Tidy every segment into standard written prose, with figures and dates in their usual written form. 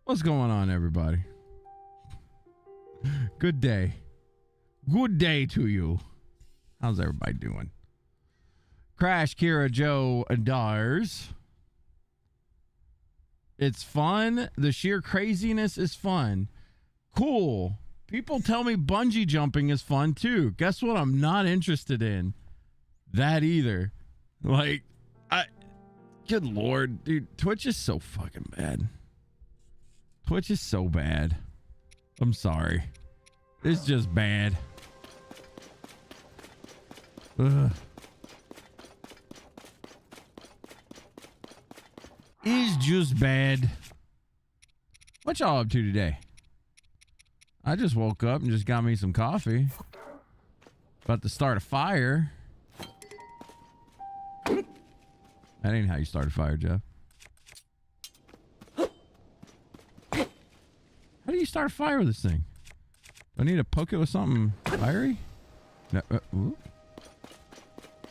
What's going on, everybody? Good day. Good day to you. How's everybody doing? Crash, Kira, Joe, Dars. It's fun. The sheer craziness is fun. Cool. People tell me bungee jumping is fun too. Guess what? I'm not interested in that either. Like, good Lord, dude. Twitch is so fucking bad. Twitch is so bad. I'm sorry. It's just bad. Ugh. It's just bad. What y'all up to today? I just woke up and just got me some coffee. About to start a fire. That ain't how you start a fire, Jeff. How do you start a fire with this thing? Do I need to poke it with something fiery? No,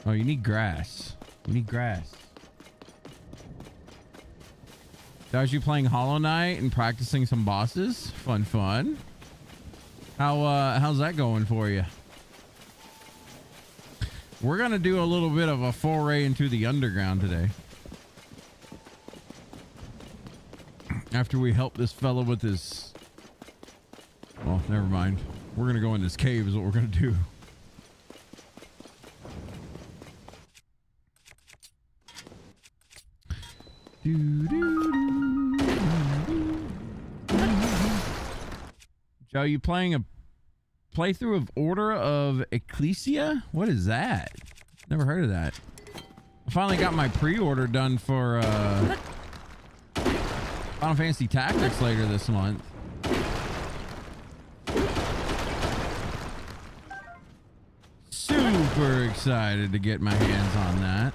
oh, you need grass. You need grass. That you playing Hollow Knight and practicing some bosses? Fun, fun. How's that going for you? We're gonna do a little bit of a foray into the underground today. After we help this fella with his... Well, never mind. We're gonna go in this cave is what we're gonna do. Joe, you playing a playthrough of Order of Ecclesia? What is that? Never heard of that. I finally got my pre-order done for Final Fantasy Tactics later this month. Super excited to get my hands on that.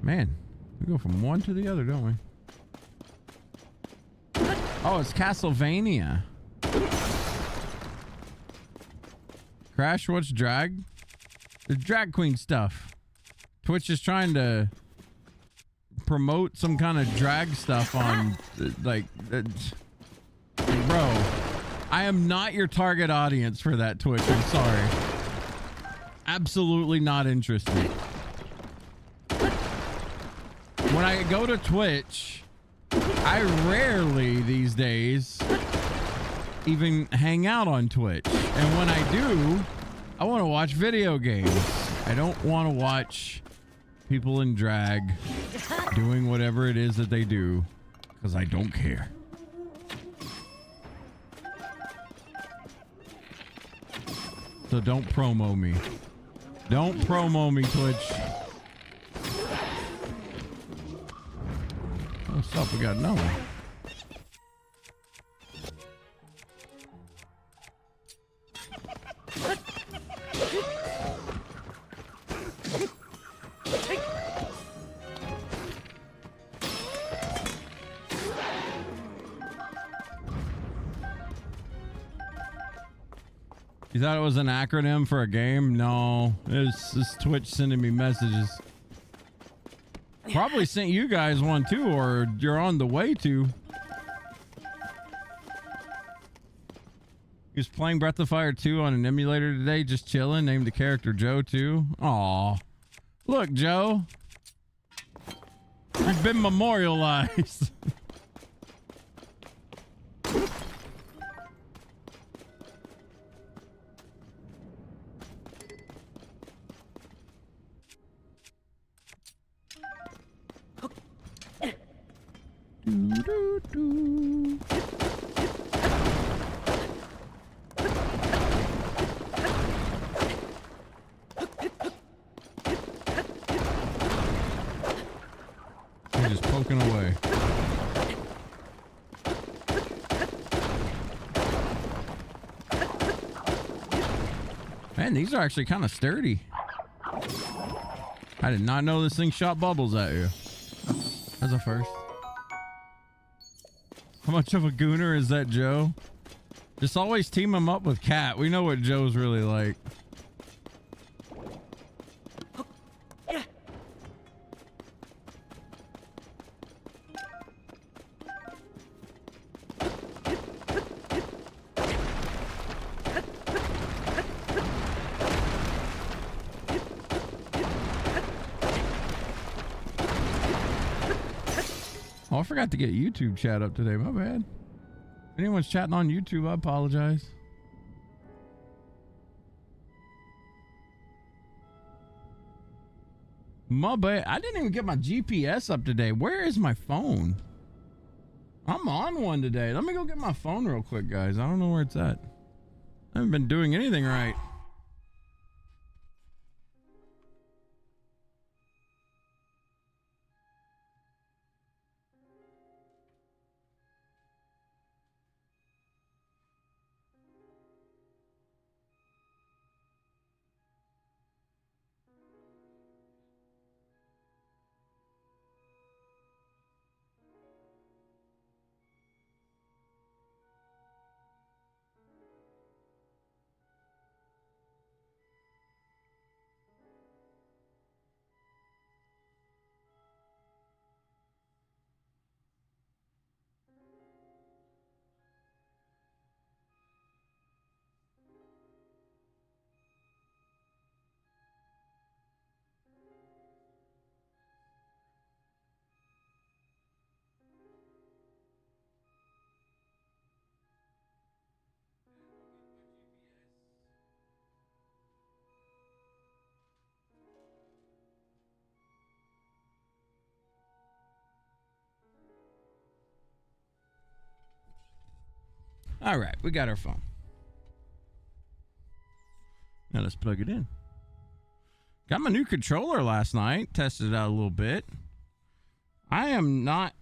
Man, we go from one to the other, don't we? Oh, it's Castlevania. Crash, what's drag? The drag queen stuff. Twitch is trying to promote some kind of drag stuff on, like, bro, I am not your target audience for that, Twitch. I'm sorry. Absolutely not interested. When I go to Twitch, I rarely these days even hang out on Twitch. And when I do, I want to watch video games. I don't want to watch people in drag doing whatever it is that they do, because I don't care. So don't promo me. Don't promo me, Twitch. What's up? We got another one. You thought it was an acronym for a game? No, it's Twitch sending me messages. Probably sent you guys one too, or you're on the way to. He was playing Breath of Fire 2 on an emulator today, just chilling. Named the character Joe too. Aw, look, Joe, you've been memorialized. You're just poking away. Man, these are actually kind of sturdy. I did not know this thing shot bubbles at you. That's a first. How much of a gooner is that, Joe? Just always team him up with Cat. We know what Joe's really like. Oh, I forgot to get YouTube chat up today. My bad. If anyone's chatting on YouTube, I apologize. My bad. I didn't even get my GPS up today. Where is my phone? I'm on one today. Let me go get my phone real quick, guys. I don't know where it's at. I haven't been doing anything right. All right, we got our phone. Now let's plug it in. Got my new controller last night. Tested it out a little bit. I am not...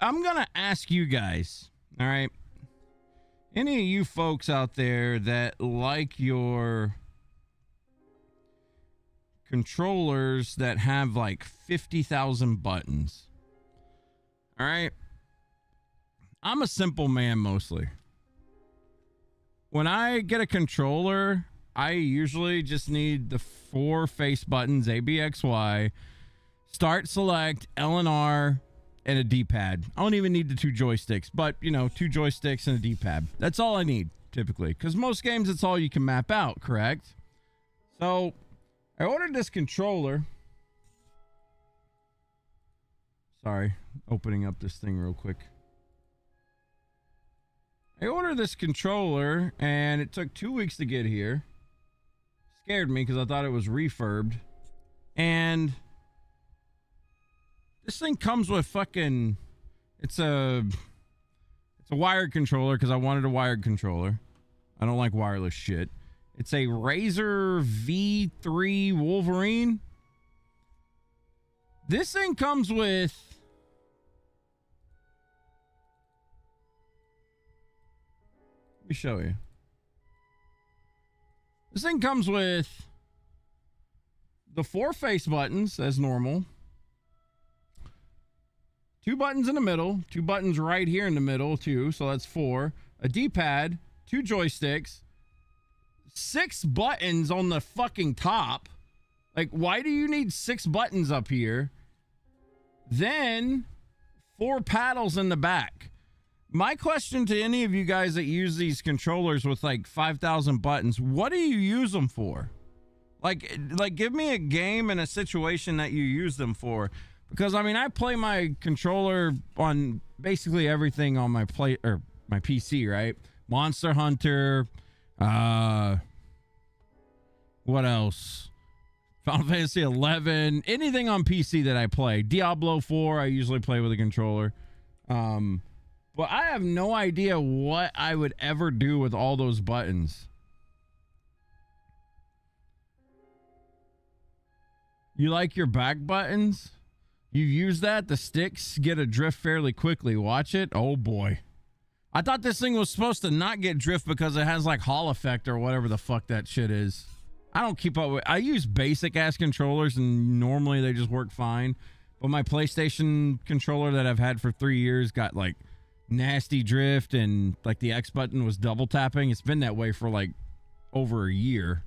I'm going to ask you guys, all right? Any of you folks out there that like your controllers that have like 50,000 buttons, all right? I'm a simple man mostly. When I get a controller, I usually just need the 4 face buttons, A, B, X, Y, start, select, L and R, and a D-pad. I don't even need the 2 joysticks, but, you know, 2 joysticks and a D-pad. That's all I need, typically, because most games, it's all you can map out, correct? So, I ordered this controller. Sorry, opening up this thing real quick. I ordered this controller, and it took 2 weeks to get here. Scared me because I thought it was refurbed. And this thing comes with fucking... It's a wired controller because I wanted a wired controller. I don't like wireless shit. It's a Razer V3 Wolverine. This thing comes with... Let me show you. This thing comes with the 4 face buttons as normal. 2 buttons in the middle. 2 buttons right here in the middle too. So that's 4. A D-pad. 2 joysticks. 6 buttons on the fucking top. Like, why do you need 6 buttons up here? Then 4 paddles in the back. My question to any of you guys that use these controllers with like 5,000 buttons, what do you use them for? Like give me a game and a situation that you use them for. Because I mean, I play my controller on basically everything on my my PC, right? Monster Hunter, what else? Final Fantasy 11, anything on PC that I play. Diablo 4, I usually play with a controller. But I have no idea what I would ever do with all those buttons. You like your back buttons? You use that? The sticks get adrift fairly quickly. Watch it. Oh boy. I thought this thing was supposed to not get drift because it has like Hall effect or whatever the fuck that shit is. I don't keep up with... I use basic ass controllers and normally they just work fine. But my PlayStation controller that I've had for 3 years got like nasty drift and like the X button was double tapping. It's been that way for like over a year.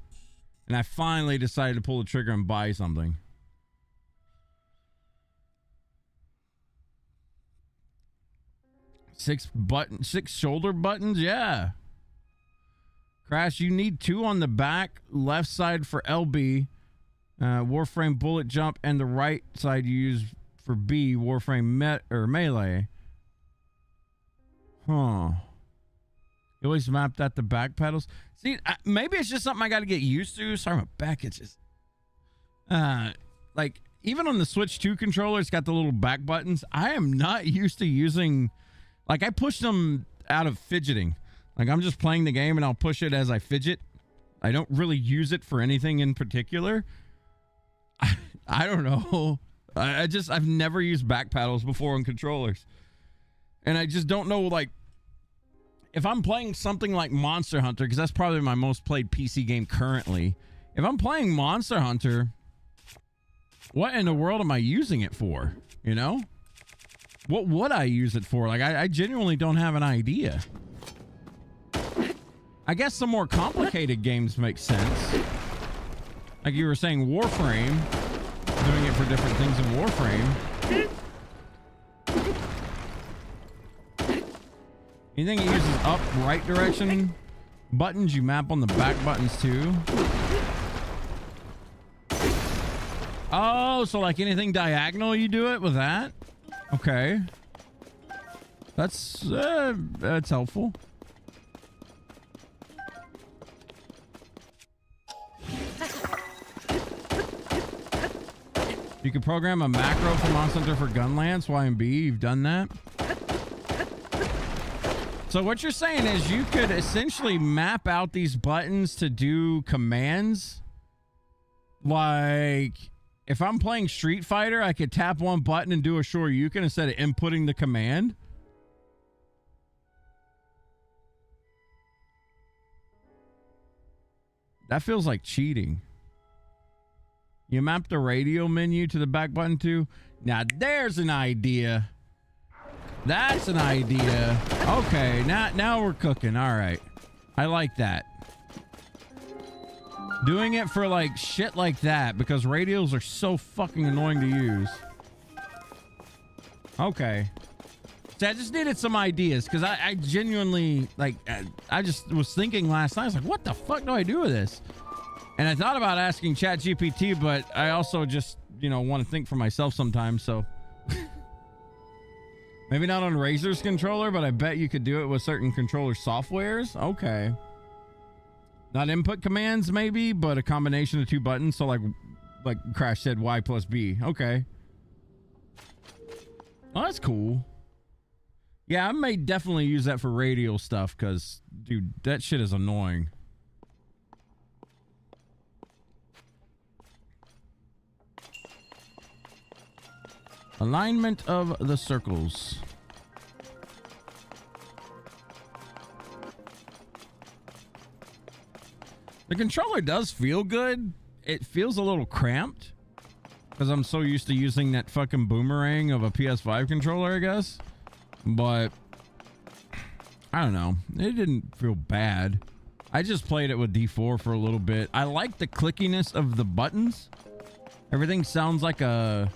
And I finally decided to pull the trigger and buy something. Six shoulder buttons, yeah. Crash, you need 2 on the back, left side for LB, Warframe bullet jump, and the right side you use for B, Warframe melee. Huh. You always mapped out the back pedals. See, maybe it's just something I got to get used to. Sorry, my back itches. Like, even on the Switch 2 controller, it's got the little back buttons. I am not used to using... Like, I push them out of fidgeting. Like, I'm just playing the game and I'll push it as I fidget. I don't really use it for anything in particular. I don't know. I've never used back paddles before on controllers. And I just don't know, like, if I'm playing something like Monster Hunter, because that's probably my most played PC game currently. If I'm playing Monster Hunter, what in the world am I using it for? You know? What would I use it for? Like, I genuinely don't have an idea. I guess some more complicated games make sense. Like you were saying, Warframe. Doing it for different things in Warframe. Anything that uses up, right direction buttons, you map on the back buttons too. Oh, so like anything diagonal, you do it with that? Okay. That's helpful. You can program a macro for Monster Hunter for Gunlance, Y and B. You've done that. So what you're saying is you could essentially map out these buttons to do commands. Like, if I'm playing Street Fighter, I could tap one button and do a Shoryuken instead of inputting the command. That feels like cheating. You map the radio menu to the back button too? Now there's an idea. That's an idea. Okay, now we're cooking. All right. I like that. Doing it for like shit like that because radios are so fucking annoying to use. Okay. So I just needed some ideas because I genuinely, like, I just was thinking last night, I was like, what the fuck do I do with this? And I thought about asking ChatGPT, but I also just, you know, want to think for myself sometimes, so. Maybe not on Razer's controller, but I bet you could do it with certain controller softwares. Okay. Not input commands, maybe, but a combination of 2 buttons. So like Crash said, Y plus B. Okay. Oh, that's cool. Yeah, I may definitely use that for radial stuff because, dude, that shit is annoying. Alignment of the circles. The controller does feel good. It feels a little cramped because I'm so used to using that fucking boomerang of a PS5 controller, I guess. But I don't know. It didn't feel bad. I just played it with D4 for a little bit. I like the clickiness of the buttons. Everything sounds like a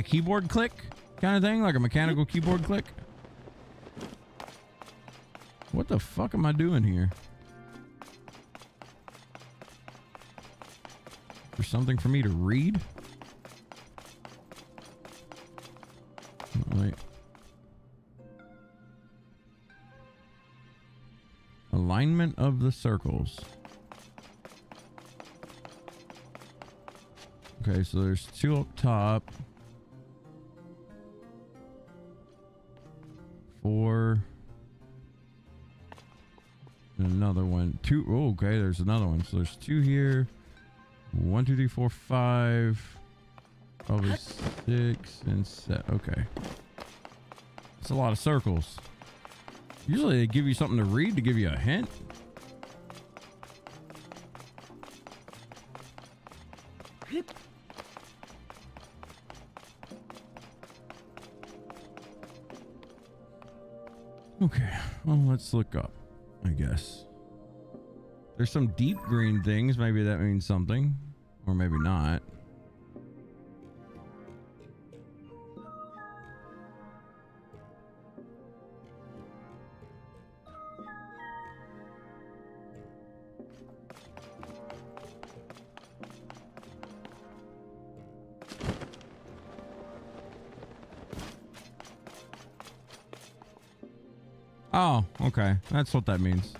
keyboard click kind of thing, like a mechanical keyboard click. What the fuck am I doing here? There's something for me to read? Oh, wait. Alignment of the circles. Okay, so there's 2 up top. 4. And another one. 2. Oh, okay, there's another one. So there's 2 here. 1, 2, 3, 4, 5. Probably 6 and 7. Okay. That's a lot of circles. Usually they give you something to read to give you a hint. Okay, well, let's look up, I guess. There's some deep green things. Maybe that means something, or maybe not. Oh, okay. That's what that means.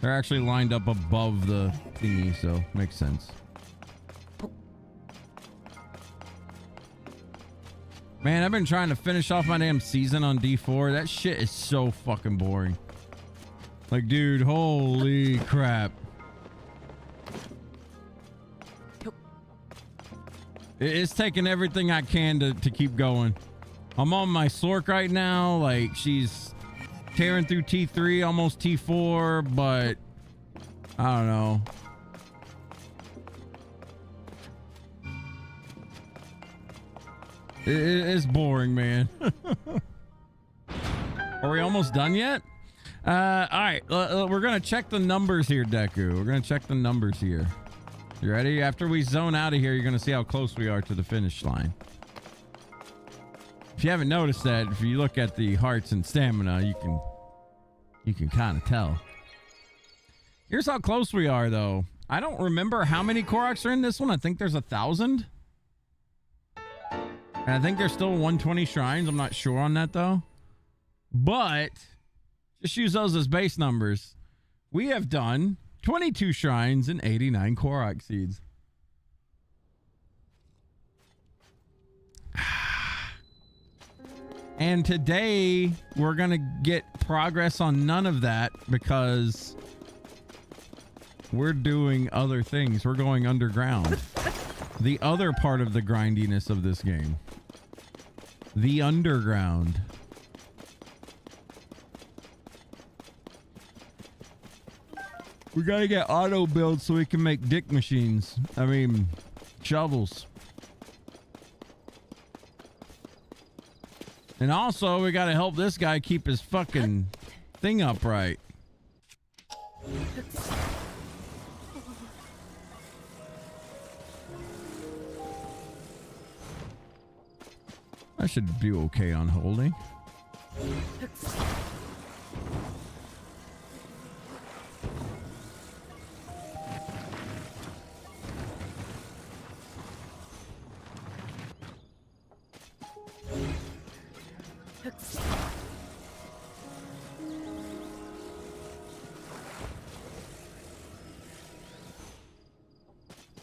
They're actually lined up above the thingy, so makes sense. Man, I've been trying to finish off my damn season on D4. That shit is so fucking boring. Like, dude, holy crap. It's taking everything I can to keep going. I'm on my Slork right now. Like, she's tearing through T3, almost T4, but I don't know. It's boring, man. Are we almost done yet? All right, we're gonna check the numbers here, Deku. We're gonna check the numbers here. You ready? After we zone out of here, you're gonna see how close we are to the finish line. If you haven't noticed that, if you look at the hearts and stamina, you can kind of tell. Here's how close we are, though. I don't remember how many Koroks are in this one. I think there's 1,000. And I think there's still 120 shrines. I'm not sure on that, though. But just use those as base numbers. We have done 22 shrines and 89 Korok seeds. And today we're going to get progress on none of that because we're doing other things. We're going underground. The other part of the grindiness of this game. The underground. We gotta get auto build so we can make dick machines. I mean, shovels. And also, we gotta help this guy keep his fucking thing upright. I should be okay on holding.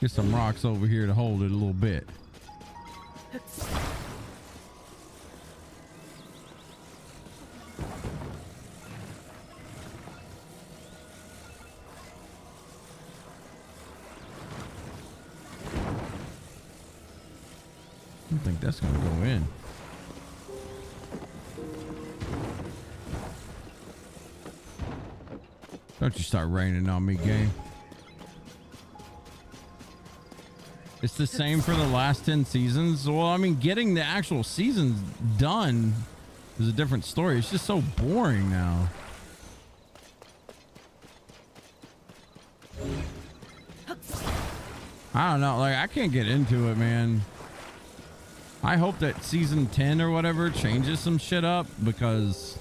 Get some rocks over here to hold it a little bit. I don't think that's gonna go in. Don't you start raining on me, game. It's the same for the last 10 seasons. Well, I mean, getting the actual seasons done is a different story. It's just so boring now. I don't know. Like, I can't get into it, man. I hope that season 10 or whatever changes some shit up because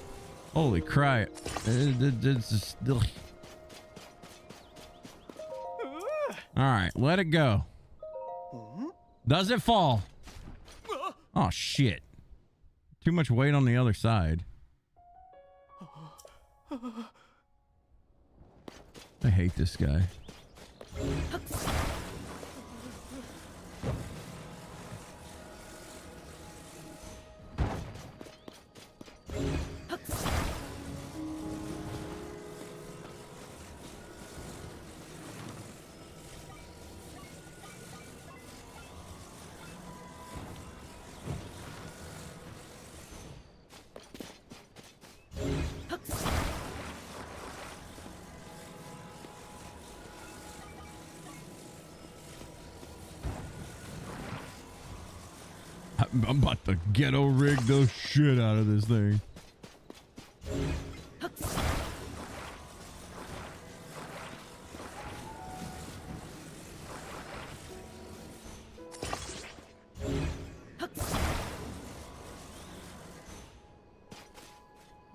holy crap. It's just... All right, let it go. Does it fall? Oh, shit. Too much weight on the other side. I hate this guy. I'm about to ghetto rig the shit out of this thing.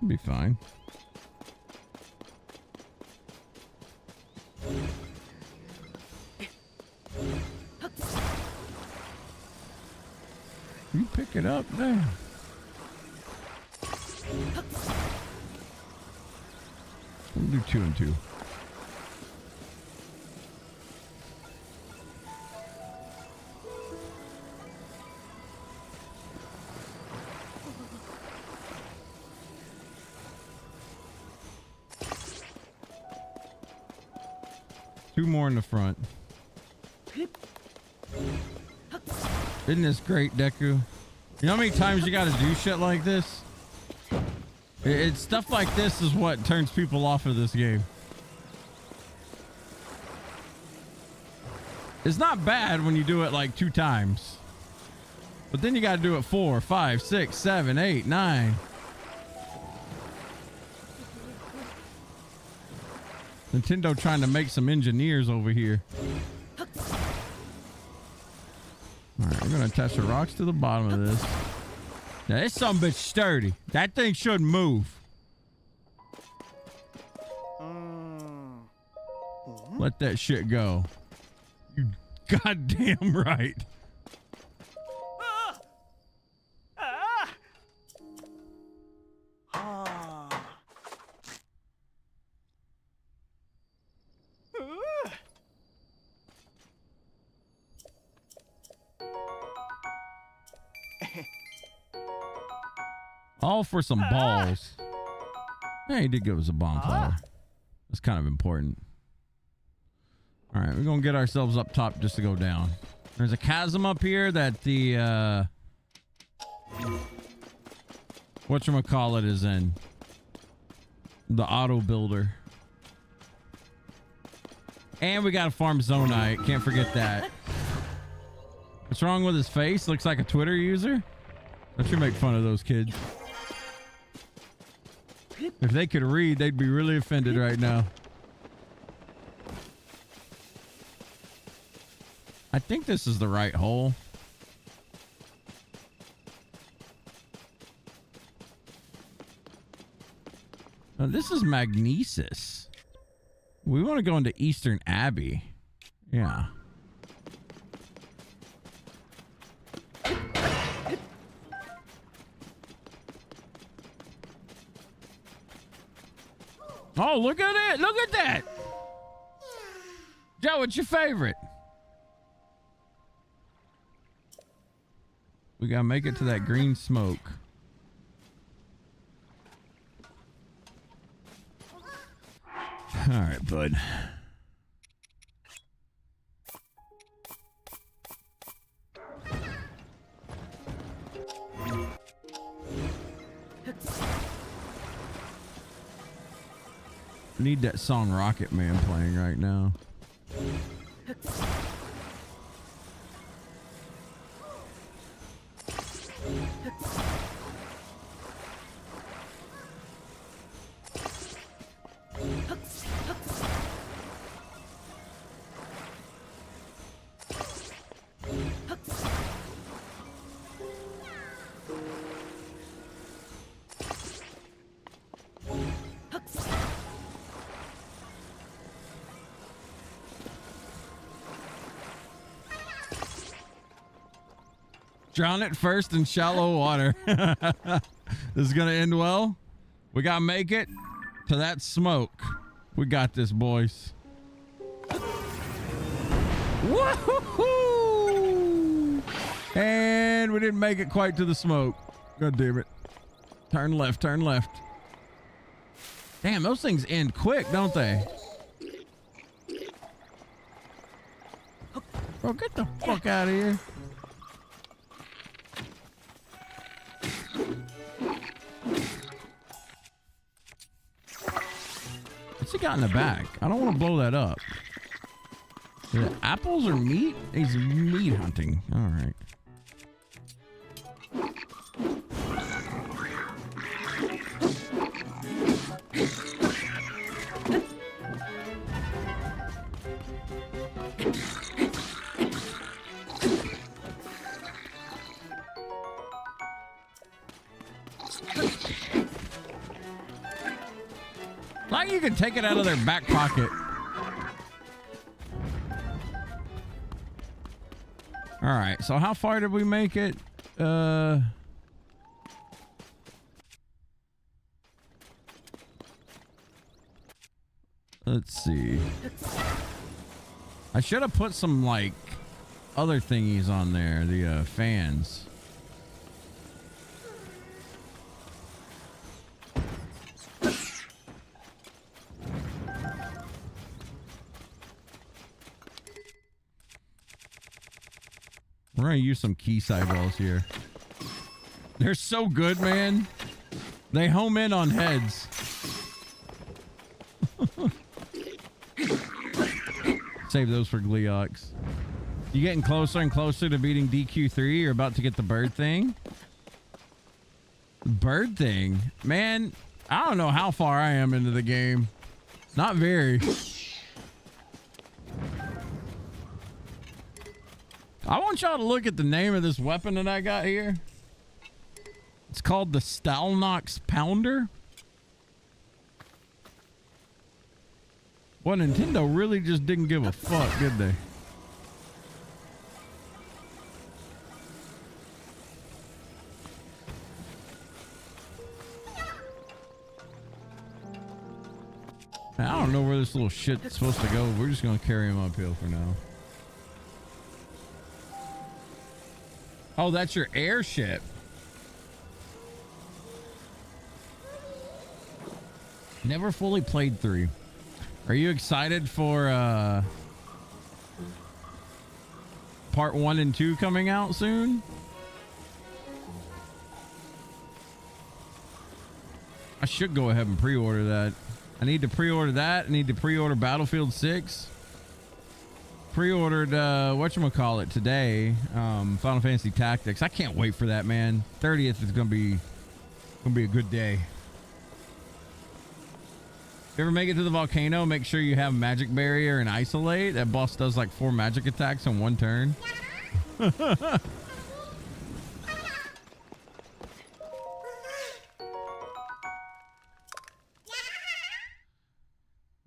Be fine. You pick it up there. We'll do 2 and 2. Two more in the front. Isn't this great, Deku? You know how many times you gotta do shit like this? It's stuff like this is what turns people off of this game. It's not bad when you do it like 2 times. But then you gotta do it 4, 5, 6, 7, 8, 9. Nintendo trying to make some engineers over here. Alright, we're gonna attach the rocks to the bottom of this. Now this sumbitch sturdy. That thing shouldn't move. Let that shit go. You goddamn right. All for some balls. Yeah, he did give us a bonfire. That's kind of important. All right, we're gonna get ourselves up top just to go down. There's a chasm up here that the whatchamacallit is in. The auto builder. And we got a farm zonite. Can't forget that. What's wrong with his face? Looks like a Twitter user. Don't you make fun of those kids. If they could read, they'd be really offended right now. I think this is the right hole. Now, this is Magnesis. We want to go into Eastern Abbey. Yeah. Oh, look at it. Look at that. Joe, what's your favorite? We got to make it to that green smoke. All right, bud. Need that song Rocket Man playing right now. Drown it first in shallow water. This is going to end well. We got to make it to that smoke. We got this, boys. Woohoo! And we didn't make it quite to the smoke. God damn it. Turn left, turn left. Damn, those things end quick, don't they? Bro, get the fuck out of here. What's he got in the back? I don't want to blow that up. Is it apples or meat? He's meat hunting. All right. Like you can take it out of their back pocket. All right, so how far did we make it? Let's see. I should have put some like other thingies on there, the fans. We're gonna use some key sidewalls here. They're so good, man. They home in on heads. Save those for Gleox. You getting closer and closer to beating DQ3? You're about to get the bird thing. Bird thing? Man, I don't know how far I am into the game. Not very. I want y'all to look at the name of this weapon that I got here. It's called the Stalnox Pounder. Well, Nintendo really just didn't give a fuck, did they? I don't know where this little shit's supposed to go. We're just gonna carry him uphill for now. Oh, that's your airship. Never fully played 3. Are you excited for part 1 and 2 coming out soon? I should go ahead and pre-order that. I need to pre-order that. I need to pre-order Battlefield 6. Pre-ordered whatchamacallit today, Final Fantasy Tactics. I can't wait for that, man. 30th is gonna be a good day. If you ever make it to the volcano, make sure you have magic barrier and isolate. That boss does like 4 magic attacks in 1 turn.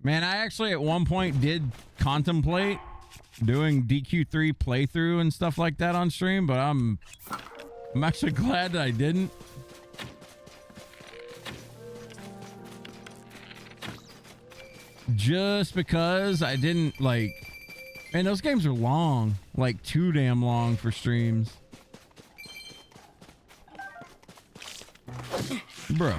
Man, I actually at one point did contemplate doing DQ3 playthrough and stuff like that on stream, but I'm actually glad that I didn't. Just because I didn't like, man, those games are long, like too damn long for streams. Bro.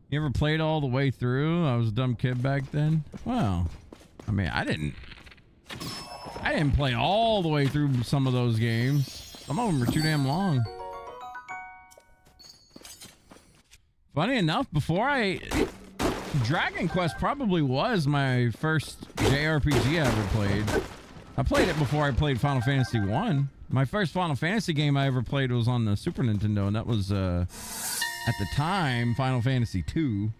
You ever played all the way through? I was a dumb kid back then. Well, I mean, I didn't play all the way through some of those games. Some of them are too damn long. Funny enough, Dragon Quest probably was my first JRPG I ever played. I played it before I played Final Fantasy 1. My first Final Fantasy game I ever played was on the Super Nintendo, and that was at the time Final Fantasy 2.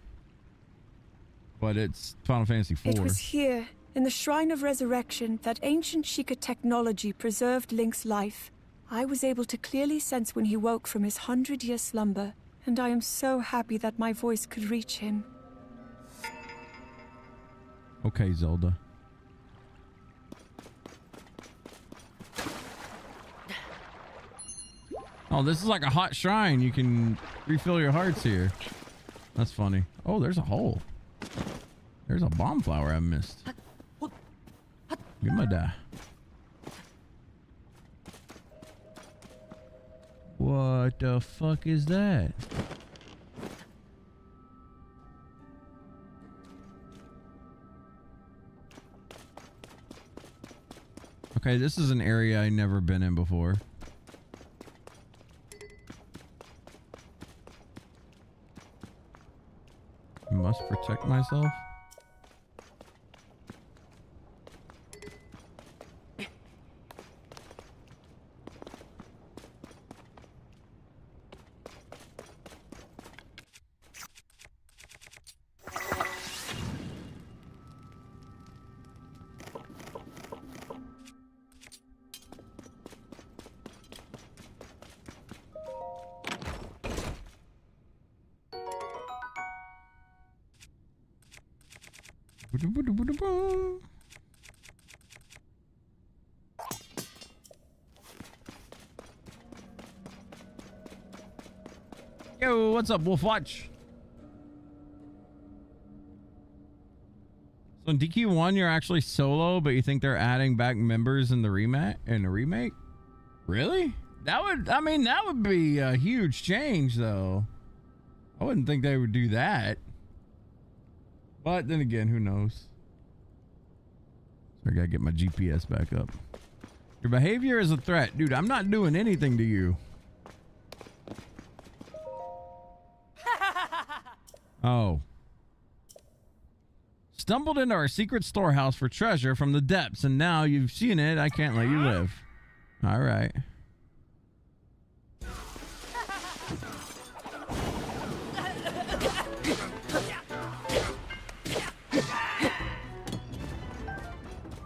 But it's Final Fantasy 4. It was here, in the Shrine of Resurrection, that ancient Sheikah technology preserved Link's life. I was able to clearly sense when he woke from his 100-year slumber, and I am so happy that my voice could reach him. Okay, Zelda. Oh, this is like a hot shrine. You can refill your hearts here. That's funny. Oh, there's a hole. There's a bomb flower I missed. Give me die. What the fuck is that? Okay, this is an area I've never been in before. I must protect myself. Yo, what's up, Wolf Watch? So in DQ1, you're actually solo, but you think they're adding back members in the remake? Really? That would be a huge change, though. I wouldn't think they would do that. But then again, who knows? So I gotta get my GPS back up. Your behavior is a threat. Dude, I'm not doing anything to you. Oh. Stumbled into our secret storehouse for treasure from the depths, and now you've seen it. I can't let you live. All right.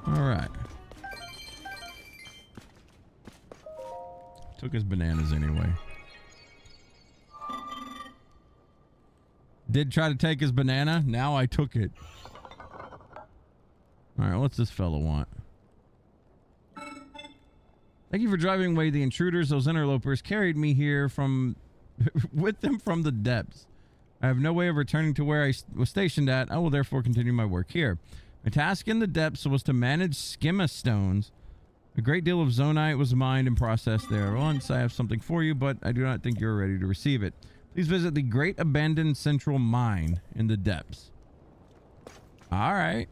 All right. Took his bananas anyway. Did try to take his banana. Now I took it. All right, what's this fella want? Thank you for driving away the intruders. Those interlopers carried me here from with them from the depths. I have no way of returning to where I was stationed at. I will therefore continue my work here. My task in the depths was to manage schema stones. A great deal of zonite was mined and processed there. Once I have something for you, but I do not think you're ready to receive it. Please visit the Great Abandoned Central Mine in the depths. All right.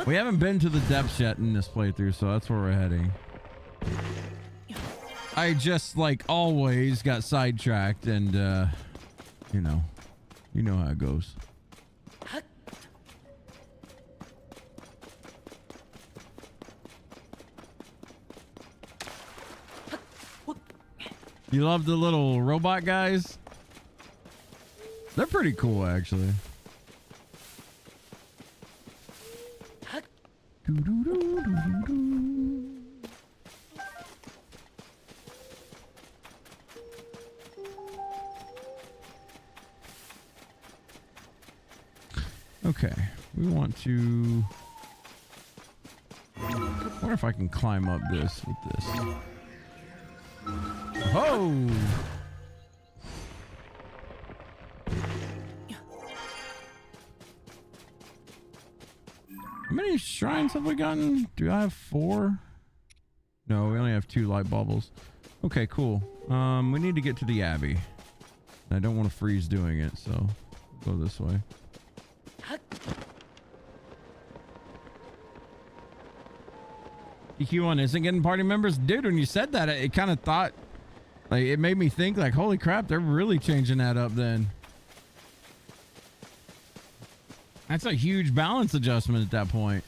We haven't been to the depths yet in this playthrough, so that's where we're heading. I just, like always, got sidetracked and, you know how it goes. You love the little robot guys? They're pretty cool, actually. Okay, we want to... I wonder if I can climb up this with this. Oh! How many shrines have we gotten? Do I have 4? No, we only have 2 light baubles. Okay, cool. We need to get to the Abbey. I don't want to freeze doing it, so go this way. EQ1 isn't getting party members? Dude, when you said that, it kind of thought, like, it made me think, like, holy crap, they're really changing that up then. That's a huge balance adjustment at that point.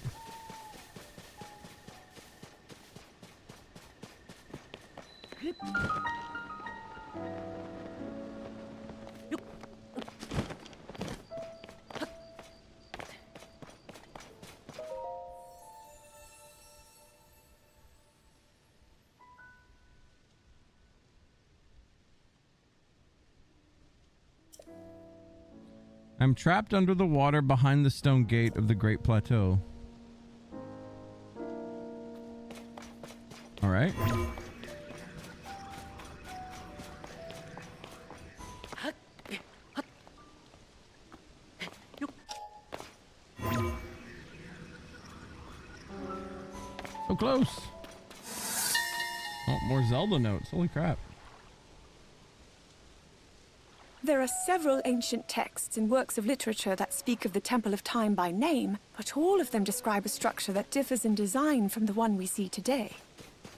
I'm trapped under the water behind the stone gate of the Great Plateau. All right. So close. Oh, more Zelda notes. Holy crap. There are several ancient texts and works of literature that speak of the Temple of Time by name, but all of them describe a structure that differs in design from the one we see today.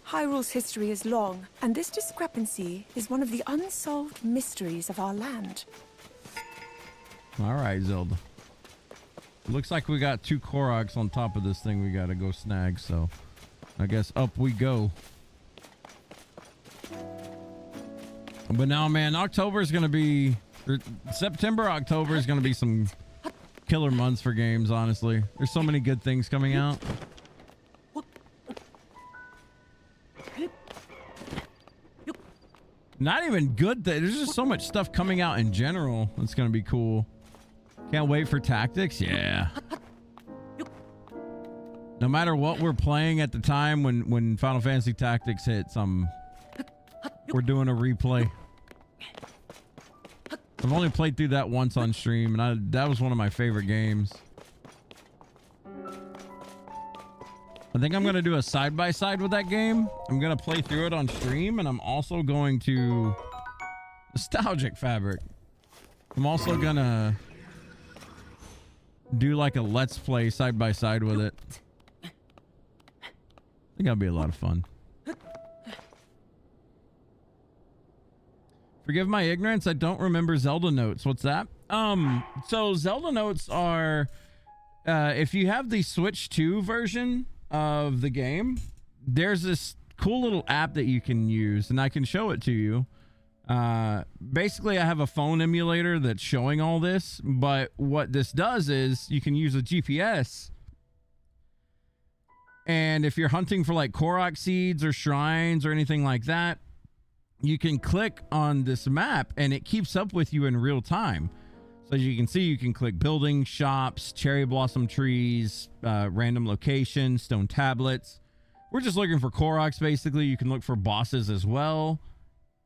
Hyrule's history is long, and this discrepancy is one of the unsolved mysteries of our land. All right, Zelda. Looks like we got 2 Koroks on top of this thing we gotta go snag, so I guess up we go. But now, man, October is going to be... September, October is going to be some killer months for games, honestly. There's so many good things coming out. Not even good. There's just so much stuff coming out in general that's going to be cool. Can't wait for tactics. Yeah. No matter what we're playing at the time when Final Fantasy Tactics hits, we're doing a replay. I've only played through that once on stream, and that was one of my favorite games. I think I'm going to do a side-by-side with that game. I'm going to play through it on stream, and I'm also going to... Nostalgic Fabric. I'm also going to do like a Let's Play side-by-side with it. I think that'll be a lot of fun. Forgive my ignorance, I don't remember Zelda notes. What's that? So Zelda notes are... if you have the Switch 2 version of the game, there's this cool little app that you can use, and I can show it to you. Basically I have a phone emulator that's showing all this, but what this does is you can use a GPS, and if you're hunting for like Korok seeds or shrines or anything like that, you can click on this map and it keeps up with you in real time. So as you can see, you can click buildings, shops, cherry blossom trees, random locations, stone tablets. We're just looking for Koroks, basically. You can look for bosses as well,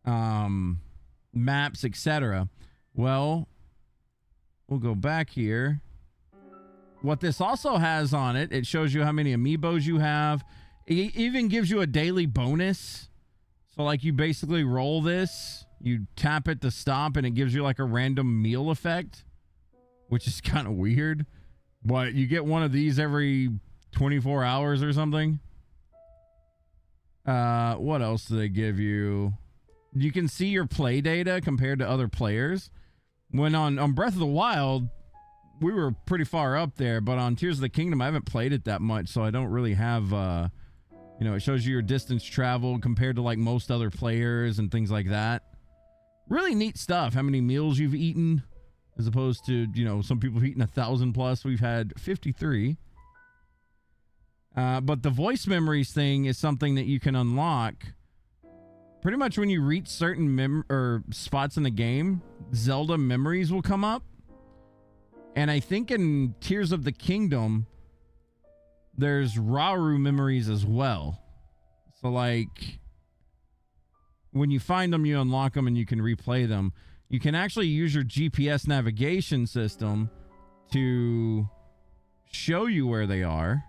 maps, etc. Well, we'll go back here. What this also has on it, it shows you how many amiibos you have. It even gives you a daily bonus. So like you basically roll this, you tap it to stop, and it gives you like a random meal effect, which is kind of weird. But you get one of these every 24 hours or something. What else do they give you? You can see your play data compared to other players. When on Breath of the Wild, we were pretty far up there, but on Tears of the Kingdom, I haven't played it that much, so I don't really have... you know, it shows you your distance traveled compared to like most other players and things like that. Really neat stuff. How many meals you've eaten, as opposed to, you know, some people have eaten 1,000 plus. We've had 53. But the voice memories thing is something that you can unlock. Pretty much when you reach certain spots in the game, Zelda memories will come up. And I think in Tears of the Kingdom, there's Rauru memories as well. So like when you find them, you unlock them and you can replay them. You can actually use your GPS navigation system to show you where they are.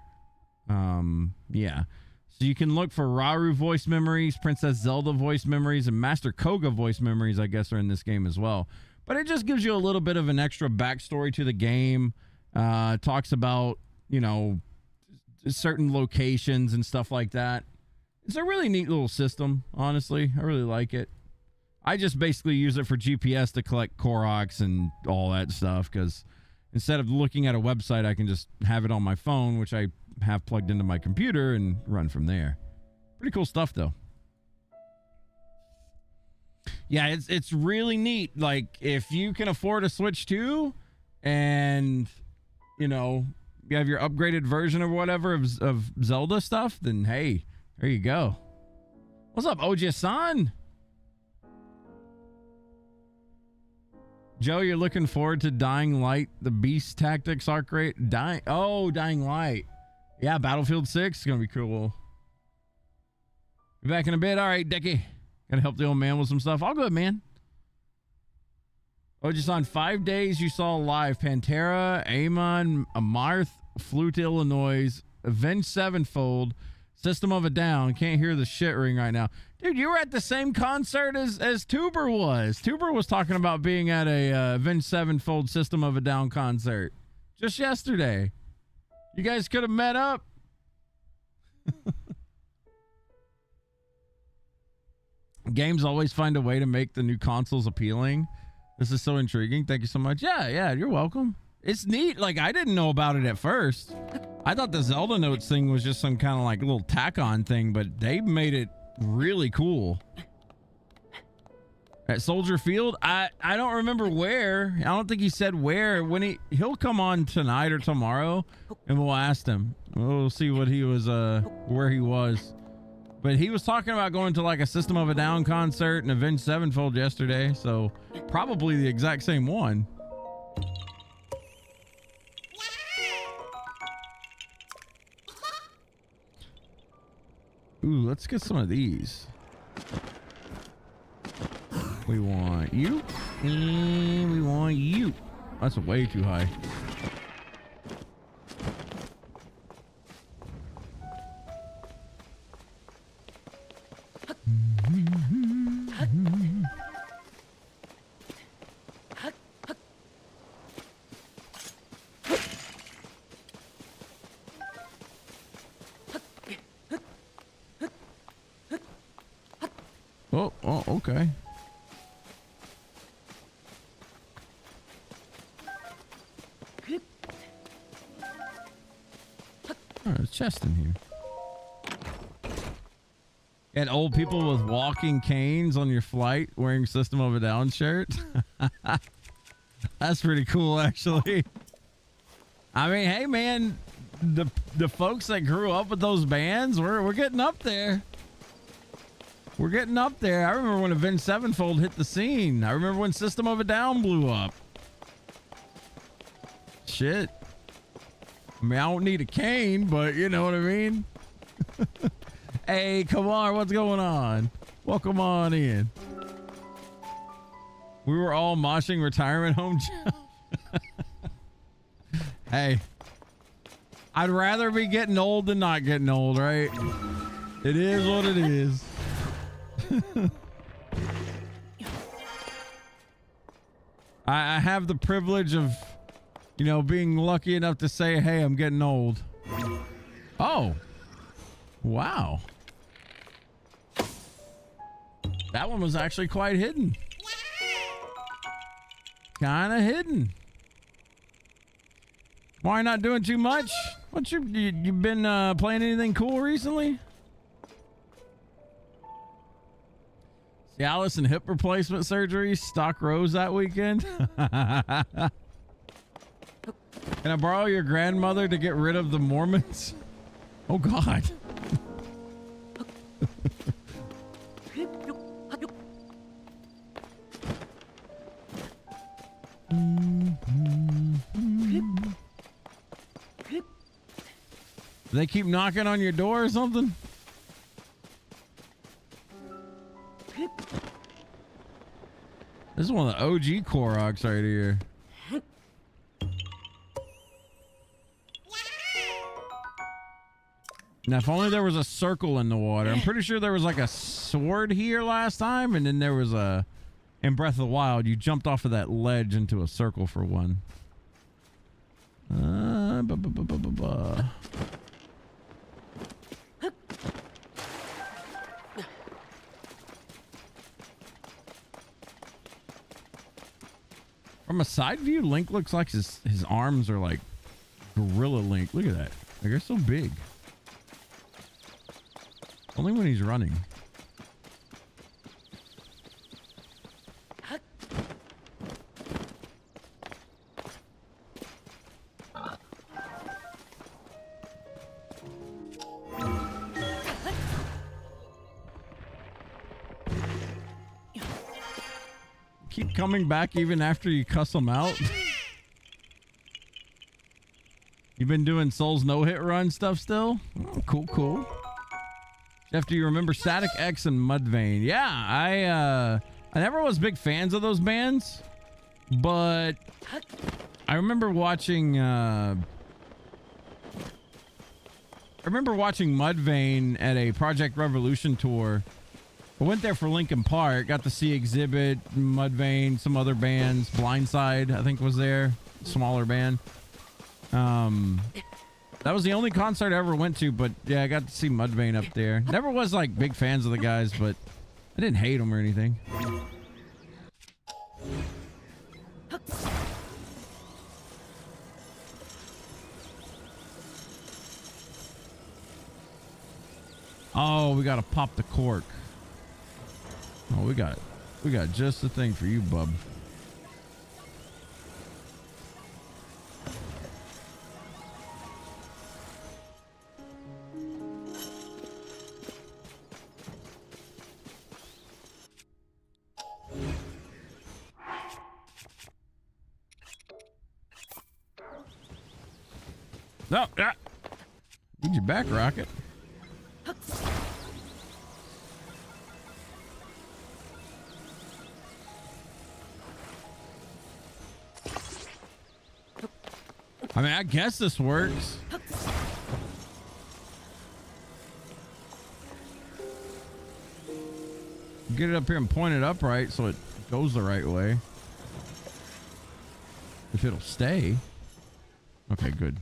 Yeah. So you can look for Rauru voice memories, Princess Zelda voice memories, and Master Koga voice memories, I guess, are in this game as well. But it just gives you a little bit of an extra backstory to the game. Talks about, you know, certain locations and stuff like that. It's a really neat little system, honestly. I really like it. I just basically use it for GPS to collect Koroks and all that stuff, because instead of looking at a website, I can just have it on my phone, which I have plugged into my computer, and run from there. Pretty cool stuff, though. Yeah, it's really neat. Like, if you can afford a Switch 2 and, you know, you have your upgraded version or whatever of Zelda stuff, then hey, there you go. What's up, Oji-san? Joe, you're looking forward to Dying Light, the Beast Tactics arc rate? Dying Light. Yeah, Battlefield 6 is going to be cool. Be back in a bit. All right, Decky. Gotta help the old man with some stuff. All good, man. Oji-san, 5 days you saw live. Pantera, Amon, Amarth, flew to Illinois, Avenged Sevenfold, System of a Down. Can't hear the shit ring right now. Dude, you were at the same concert as Tuber was. Tuber was talking about being at a Avenged Sevenfold System of a Down concert just yesterday. You guys could have met up. Games always find a way to make the new consoles appealing. This is so intriguing. Thank you so much. Yeah, you're welcome. It's neat. Like, I didn't know about it at first. I thought the Zelda Notes thing was just some kind of like little tack-on thing, but they made it really cool. At Soldier Field, I don't remember where. I don't think he said where. When he'll come on tonight or tomorrow, and we'll ask him. We'll see what he was, where he was. But he was talking about going to like a System of a Down concert and Avenged Sevenfold yesterday, so probably the exact same one. Ooh, let's get some of these. We want you. And we want you. That's way too high. Oh, okay. Oh, there's a chest in here. And old people with walking canes on your flight wearing System of a Down shirt. That's pretty cool, actually. I mean, hey, man, the folks that grew up with those bands, we're getting up there. We're getting up there. I remember when Avenged Sevenfold hit the scene. I remember when System of a Down blew up. Shit. I mean, I don't need a cane, but you know what I mean? Hey, come on. What's going on? Welcome on in. We were all moshing retirement home. Hey, I'd rather be getting old than not getting old, right? It is what it is. I have the privilege of, you know, being lucky enough to say, hey, I'm getting old. Oh, wow. That one was actually quite hidden. Kind of hidden. Why not doing too much? What's you been playing anything cool recently? Cialis and hip replacement surgery stock rose that weekend. Can I borrow your grandmother to get rid of the Mormons? Oh God. They keep knocking on your door or something? This is one of the OG Koroks right here. Now, if only there was a circle in the water. I'm pretty sure there was like a sword here last time, and then there was a... In Breath of the Wild, you jumped off of that ledge into a circle for one. From a side view, Link looks like his arms are like Gorilla Link. Look at that. Like, they're so big. Only when he's running. Keep coming back even after you cuss them out. You've been doing Souls no-hit run stuff still? Oh, cool. Jeff, do you remember Static X and Mudvayne? Yeah, I never was big fans of those bands, but I remember watching Mudvayne at a Project Revolution tour. I went there for Linkin Park, got to see Exhibit, Mudvayne, some other bands. Blindside, I think, was there. Smaller band. That was the only concert I ever went to, but yeah, I got to see Mudvayne up there. Never was like big fans of the guys, but I didn't hate them or anything. Oh, we gotta pop the cork. Oh, we got just the thing for you, bub. No, need your back rocket. I mean, I guess this works. Get it up here and point it upright so it goes the right way. If it'll stay. Okay, good.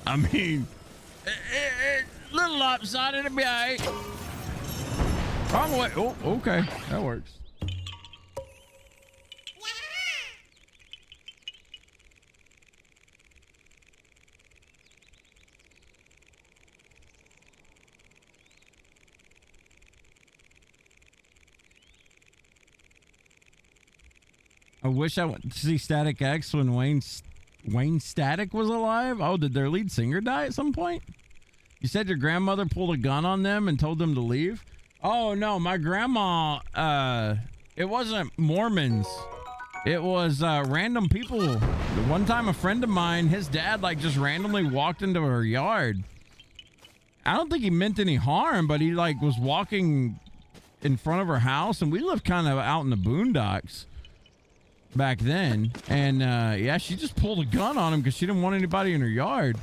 I mean, little lopsided, it'll be all right. Wrong way. Oh, okay. That works. I wish I went to see Static X when Wayne Static was alive. Oh, did their lead singer die at some point? You said your grandmother pulled a gun on them and told them to leave? Oh, no, my grandma, it wasn't Mormons. It was random people. The one time a friend of mine, his dad, like, just randomly walked into her yard. I don't think he meant any harm, but he, like, was walking in front of her house, and we lived kind of out in the boondocks back then. And, yeah, she just pulled a gun on him because she didn't want anybody in her yard.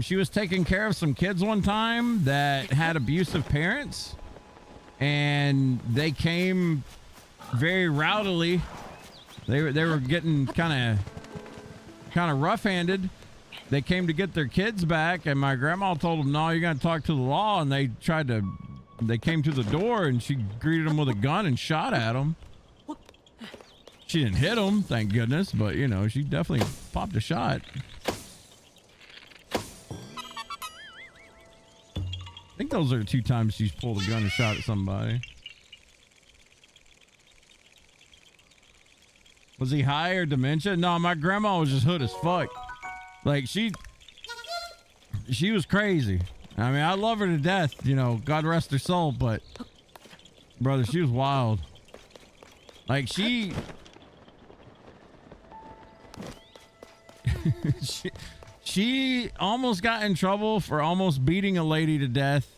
She was taking care of some kids one time that had abusive parents, and they came very rowdily. They were getting kind of rough-handed. They came to get their kids back, and my grandma told them, "No, you're gonna talk to the law." And they came to the door, and she greeted them with a gun and shot at them. She didn't hit them, thank goodness, but you know, she definitely popped a shot. I think those are the 2 times she's pulled a gun and shot at somebody. Was he high or dementia? No, my grandma was just hood as fuck. Like, she was crazy. I mean, I love her to death, you know, God rest her soul, but brother, she was wild. Like, she almost got in trouble for almost beating a lady to death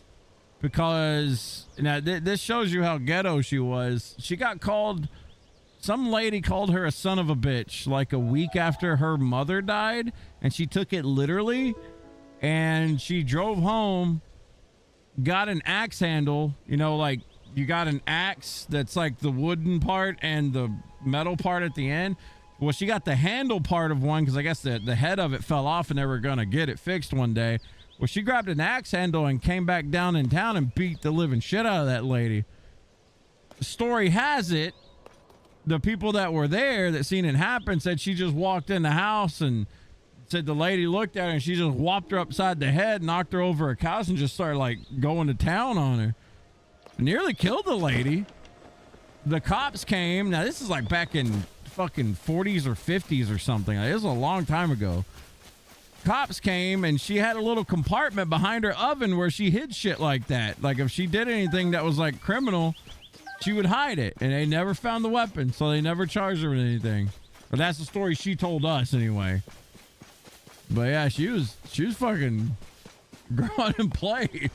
because now this shows you how ghetto she was. She got called, some lady called her a son of a bitch like a week after her mother died, and she took it literally, and she drove home, got an axe handle, you know, like you got an axe that's like the wooden part and the metal part at the end. Well, she got the handle part of one because I guess the head of it fell off and they were going to get it fixed one day. Well, she grabbed an axe handle and came back down in town and beat the living shit out of that lady. The story has it, the people that were there that seen it happen said she just walked in the house and said the lady looked at her and she just whopped her upside the head, knocked her over a couch and just started like going to town on her. Nearly killed the lady. The cops came. Now, this is like back in fucking 40s or 50s or something. It was a long time ago. Cops came and she had a little compartment behind her oven where she hid shit like that. Like if she did anything that was like criminal, she would hide it, and they never found the weapon, so they never charged her with anything. But that's the story she told us anyway. But yeah, she was fucking growing and played.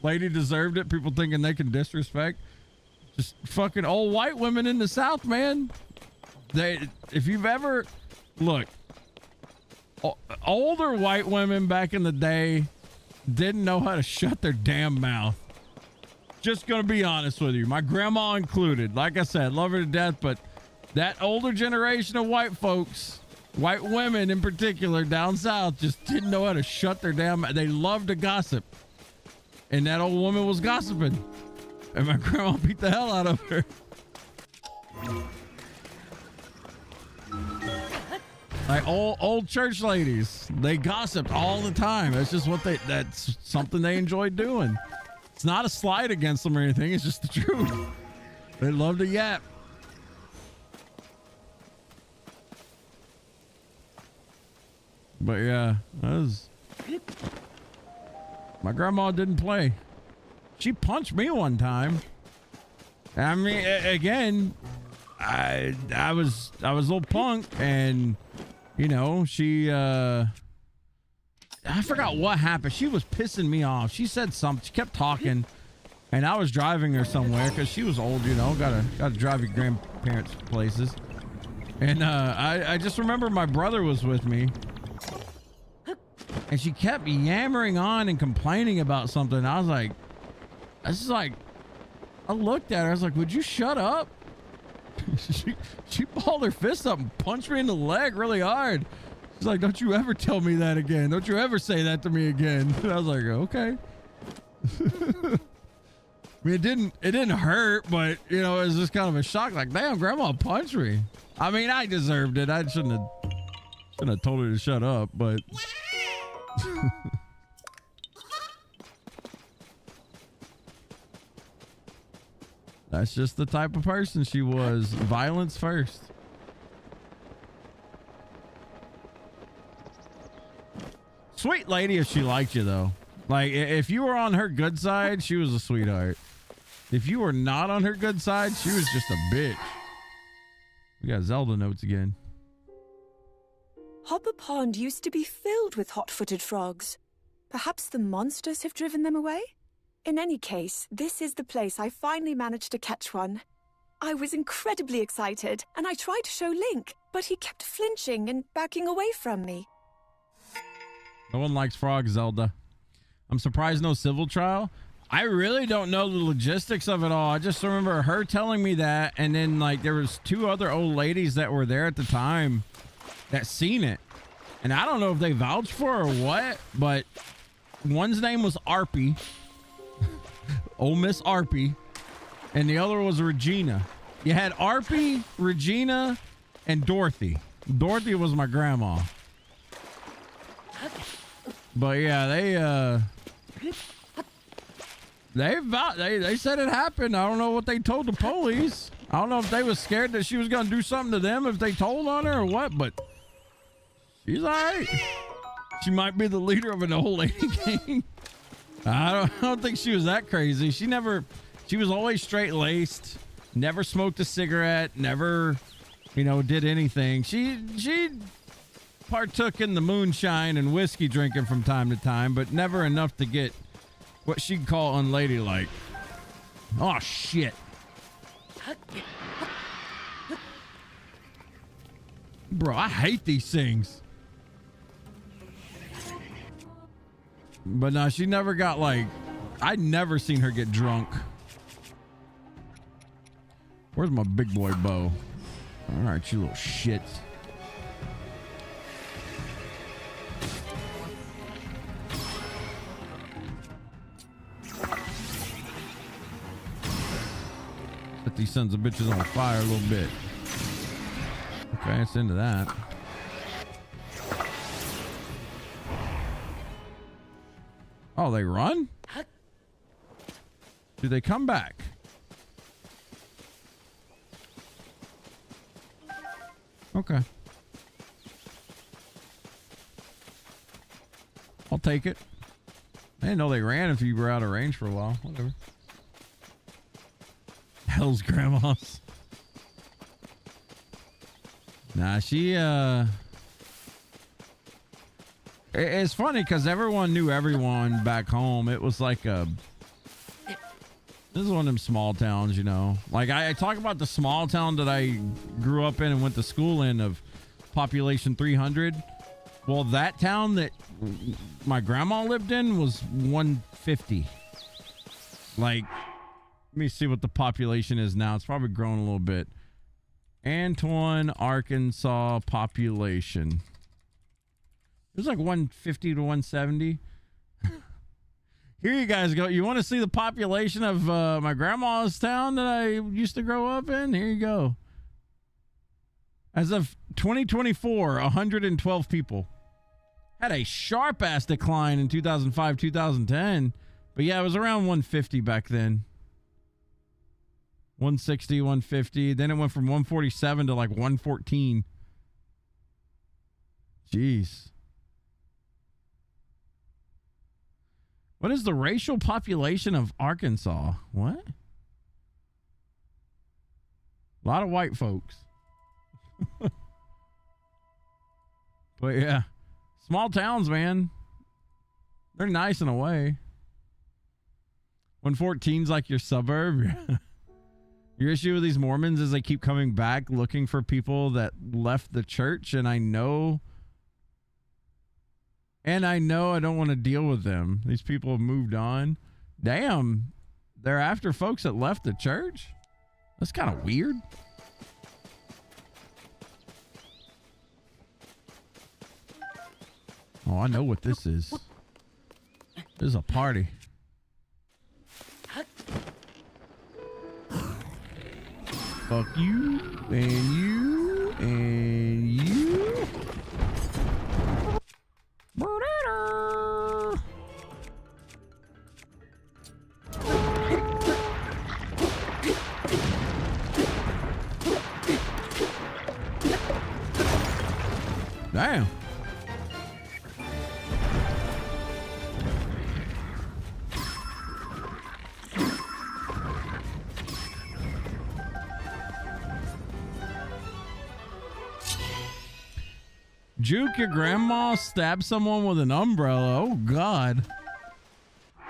Lady deserved it. People thinking they can disrespect. Just fucking old white women in the South, man. If you've ever look, older white women back in the day didn't know how to shut their damn mouth. Just gonna be honest with you, my grandma included. Like I said, love her to death, but that older generation of white folks, white women in particular down south, just didn't know how to shut their damn mouth. They loved to gossip, and that old woman was gossiping. And my grandma beat the hell out of her. Like old church ladies, they gossiped all the time. That's just that's something they enjoyed doing. It's not a slight against them or anything. It's just the truth. They love to yap. But yeah, my grandma didn't play. She punched me one time. I mean, again, I was a little punk, and you know, she I forgot what happened. She was pissing me off. She said something. She kept talking, and I was driving her somewhere because she was old, you know. Gotta drive your grandparents places. And I just remember my brother was with me, and she kept yammering on and complaining about something. I was like, I looked at her. I was like, would you shut up? She balled her fist up and punched me in the leg really hard. She's like, don't you ever tell me that again. Don't you ever say that to me again. And I was like, okay. I mean, it didn't hurt, but you know, it was just kind of a shock. Like, damn, grandma punched me. I mean, I deserved it. I shouldn't have told her to shut up, but that's just the type of person she was. Violence first. Sweet lady if she liked you, though. Like, if you were on her good side, she was a sweetheart. If you were not on her good side, she was just a bitch. We got Zelda notes again. Hopper Pond used to be filled with hot-footed frogs. Perhaps the monsters have driven them away? In any case, this is the place I finally managed to catch one. I was incredibly excited, and I tried to show Link, but he kept flinching and backing away from me. No one likes frogs, Zelda. I'm surprised no civil trial. I really don't know the logistics of it all. I just remember her telling me that, and then like there was 2 other old ladies that were there at the time that seen it. And I don't know if they vouched for her or what, but one's name was Arpy. Old Miss Arpy. And the other was Regina. You had Arpy, Regina, and Dorothy. Dorothy was my grandma. But yeah, they said it happened. I don't know what they told the police. I don't know if they was scared that she was gonna do something to them if they told on her or what, but she's all right. She might be the leader of an old lady gang. I don't think she was that crazy. She was always straight-laced, never smoked a cigarette, never, you know, did anything. She partook in the moonshine and whiskey drinking from time to time, but never enough to get what she'd call unladylike. Oh, shit. Bro, I hate these things. But no, she never got like, I'd never seen her get drunk. Where's my big boy bow? All right, you little shit. Set these sons of bitches on fire a little bit. Okay, it's into that. Oh, they run? Do they come back? Okay. I'll take it. I didn't know they ran if you were out of range for a while. Whatever. Hell's grandmas. Nah, she, it's funny because everyone knew everyone back home. It was like this is one of them small towns, you know. Like I talk about the small town that I grew up in and went to school in of population 300. Well, that town that my grandma lived in was 150. Like, let me see what the population is now. It's probably grown a little bit. Antoine, Arkansas population. It was like 150 to 170. Here you guys go. You want to see the population of my grandma's town that I used to grow up in? Here you go. As of 2024, 112 people. Had a sharp ass decline in 2005, 2010. But yeah, it was around 150 back then. 160, 150. Then it went from 147 to like 114. Jeez. What is the racial population of Arkansas? What? A lot of white folks. But yeah, small towns, man. They're nice in a way. 114's like your suburb. Your issue with these Mormons is they keep coming back looking for people that left the church, and I know I don't want to deal with them. These people have moved on. Damn, they're after folks that left the church? That's kind of weird. Oh, I know what this is. This is a party. Fuck you, and you, and you. Damn. Juke, your grandma stabbed someone with an umbrella. Oh, God.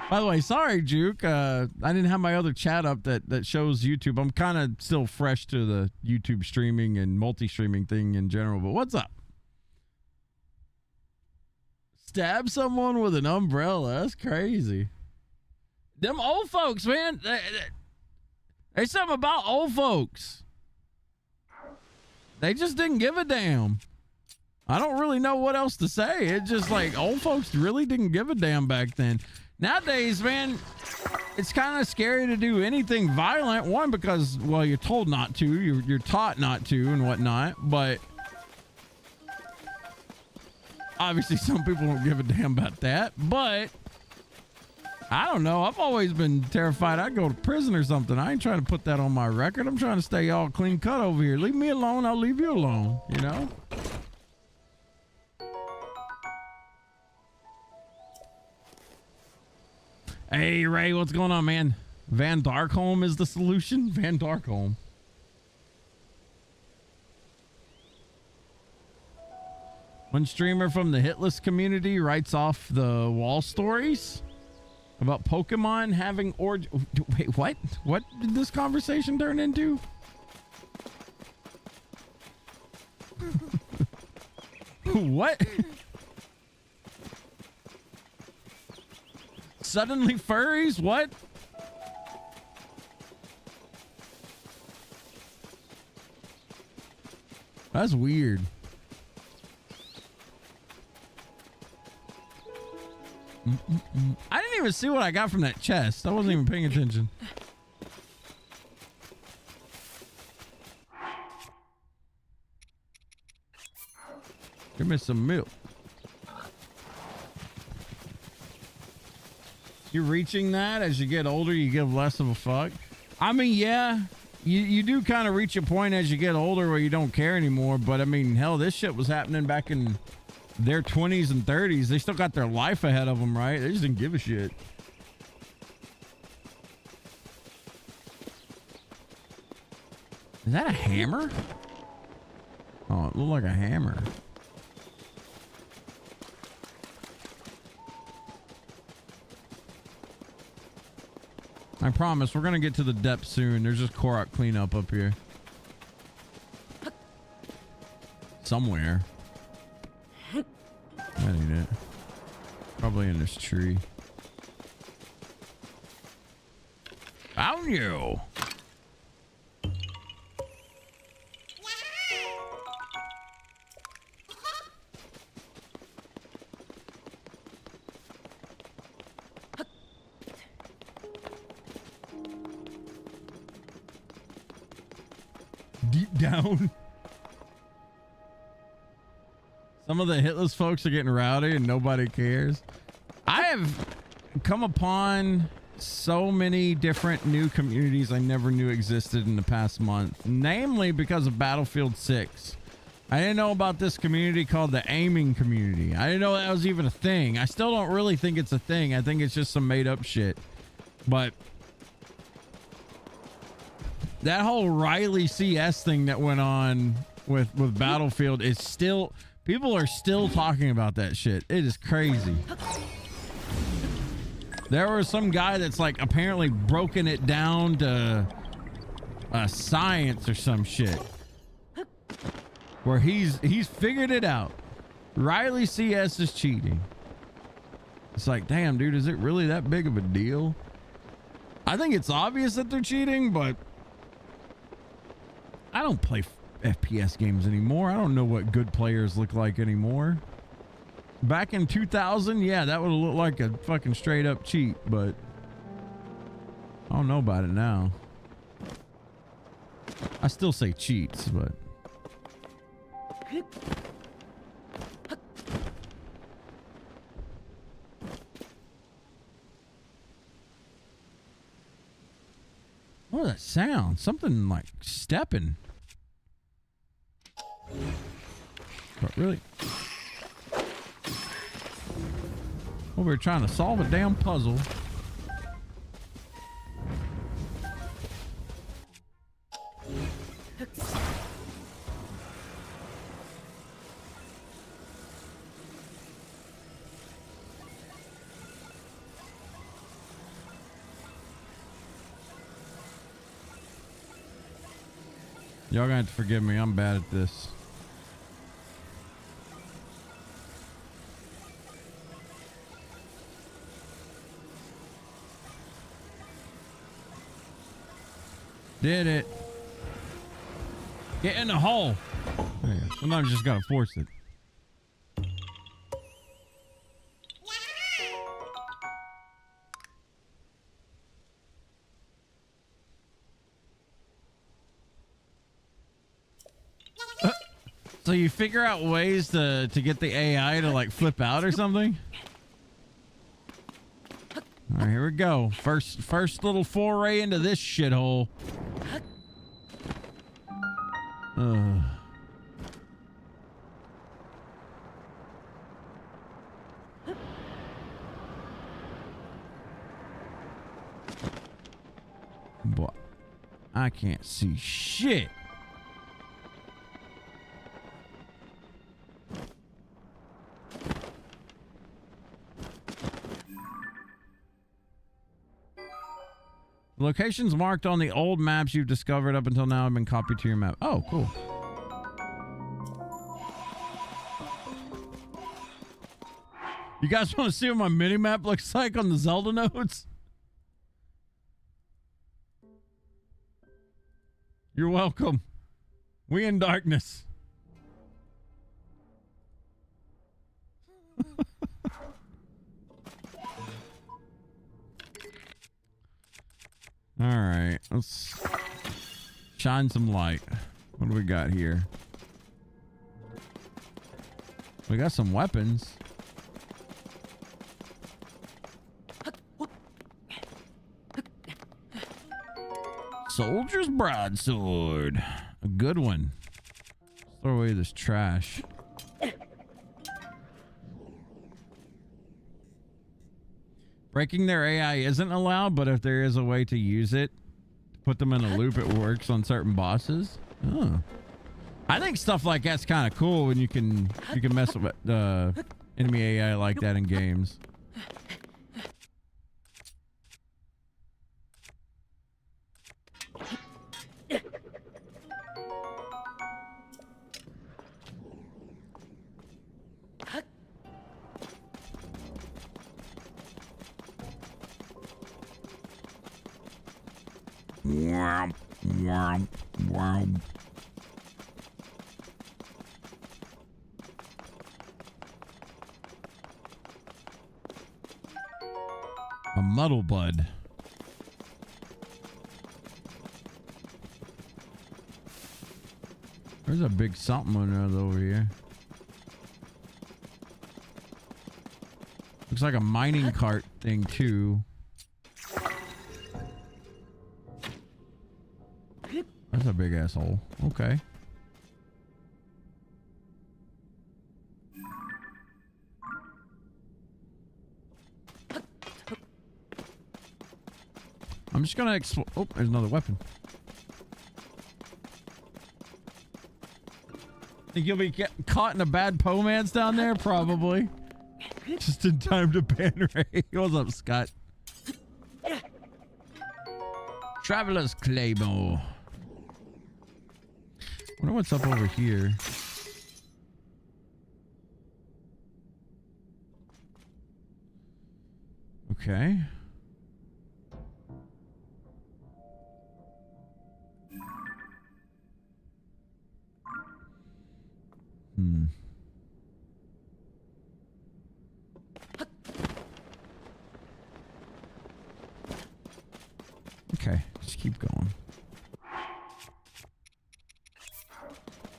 By the way, sorry, Juke. I didn't have my other chat up that shows YouTube. I'm kind of still fresh to the YouTube streaming and multi-streaming thing in general. But what's up? Stab someone with an umbrella. That's crazy. Them old folks, man. There's something about old folks. They just didn't give a damn. I don't really know what else to say. It's just like old folks really didn't give a damn back then. Nowadays, man, it's kind of scary to do anything violent. One, because, well, you're told not to. You're taught not to and whatnot. But obviously some people don't give a damn about that. But I don't know. I've always been terrified I'd go to prison or something. I ain't trying to put that on my record. I'm trying to stay all clean cut over here. Leave me alone. I'll leave you alone, you know? Hey, Ray, what's going on, man? Van Darkholm is the solution? Van Darkholm. One streamer from the hitless community writes off the wall stories about Pokemon having origin. Wait, what? What did this conversation turn into? What? Suddenly furries? What? That's weird. I didn't even see what I got from that chest. I wasn't even paying attention. Give me some milk. You're reaching that as you get older, you give less of a fuck. I mean, yeah, you do kind of reach a point as you get older where you don't care anymore. But I mean, hell, this shit was happening back in their 20s and 30s. They still got their life ahead of them, right? They just didn't give a shit. Is that a hammer? Oh, it looked like a hammer. I promise we're gonna get to the depths soon. There's just Korok cleanup up here. Somewhere. That ain't it. Probably in this tree. Found you! Deep down. Some of the hitless folks are getting rowdy and nobody cares. I have come upon so many different new communities I never knew existed in the past month, namely because of Battlefield 6. I didn't know about this community called the aiming community. I didn't know that was even a thing. I still don't really think it's a thing. I think it's just some made up shit. But that whole Riley CS thing that went on with Battlefield is still, people are still talking about that shit. It is crazy. There was some guy that's like apparently broken it down to science or some shit, where he's figured it out. Riley CS is cheating. It's like, damn, dude, is it really that big of a deal? I think it's obvious that they're cheating, but I don't play FPS games anymore. I don't know what good players look like anymore. Back in 2000, yeah, that would have looked like a fucking straight up cheat, but I don't know about it now. I still say cheats, but what was that sound? Something like stepping. But really, well, we're trying to solve a damn puzzle. Y'all gonna have to forgive me. I'm bad at this. Did it. Get in the hole. Yeah, sometimes you just gotta force it. So you figure out ways to get the AI to like flip out or something? All right, here we go. First little foray into this shithole. Boy, I can't see shit. Locations marked on the old maps you've discovered up until now have been copied to your map. Oh, cool. You guys want to see what my mini map looks like on the Zelda nodes? You're welcome. We in darkness. All right, let's shine some light. What do we got here? We got some weapons. Soldier's broadsword. A good one. Let's throw away this trash. Breaking their AI isn't allowed, but if there is a way to use it, to put them in a loop, it works on certain bosses. Oh. I think stuff like that's kind of cool when you can mess with enemy AI like that in games. Wow, wow, wow. A muddle bud. There's a big something over here. Looks like a mining cart thing too. That's a big asshole. Okay. I'm just gonna explore. Oh, there's another weapon. Think you'll be caught in a bad pomance down there? Probably. Just in time to ban Ray. What's up, Scott? Traveler's Claymore. Wonder what's up over here. Okay. Okay, just keep going.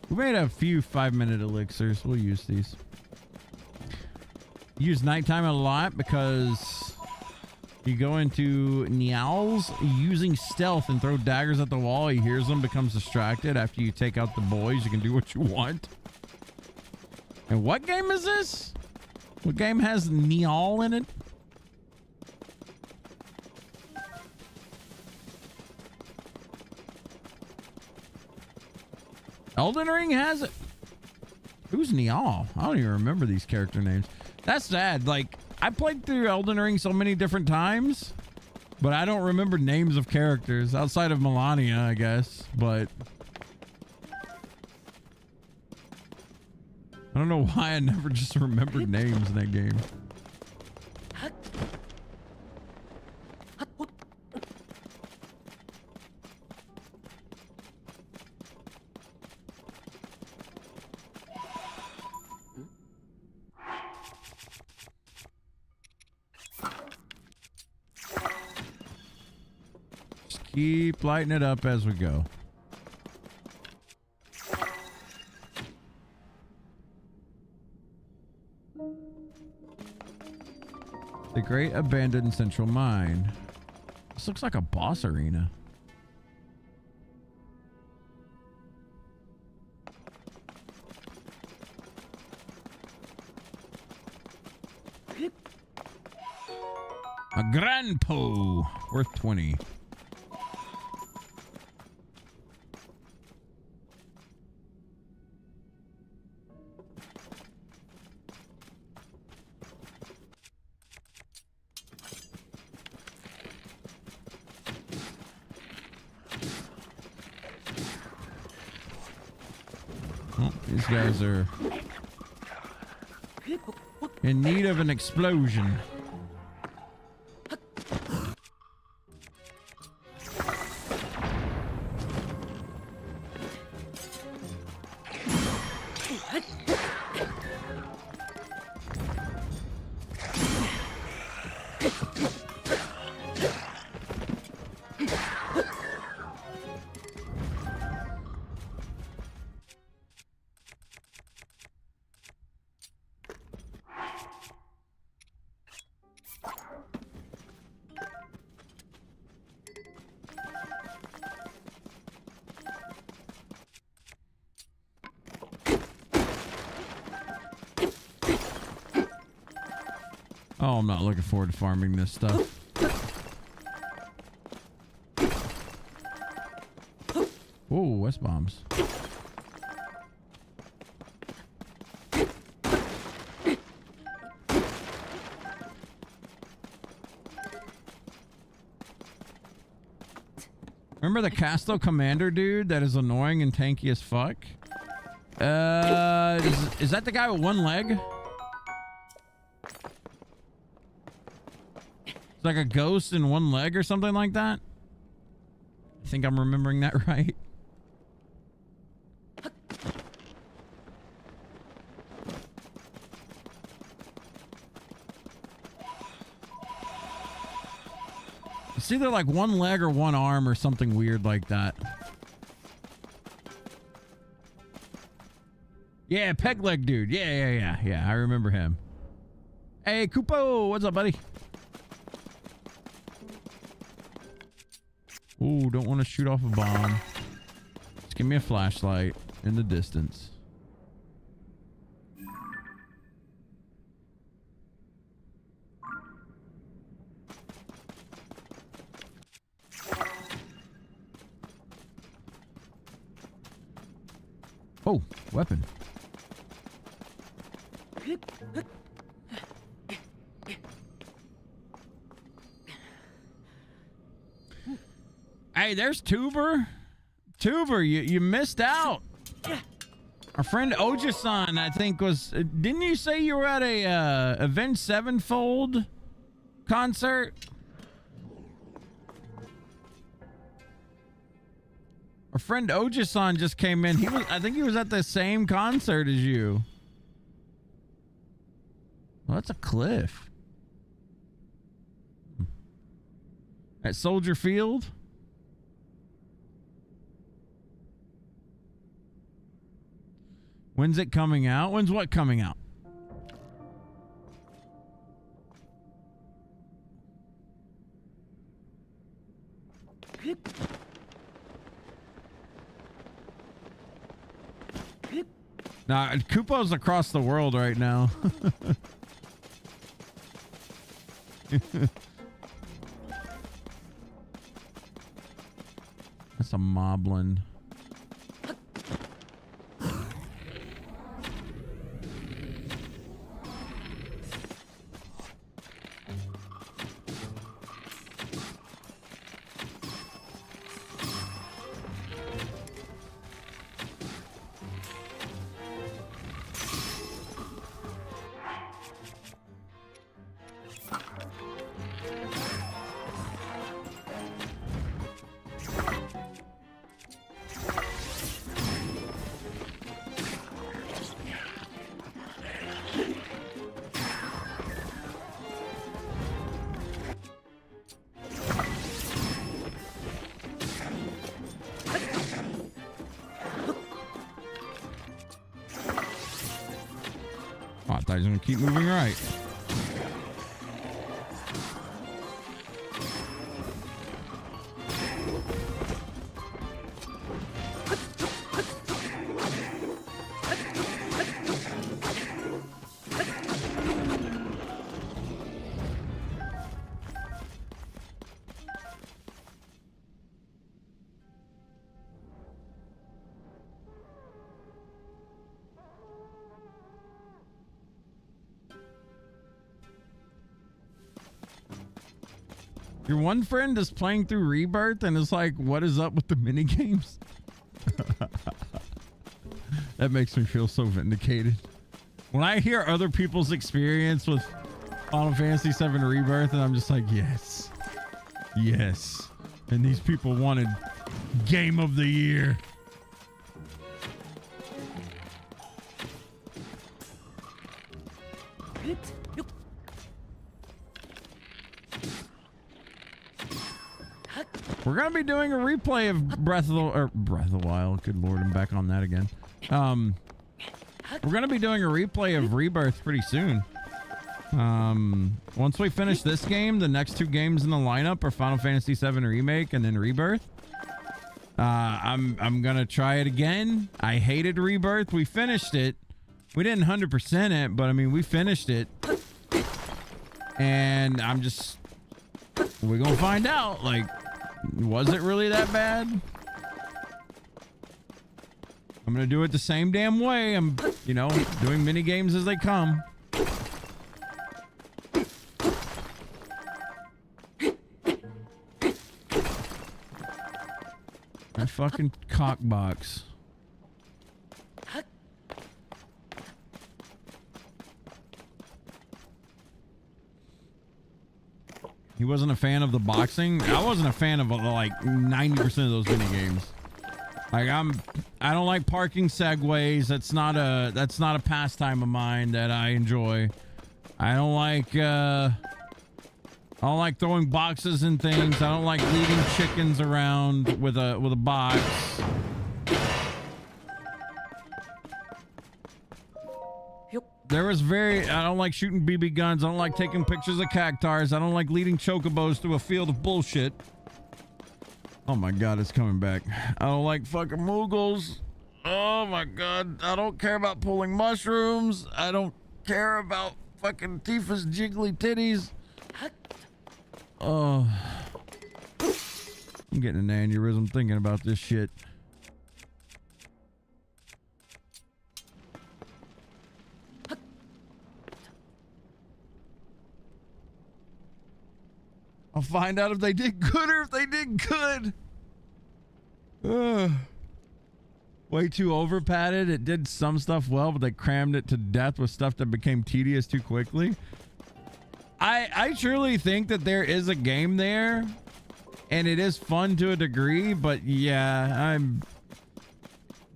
We made a few 5-minute elixirs. We'll use these. Use nighttime a lot because you go into Niall's using stealth and throw daggers at the wall. He hears them, becomes distracted. After you take out the boys, you can do what you want. And what game is this? What game has Niall in it? Elden Ring has it. Who's Niall? I don't even remember these character names. That's sad. Like, I played through Elden Ring so many different times, but I don't remember names of characters outside of Melania, I guess. But I don't know why I never just remembered names in that game. Keep lighting it up as we go. The Great Abandoned Central Mine. This looks like a boss arena. A Grand Po worth 20. These guys are in need of an explosion. Oh, I'm not looking forward to farming this stuff. Whoa, West bombs. Remember the Casto Commander dude that is annoying and tanky as fuck? Is that the guy with one leg? It's like a ghost in one leg or something like that? I think I'm remembering that right. It's either like one leg or one arm or something weird like that. Yeah, peg leg dude. Yeah. I remember him. Hey, Kupo, what's up, buddy? Ooh, don't want to shoot off a bomb. Just give me a flashlight in the distance. Oh, weapon. Hey, there's Tuber. Tuber, you missed out. Our friend Oja-san, I think, was... didn't you say you were at a Avenged Sevenfold concert? Our friend Oja-san just came in. I think he was at the same concert as you. Well, that's a cliff. At Soldier Field? When's it coming out? When's what coming out? Nah, Koopa's across the world right now. That's a moblin. He's gonna keep moving right. Your one friend is playing through Rebirth and is like, what is up with the mini games? That makes me feel so vindicated. When I hear other people's experience with Final Fantasy VII Rebirth, and I'm just like, yes. Yes. And these people wanted Game of the Year. We're gonna be doing a replay of Breath of the Wild. Good Lord, I'm back on that again. We're gonna be doing a replay of Rebirth pretty soon. Once we finish this game, the next two games in the lineup are Final Fantasy VII Remake and then Rebirth. I'm gonna try it again. I hated Rebirth. We finished it. We didn't 100% it, but I mean, we finished it. And we're gonna find out, like, was it really that bad? I'm gonna do it the same damn way. I'm, doing mini games as they come. That fucking cockbox. He wasn't a fan of the boxing. I wasn't a fan of like 90% of those mini games. Like I don't like parking segways. That's not a pastime of mine that I enjoy. I don't like throwing boxes and things. I don't like leading chickens around with a box. I don't like shooting BB guns. I don't like taking pictures of cactars. I don't like leading chocobos through a field of bullshit. Oh my god, it's coming back. I don't like fucking Moogles. Oh my god, I don't care about pulling mushrooms. I don't care about fucking Tifa's jiggly titties. Oh. I'm getting an aneurysm thinking about this shit. I'll find out if they did good or if they did good. Ugh. Way too over padded. It did some stuff well, but they crammed it to death with stuff that became tedious too quickly. I truly think that there is a game there, and it is fun to a degree, but yeah,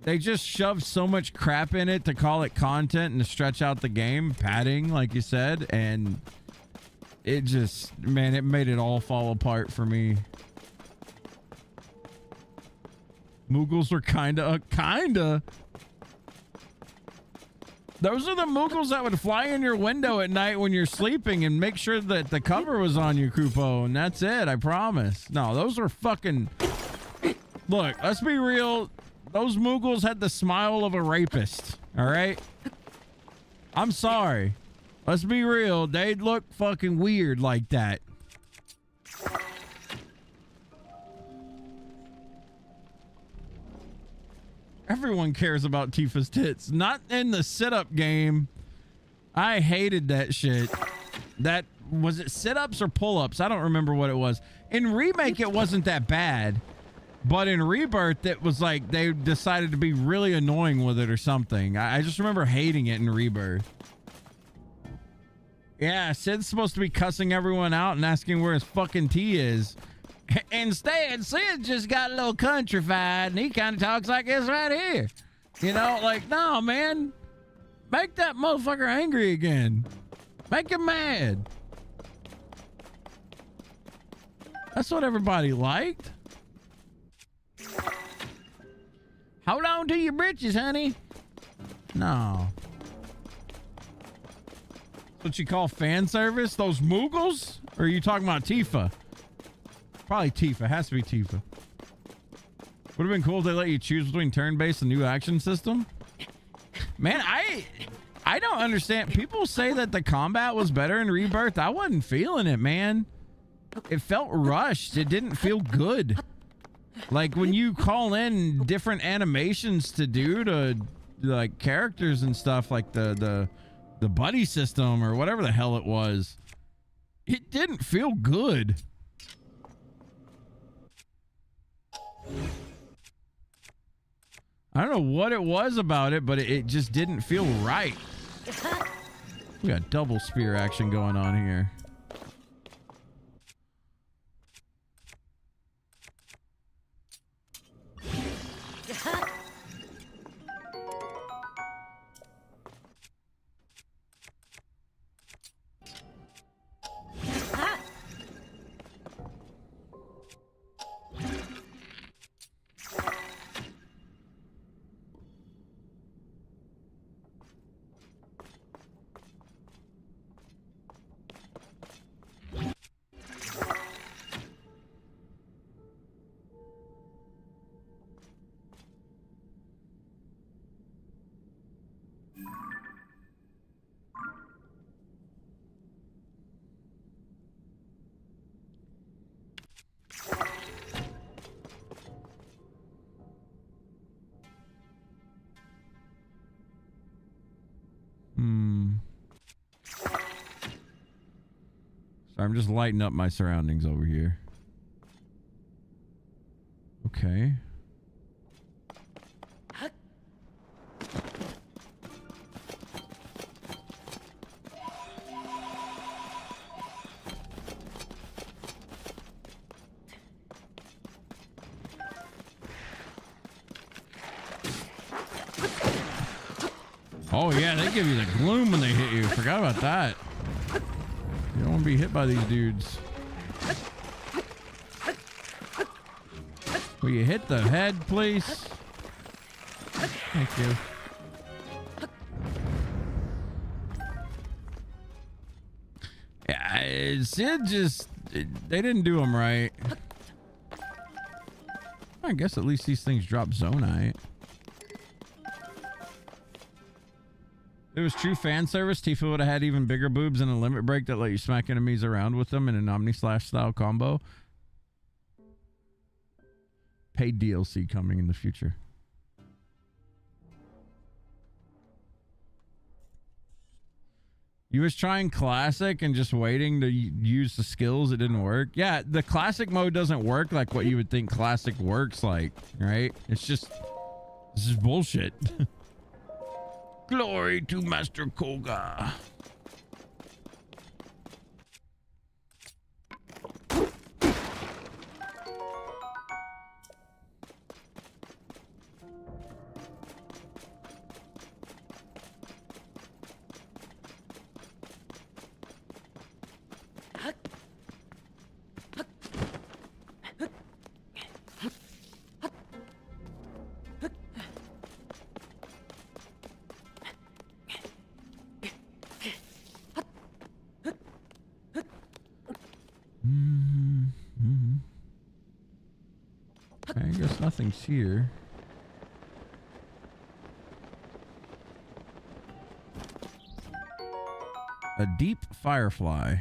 they just shoved so much crap in it to call it content and to stretch out the game, padding, like you said, and it just, man, it made it all fall apart for me. Moogles were kinda. Those are the Moogles that would fly in your window at night when you're sleeping and make sure that the cover was on you, Kupo, and that's it, I promise. No, those were fucking... Look, let's be real. Those Moogles had the smile of a rapist, all right? I'm sorry. Let's be real. They'd look fucking weird like that. Everyone cares about Tifa's tits. Not in the sit-up game. I hated that shit. That, was it sit-ups or pull-ups? I don't remember what it was. In Remake, it wasn't that bad. But in Rebirth, it was like they decided to be really annoying with it or something. I just remember hating it in Rebirth. Yeah, Sid's supposed to be cussing everyone out and asking where his fucking tea is. Instead, Sid just got a little countrified and he kind of talks like this right here. You know, like, no, man. Make that motherfucker angry again. Make him mad. That's what everybody liked. Hold on to your britches, honey. No. That's what you call fan service? Those Moogles? Or are you talking about Tifa? Probably Tifa. Has to be Tifa. Would have been cool if they let you choose between turn-based and new action system. Man, I don't understand. People say that the combat was better in Rebirth. I wasn't feeling it, man. It felt rushed. It didn't feel good. Like when you call in different animations to do to like characters and stuff, like the buddy system or whatever the hell it was, it didn't feel good. I don't know what it was about it, but it just didn't feel right. We got double spear action going on here. I'm just lighting up my surroundings over here. Okay. Oh yeah, they give you the gloom when they hit you. Forgot about that. You don't want to be hit by these dudes. Will you hit the head, please? Thank you. Yeah, Sid just... They didn't do him right. I guess at least these things drop Zonite. If it was true fan service, Tifa would have had even bigger boobs and a limit break that let you smack enemies around with them in an Omni-Slash style combo. Paid DLC coming in the future. You was trying classic and just waiting to use the skills. It didn't work. Yeah, the classic mode doesn't work like what you would think classic works like, right? It's just, this is bullshit. Glory to Master Koga. I guess nothing's here. A deep firefly.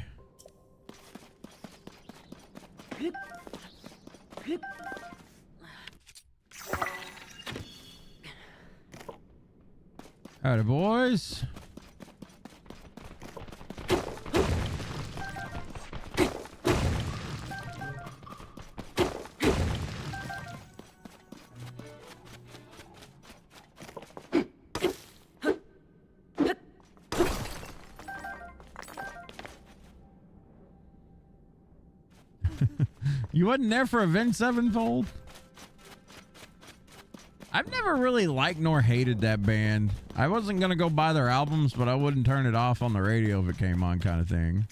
Howdy, boys. You wasn't there for Avenged Sevenfold? I've never really liked nor hated that band. I wasn't going to go buy their albums, but I wouldn't turn it off on the radio if it came on, kind of thing.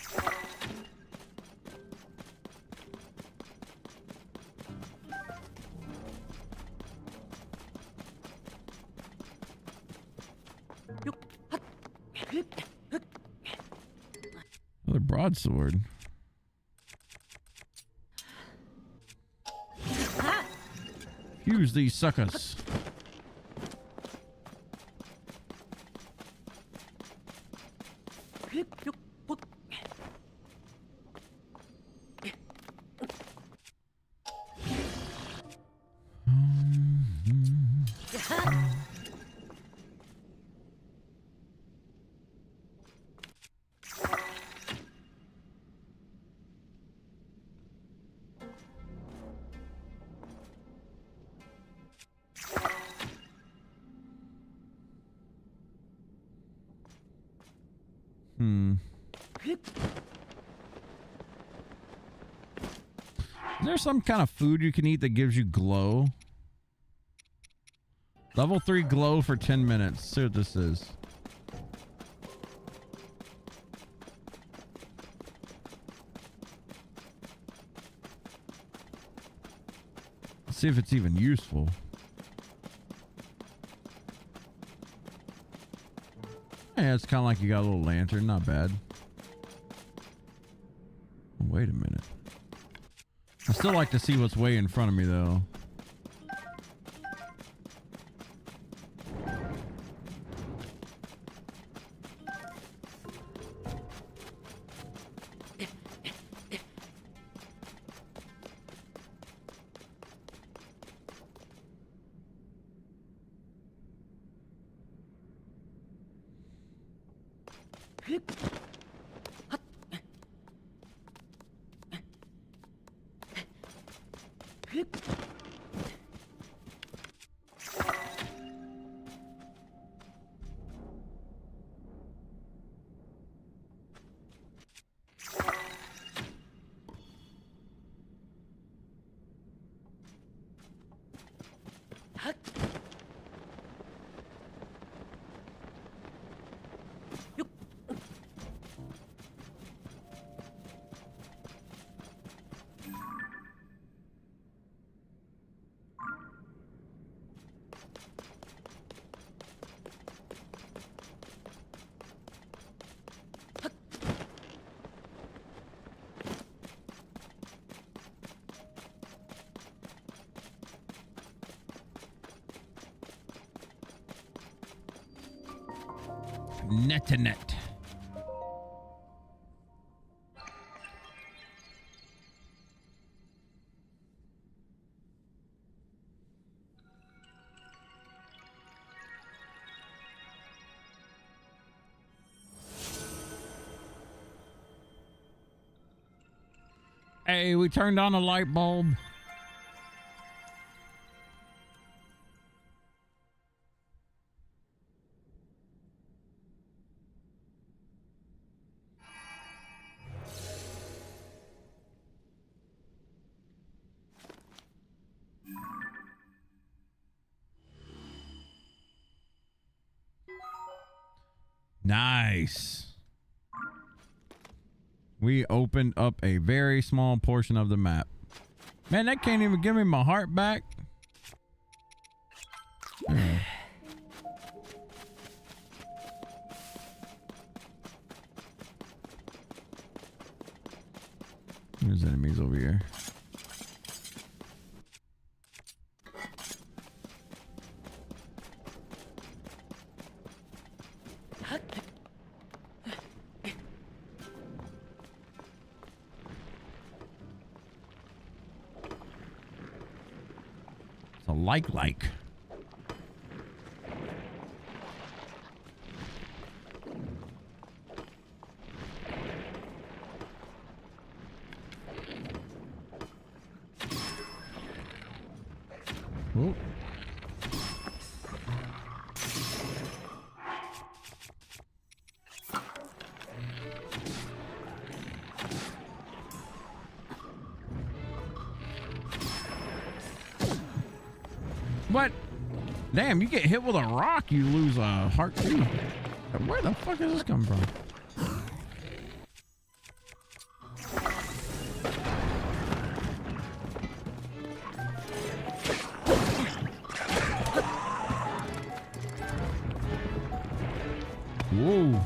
Another broadsword. Use these suckers. Is there some kind of food you can eat that gives you glow? Level 3 glow for 10 minutes. See what this is. Let's see if it's even useful. Yeah, it's kind of like you got a little lantern. Not bad. Wait a minute. I still like to see what's way in front of me, though. Net to net. Hey, we turned on a light bulb. Nice. We opened up a very small portion of the map. Man, that can't even give me my heart back. There's enemies over here. It's a like. Oh. What? Damn, you get hit with a rock, you lose a heart too. Where the fuck does this come from? Whoa.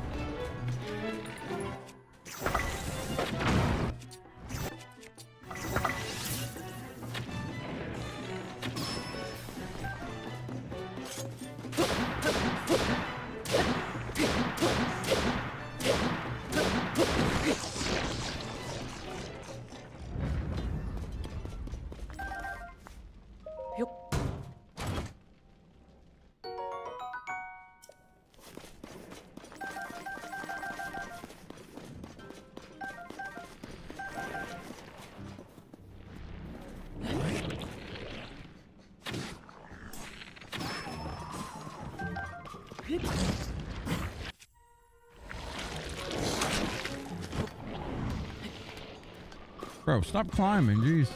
Bro, stop climbing, jeez.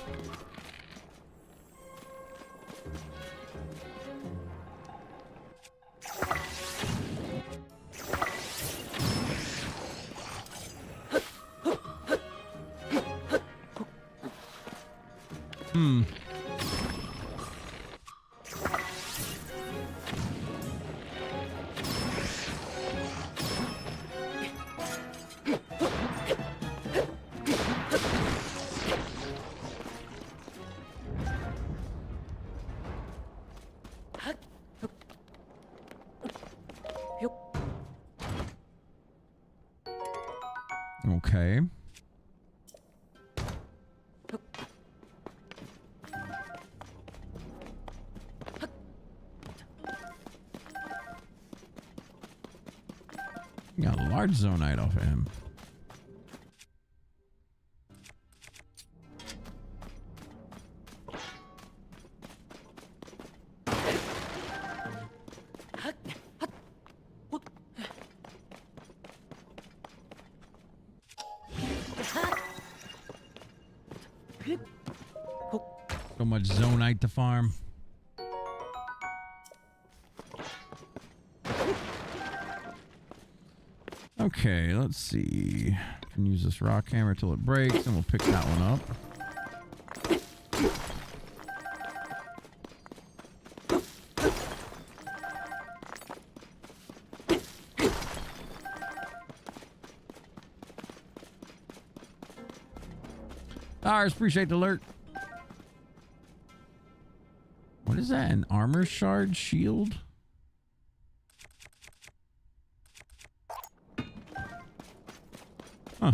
Okay. Got a large zonite off of him. So much zonite to farm. Okay, let's see. Can use this rock hammer till it breaks, and we'll pick that one up. Ours, appreciate the alert. What is that? An armor shard shield? Huh.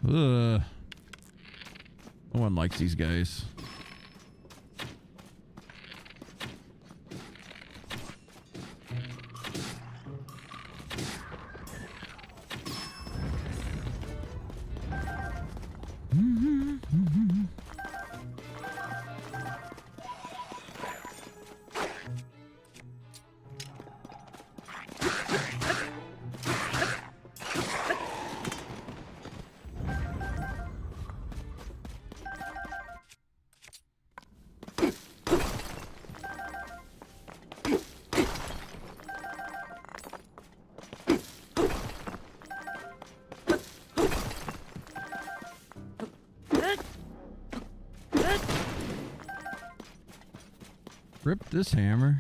Ugh. No one likes these guys. Rip this hammer.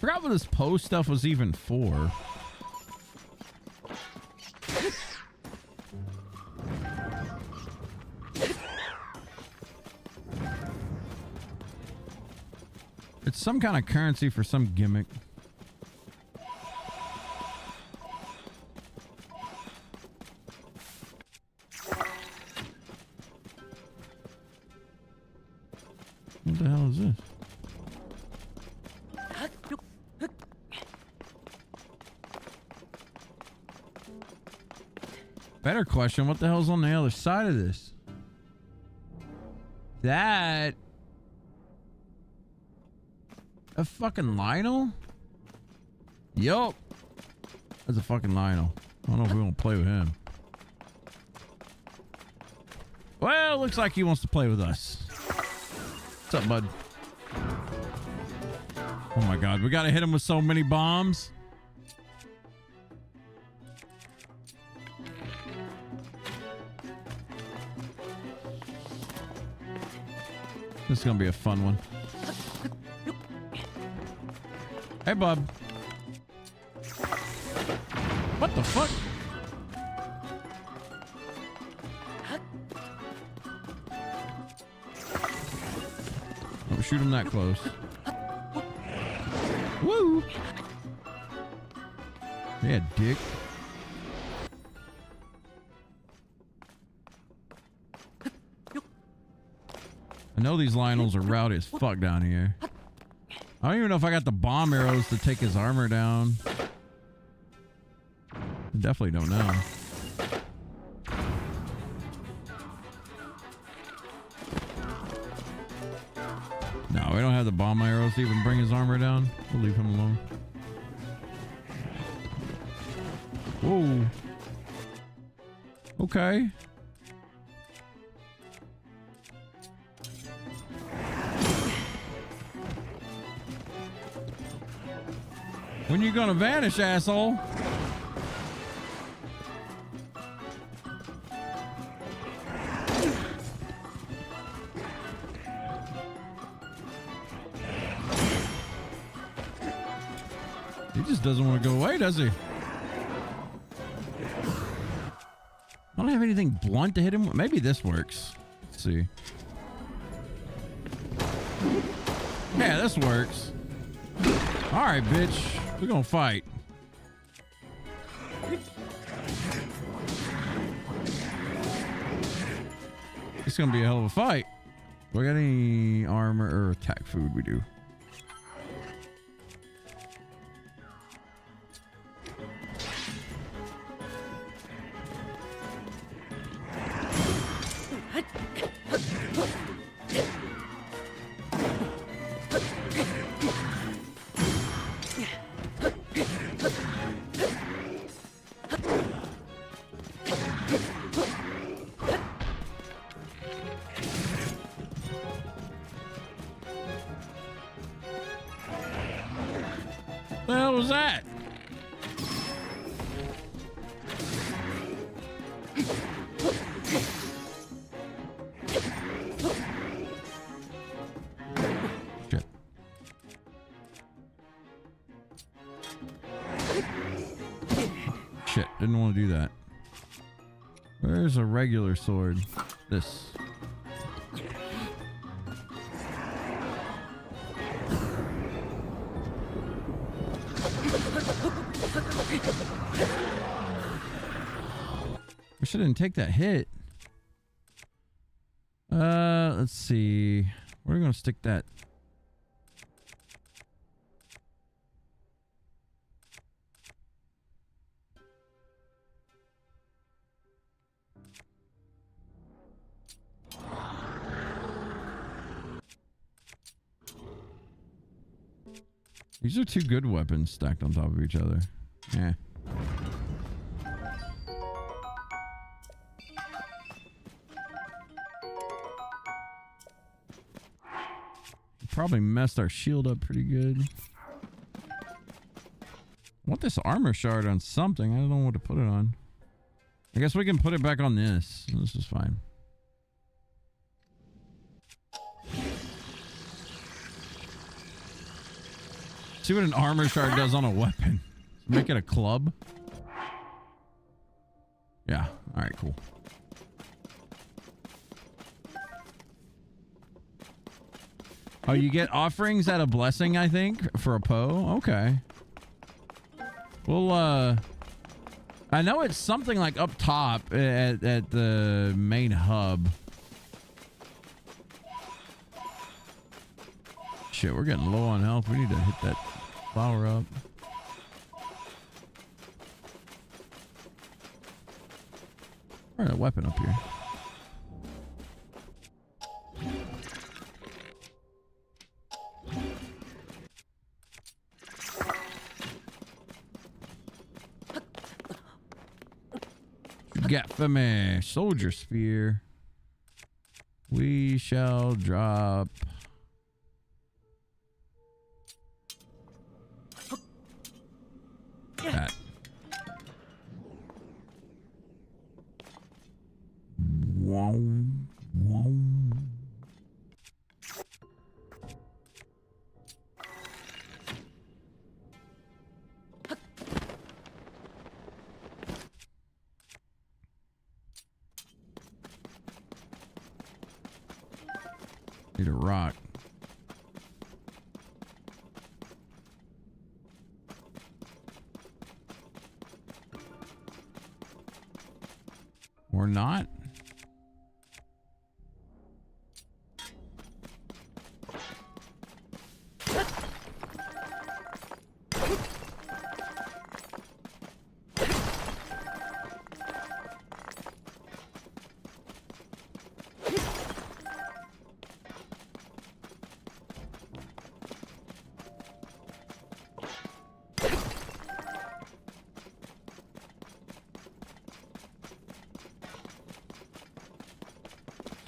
Forgot what this post stuff was even for. It's some kind of currency for some gimmick. What the hell is this? Better question, what the hell's on the other side of this? That... a fucking Lionel? Yup. That's a fucking Lionel. I don't know if we want to play with him. Well, looks like he wants to play with us. What's up, bud? Oh my god, we gotta hit him with so many bombs. This is gonna be a fun one. Hey, bub. What the fuck? Don't shoot him that close. Woo! Yeah, dick. I know these Lionels are rowdy as fuck down here. I don't even know if I got the bomb arrows to take his armor down. I definitely don't know. No, we don't have the bomb arrows to even bring his armor down. We'll leave him alone. Whoa. Okay. When you gonna vanish, asshole? He just doesn't want to go away, does he? I don't have anything blunt to hit him with. Maybe this works. Let's see. Yeah, this works. All right, bitch. We're gonna fight. It's gonna be a hell of a fight. Do I got any armor or attack food? We do. The hell was that? Shit. Didn't want to do that. Where's a regular sword? This. Wish I didn't take that hit. Let's see. Where are we gonna stick that? These are two good weapons stacked on top of each other. Yeah. Probably messed our shield up pretty good. I want this armor shard on something. I don't know what to put it on. I guess we can put it back on this. This is fine. See what an armor shard does on a weapon. Make it a club. Yeah. All right, cool. Oh, you get offerings at a blessing, I think, for a Poe? Okay. Well, I know it's something like up top at the main hub. Shit, we're getting low on health. We need to hit that flower up. Where's a weapon up here? Get for me, soldier spear. We shall drop. That. Wow. Wow. Need a rock. Or not.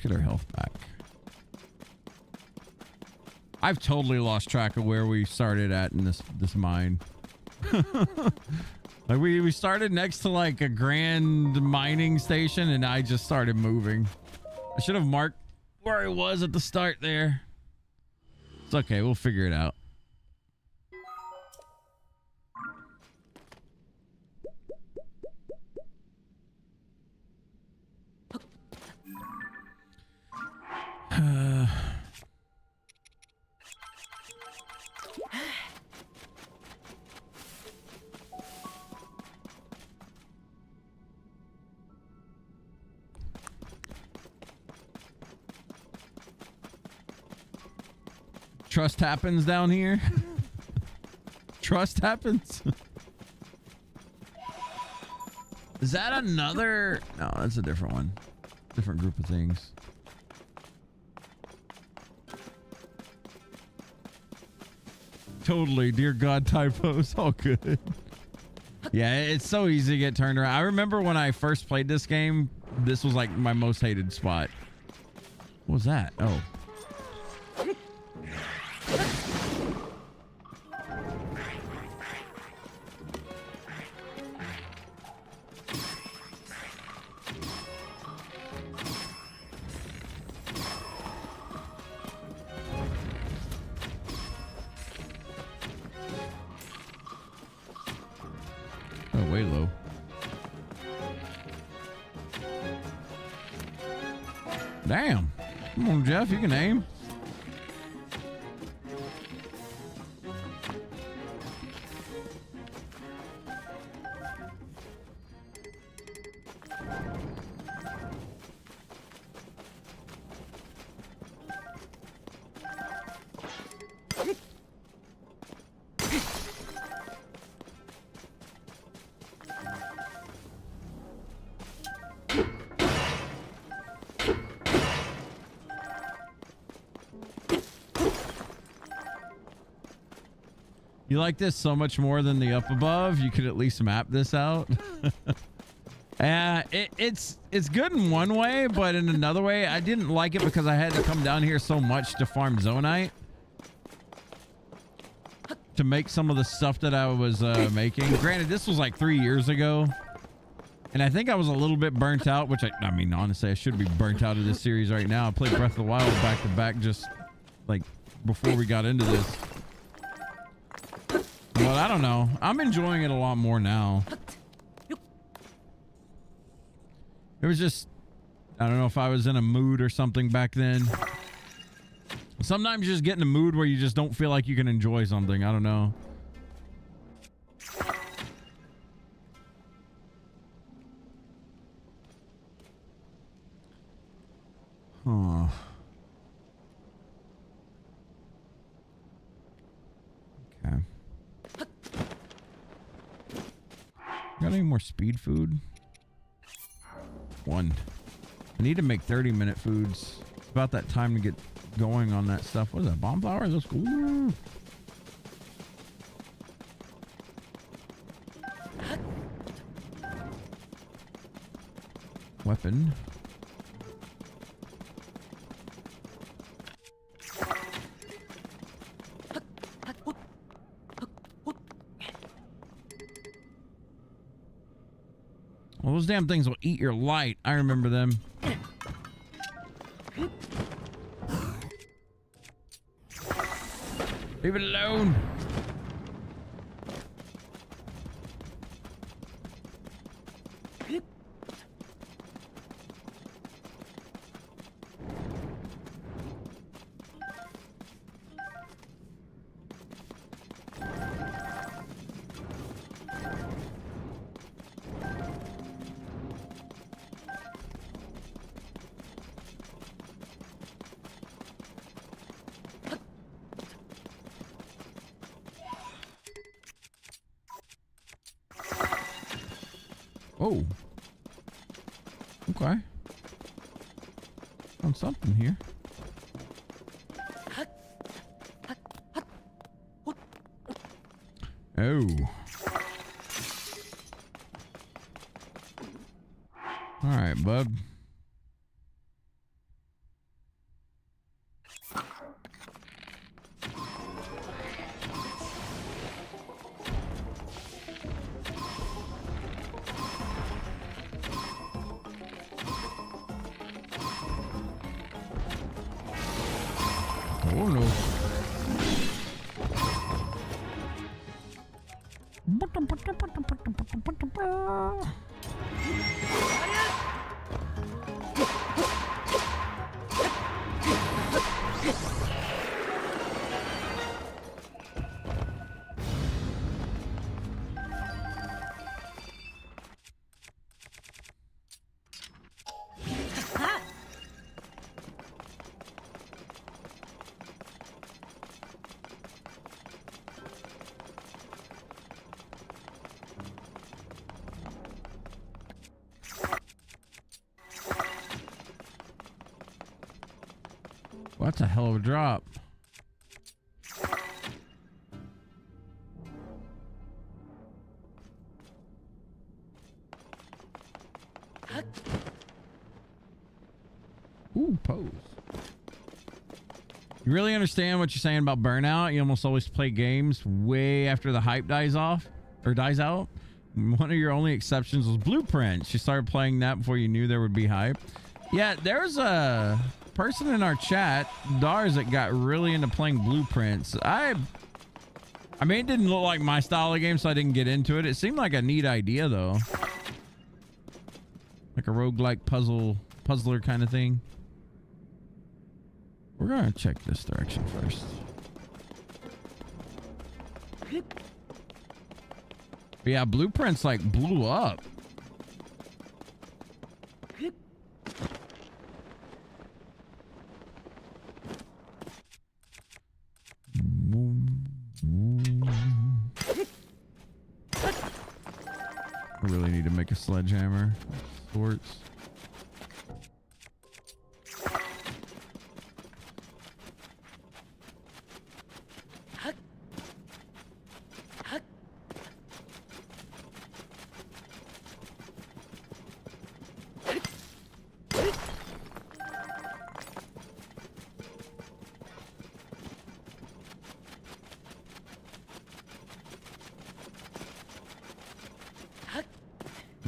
Get our health back. I've totally lost track of where we started at in this mine. Like we started next to like a grand mining station and I just started moving. I should have marked where I was at the start there. It's okay, we'll figure it out. Trust happens down here. Trust happens. Is that another? No, that's a different one. Different group of things. Totally, dear God, typos. All good. Yeah, it's so easy to get turned around. I remember when I first played this game, this was like my most hated spot. What was that? Oh. Oh, way low. Damn. Come on, Jeff. You can aim. You like this so much more than the up above? You could at least map this out. It's good in one way, but in another way, I didn't like it because I had to come down here so much to farm zonite to make some of the stuff that I was making. Granted, this was like 3 years ago, and I think I was a little bit burnt out, which I mean, honestly, I should be burnt out of this series right now. I played Breath of the Wild back to back just like before we got into this. But I don't know. I'm enjoying it a lot more now. It was just, I don't know if I was in a mood or something back then. Sometimes you just get in a mood where you just don't feel like you can enjoy something. I don't know. Huh. Okay. Got any more speed food? One. I need to make 30-minute foods. It's about that time to get going on that stuff. What is that? Bomb flowers? That's cool. Weapon. Well, those damn things will eat your light. I remember them. Leave it alone. Oh. Okay. Found something here. Oh. All right, bud. Oh no. Well, that's a hell of a drop. Ooh, pose. You really understand what you're saying about burnout? You almost always play games way after the hype dies off or dies out. One of your only exceptions was Blueprints. You started playing that before you knew there would be hype. Yeah, there's a person in our chat, Dars, that got really into playing Blueprints. I mean, it didn't look like my style of game, so I didn't get into it. It seemed like a neat idea, though. Like a roguelike puzzler kind of thing. We're gonna check this direction first. But yeah, blueprints like blew up. I really need to make a sledgehammer of sorts.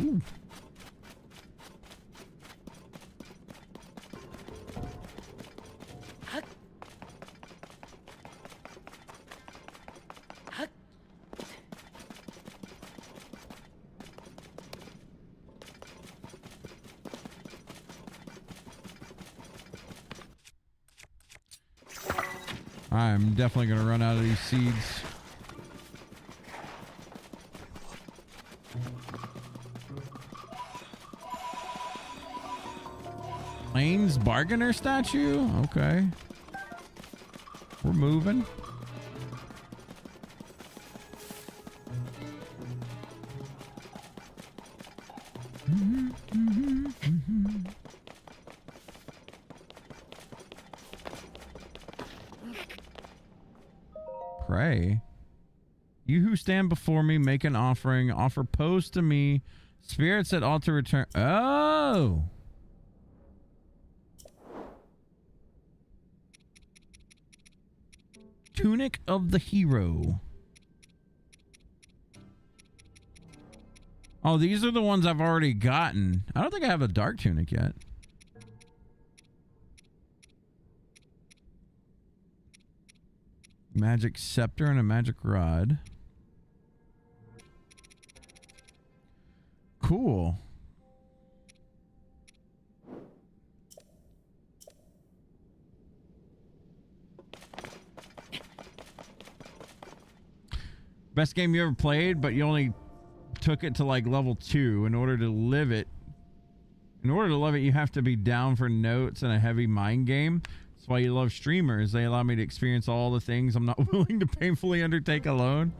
Ooh. I'm definitely going to run out of these seeds. Plains bargainer statue? Okay. We're moving. Pray. You who stand before me, make an offering. Offer pose to me. Spirits at altar return. Oh! Tunic of the Hero. Oh, these are the ones I've already gotten. I don't think I have a dark tunic yet. Magic scepter and a magic rod. Cool. Best game you ever played, but you only took it to like level 2 in order to live it. In order to love it, you have to be down for notes and a heavy mind game. That's why you love streamers. They allow me to experience all the things I'm not willing to painfully undertake alone.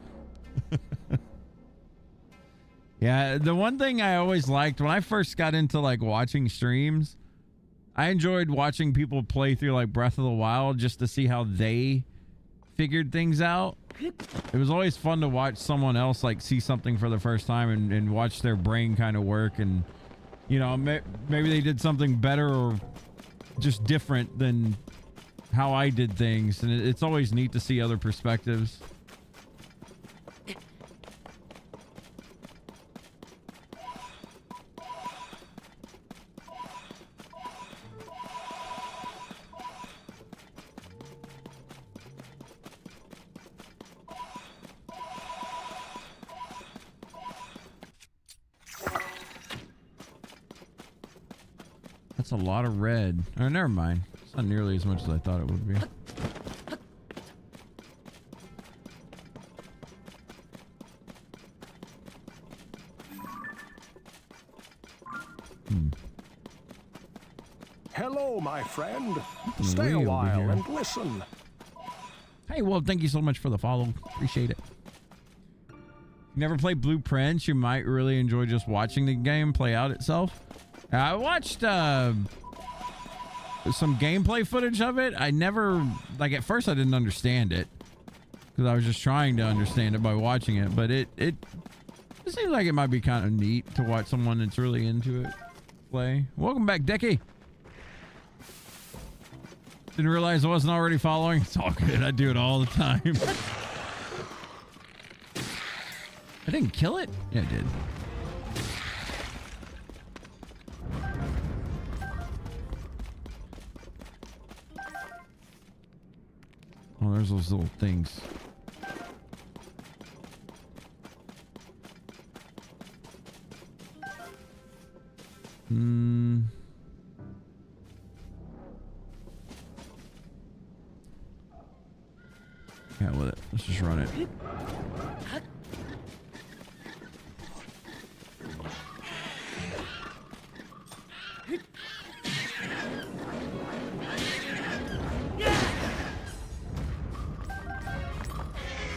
Yeah, the one thing I always liked when I first got into like watching streams, I enjoyed watching people play through like Breath of the Wild just to see how they figured things out. It was always fun to watch someone else like see something for the first time and watch their brain kind of work, and you know, maybe they did something better or just different than how I did things, and it's always neat to see other perspectives. That's a lot of red. Oh, never mind. It's not nearly as much as I thought it would be. Hello, my friend. Stay a while and listen. Hey, well, thank you so much for the follow. Appreciate it. You never played Blueprints? You might really enjoy just watching the game play out itself. I watched some gameplay footage of it. I never, like, at first I didn't understand it because I was just trying to understand it by watching it, but it seems like it might be kind of neat to watch someone that's really into it play. Welcome back, Decky. Didn't realize I wasn't already following. It's all good. I do it all the time. I didn't kill it? Yeah, I did. Oh, there's those little things. Yeah, with it. Let's just run it.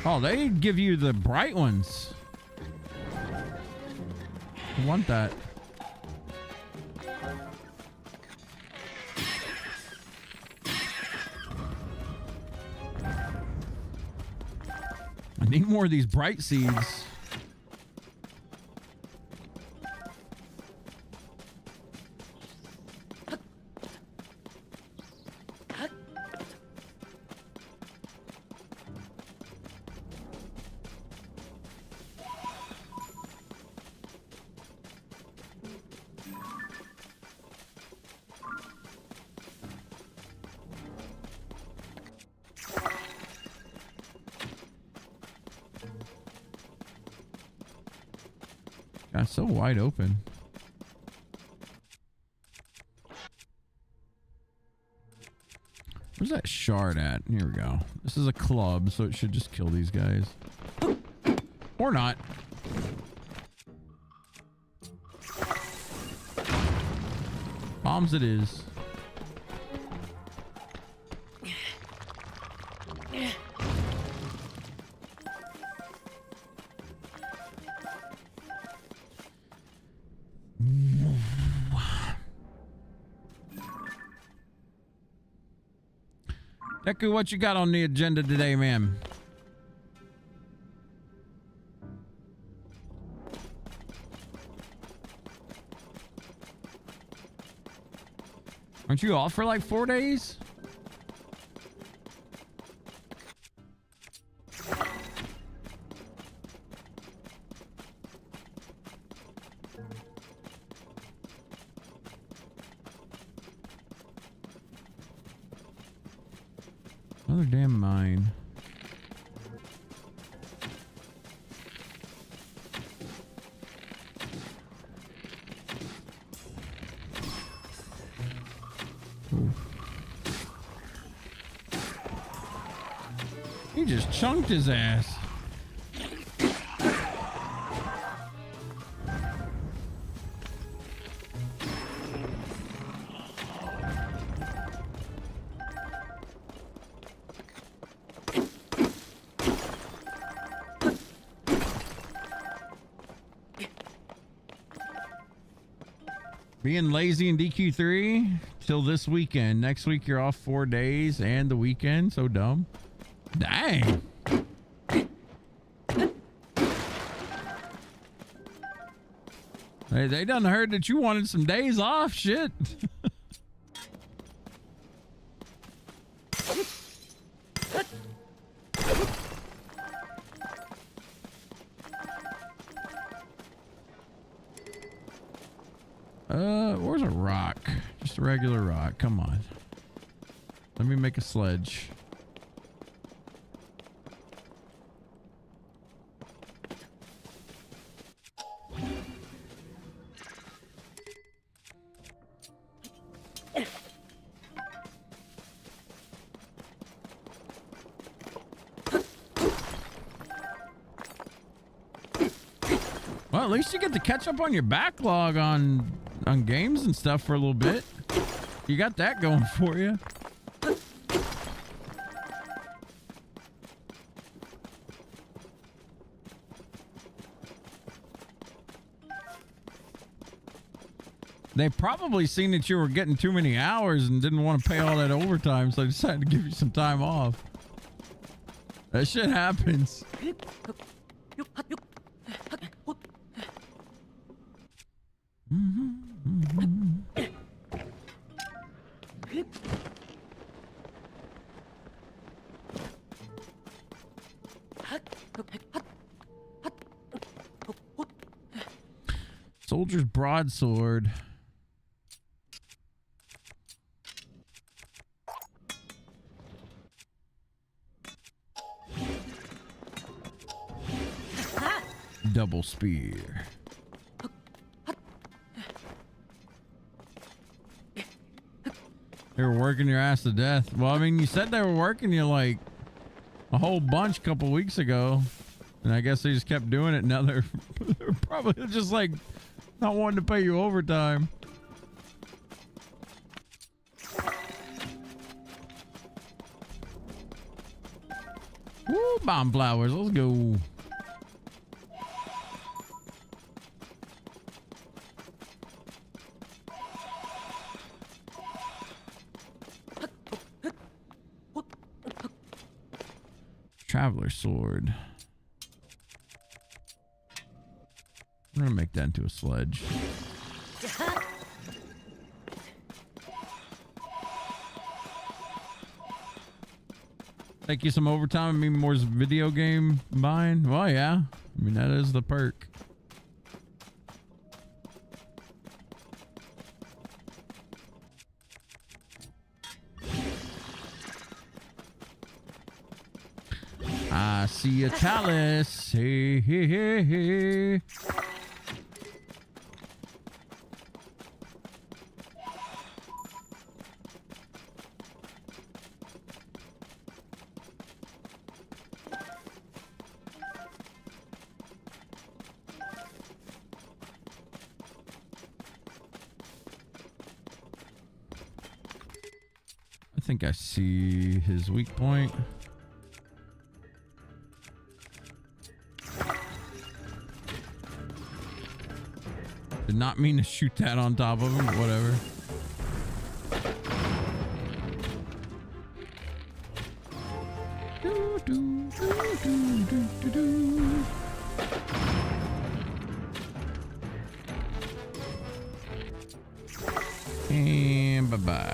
Oh, they give you the bright ones. I want that. I need more of these bright seeds. God, so wide open. Where's that shard at? Here we go. This is a club, so it should just kill these guys. Or not. Bombs it is. Deku, what you got on the agenda today, man? Aren't you off for like 4 days? Another damn mine. Ooh. He just chunked his ass. Being lazy in DQ3 till this weekend. Next week you're off 4 days and the weekend. So dumb. Dang. They done heard that you wanted some days off. Shit. Where's a rock? Just a regular rock. Come on. Let me make a sledge. Well, at least you get to catch up on your backlog on games and stuff for a little bit. You got that going for you. They probably seen that you were getting too many hours and didn't want to pay all that overtime, so they decided to give you some time off. That shit happens. Soldier's broadsword. Double spear. They were working your ass to death. Well, I mean, you said they were working you like, a whole bunch a couple weeks ago. And I guess they just kept doing it. Now they're probably just like not wanting to pay you overtime. Woo, bomb flowers. Let's go. Traveler sword. I'm gonna make that into a sledge. Take you some overtime and maybe more video game buying. Well, yeah. I mean, that is the perk. I see a chalice. Hey, hey, hey, hey. I think I see his weak point. Did not mean to shoot that on top of him, but whatever. And bye-bye.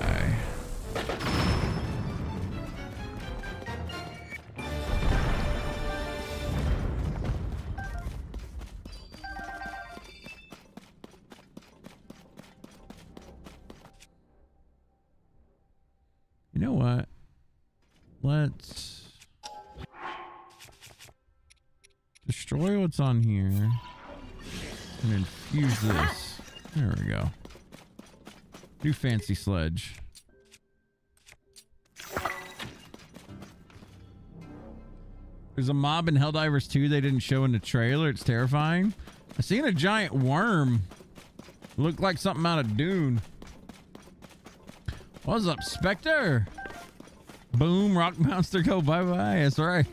You know what? Let's destroy what's on here and infuse this. There we go. New fancy sledge. There's a mob in Helldivers 2 they didn't show in the trailer. It's terrifying. I seen a giant worm. Looked like something out of Dune. What's up, Spectre? Boom, rock monster, go bye-bye. That's right.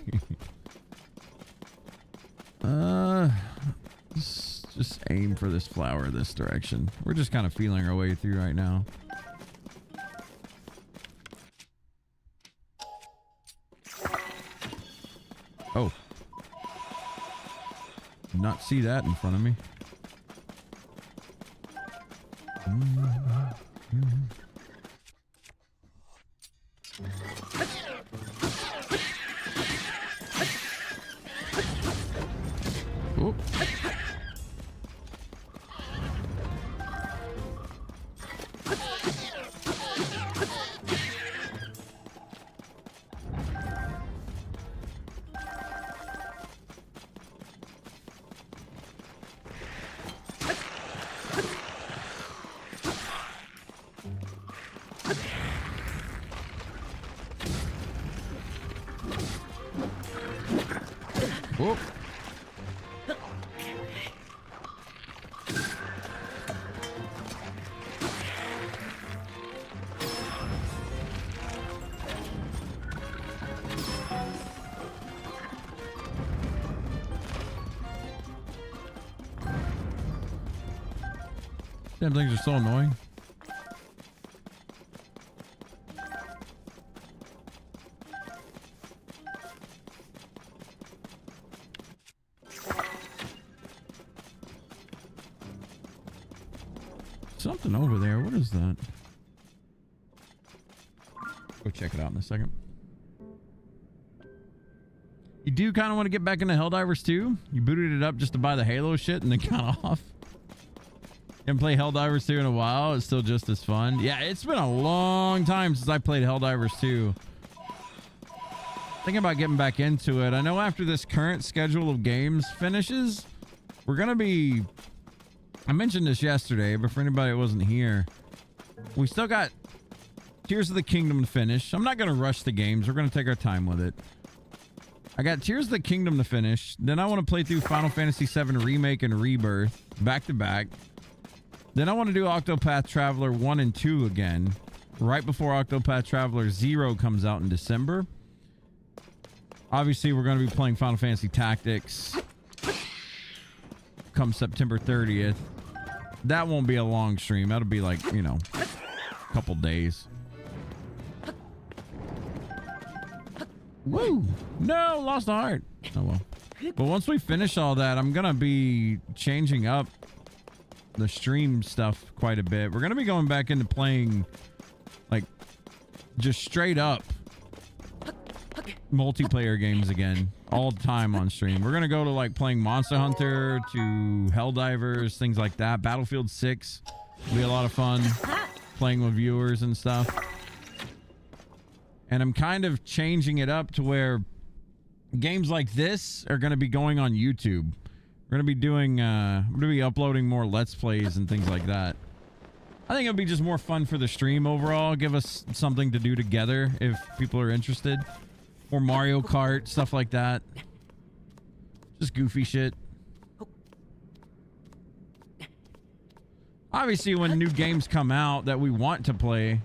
Just aim for this flower this direction. We're just kind of feeling our way through right now. Oh. Did not see that in front of me. Oh. Whoop. Damn things are so annoying. Something over there. What is that? Go check it out in a second. You do kind of want to get back into Helldivers 2? You booted it up just to buy the Halo shit and then got off? Didn't play Helldivers 2 in a while. It's still just as fun. Yeah, it's been a long time since I played Helldivers 2. Thinking about getting back into it. I know after this current schedule of games finishes, we're going to be... I mentioned this yesterday, but for anybody that wasn't here, we still got Tears of the Kingdom to finish. I'm not going to rush the games. We're going to take our time with it. I got Tears of the Kingdom to finish. Then I want to play through Final Fantasy VII Remake and Rebirth back to back. Then I want to do Octopath Traveler 1 and 2 again, right before Octopath Traveler 0 comes out in December. Obviously, we're going to be playing Final Fantasy Tactics come September 30th. That won't be a long stream. That'll be like, you know, a couple days. Woo! No, lost a heart. Oh well. But once we finish all that, I'm gonna be changing up the stream stuff quite a bit. We're gonna be going back into playing like just straight up multiplayer games again all the time on stream. We're gonna go to like playing Monster Hunter, to Helldivers, things like that. Battlefield 6 will be a lot of fun playing with viewers and stuff. And I'm kind of changing it up to where games like this are going to be going on YouTube. We're going to be doing, I'm going to be uploading more Let's Plays and things like that. I think it'll be just more fun for the stream overall. Give us something to do together if people are interested. Or Mario Kart, stuff like that. Just goofy shit. Obviously, when new games come out that we want to play,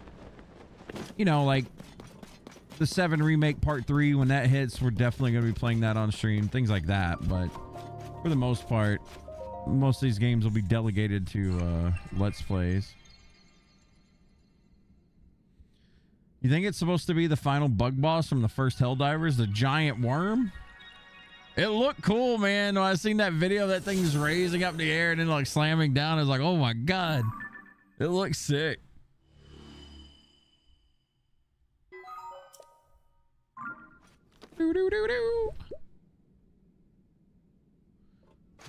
you know, like the 7 Remake Part 3, when that hits, we're definitely going to be playing that on stream. Things like that. But for the most part, most of these games will be delegated to Let's Plays. You think it's supposed to be the final bug boss from the first Helldivers, the giant worm? It looked cool, man. When I seen that video, that thing's raising up in the air and then like slamming down. I was like, oh my God. It looks sick. Doo doo doo doo.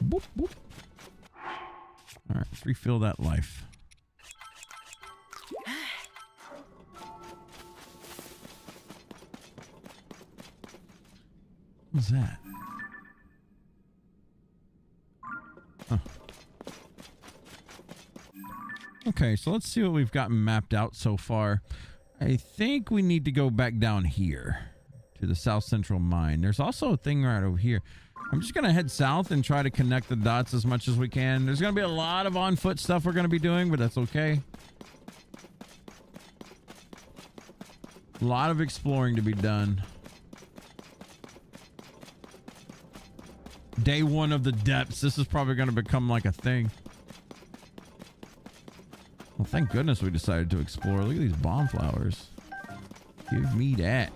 Boop, boop. All right, let's refill that life. What's that? Huh. Okay, so let's see what we've got mapped out so far. I think we need to go back down here to the South Central Mine. There's also a thing right over here. I'm just going to head south and try to connect the dots as much as we can. There's going to be a lot of on-foot stuff we're going to be doing, but that's okay. A lot of exploring to be done. Day 1 of the depths. This is probably going to become like a thing. Well, thank goodness we decided to explore. Look at these bomb flowers. Give me that.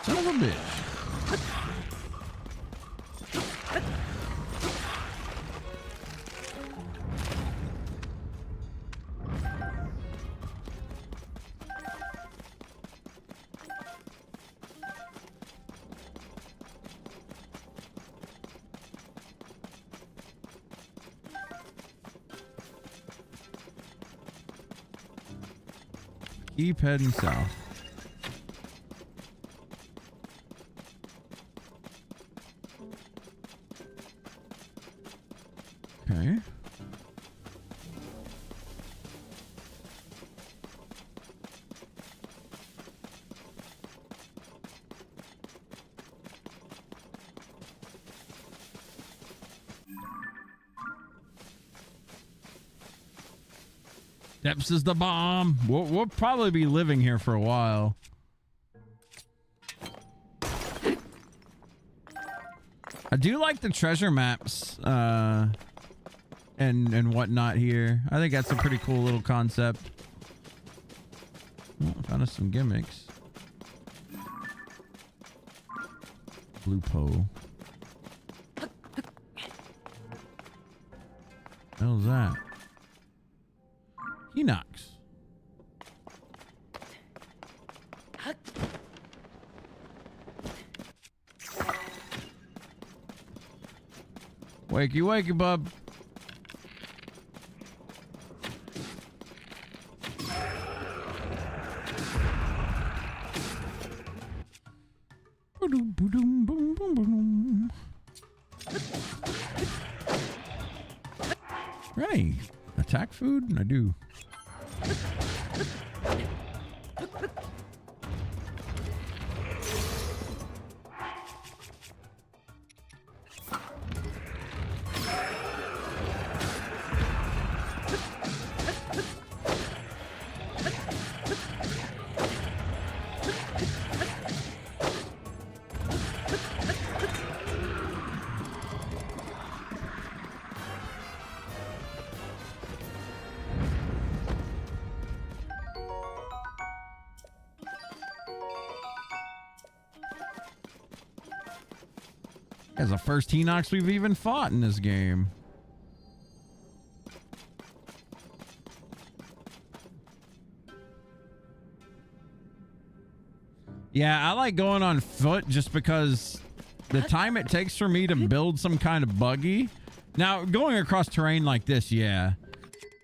Son of a bitch. Keep heading south. Okay. Depths is the bomb. We'll probably be living here for a while. I do like the treasure maps and whatnot here. I think that's a pretty cool little concept. Oh, found us some gimmicks. Blue Poe. How's that? Enox. Wakey, wakey, bub. Ready? Attack food? I do. That's the first Hinox we've even fought in this game. Yeah, I like going on foot just because the time it takes for me to build some kind of buggy. Now, going across terrain like this, yeah.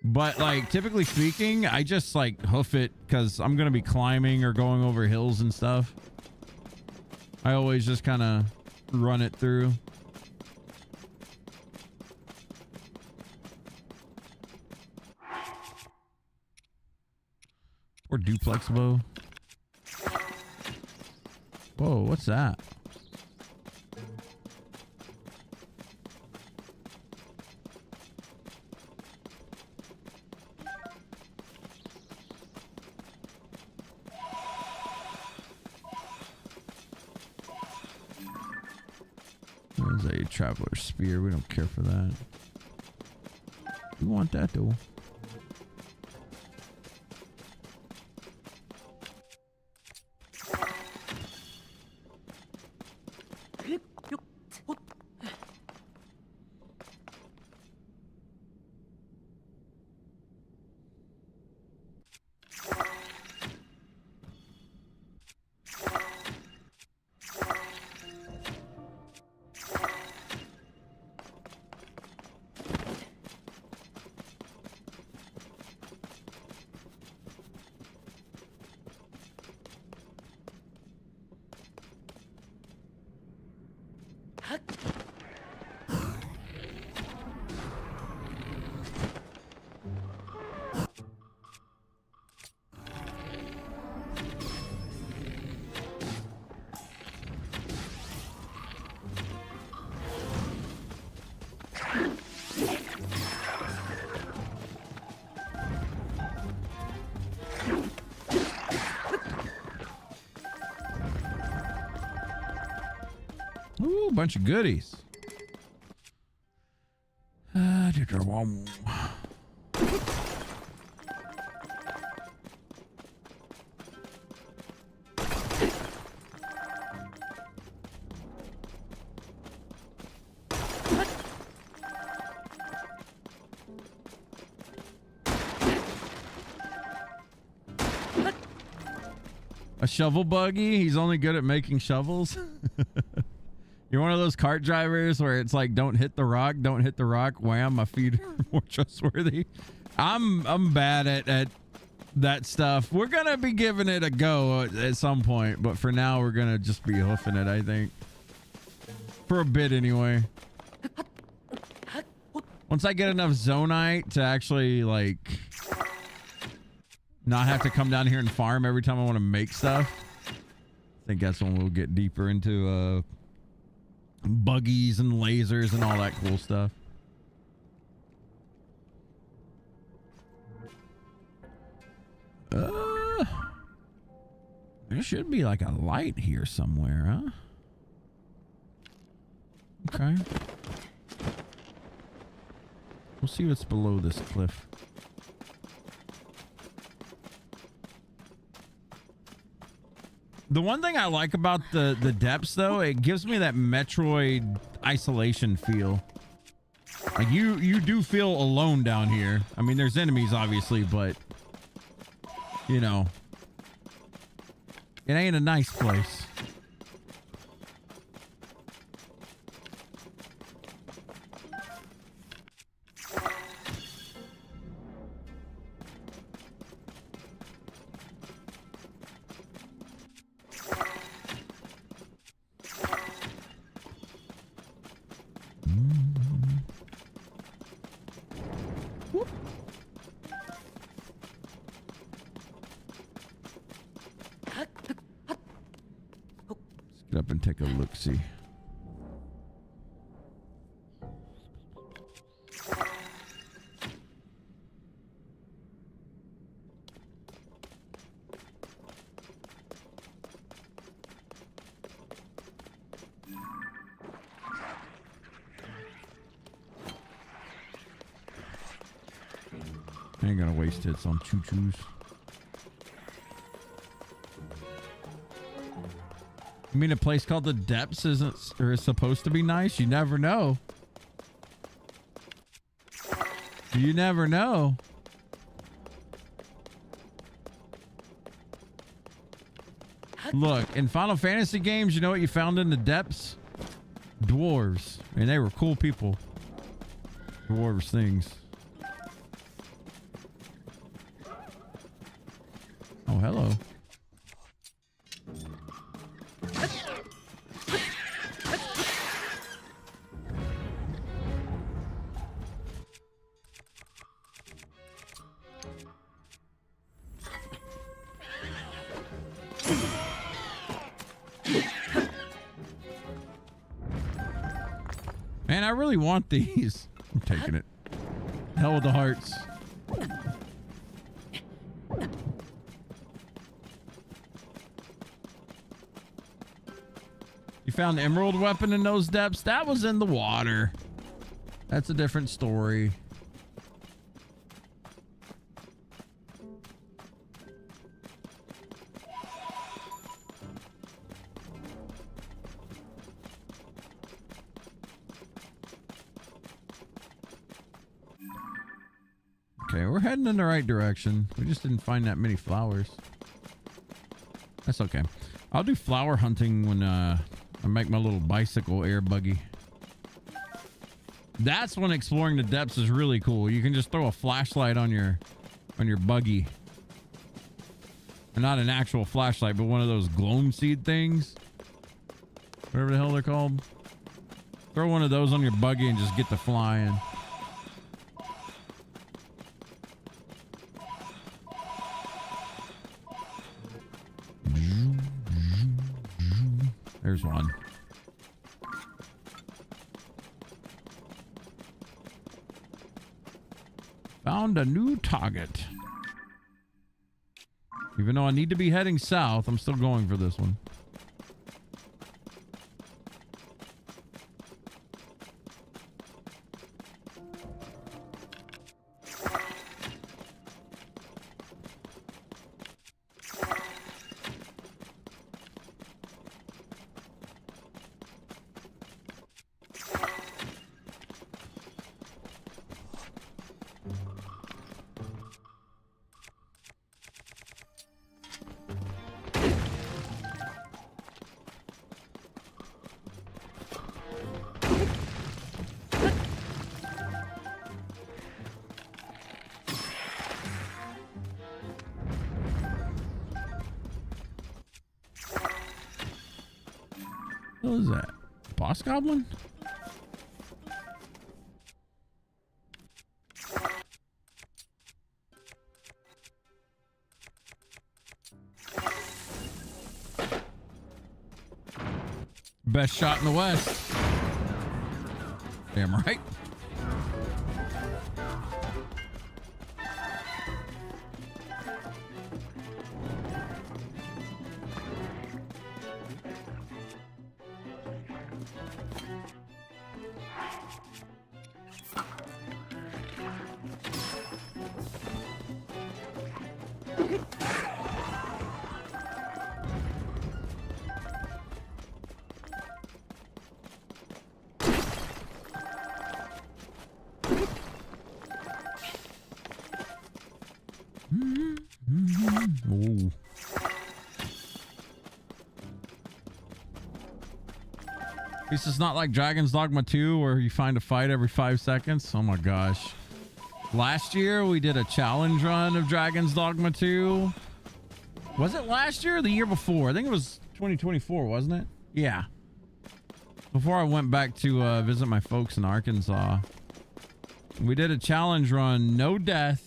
But like typically speaking, I just like hoof it because I'm going to be climbing or going over hills and stuff. I always just kind of run it through. Or duplex bow. Whoa, what's that? There's a traveler's spear. We don't care for that. We want that though. Ooh, bunch of goodies. A shovel buggy? He's only good at making shovels? You're one of those cart drivers where it's like, don't hit the rock, don't hit the rock. Wham, my feet are more trustworthy. I'm bad at that stuff. We're going to be giving it a go at some point, but for now, we're going to just be hoofing it, I think. For a bit, anyway. Once I get enough zonite to actually, like, not have to come down here and farm every time I want to make stuff, I think that's when we'll get deeper into, buggies and lasers and all that cool stuff. There should be like a light here somewhere, huh? Okay. We'll see what's below this cliff. The one thing I like about the depths, though, it gives me that Metroid isolation feel. Like you do feel alone down here. I mean, there's enemies, obviously, but you know, it ain't a nice place. Get up and take a look-see. I ain't gonna waste hits on choo-choos. I mean, a place called the Depths isn't or is supposed to be nice? You never know. You never know. Look, in Final Fantasy games, you know what you found in the depths? Dwarves. And they were cool people. Dwarves things. Oh, hello. Man, I really want these. I'm taking it. Hell with the hearts. You found the emerald weapon in those depths? That was in the water. That's a different story. Okay, we're heading in the right direction. We just didn't find that many flowers. That's okay. I'll do flower hunting when I make my little bicycle air buggy. That's when exploring the depths is really cool. You can just throw a flashlight on your buggy. Or not an actual flashlight, but one of those gloam seed things. Whatever the hell they're called. Throw one of those on your buggy and just get to flying. There's one. Found a new target. Even though I need to be heading south, I'm still going for this one. What is that? Boss goblin? Best shot in the West. Damn right. Ooh. This is not like Dragon's Dogma 2 where you find a fight every 5 seconds. Oh my gosh. Last year we did a challenge run of Dragon's Dogma 2. Was it last year or the year before? I think it was 2024, wasn't it? Yeah. Before I went back to visit my folks in Arkansas. We did a challenge run, no death,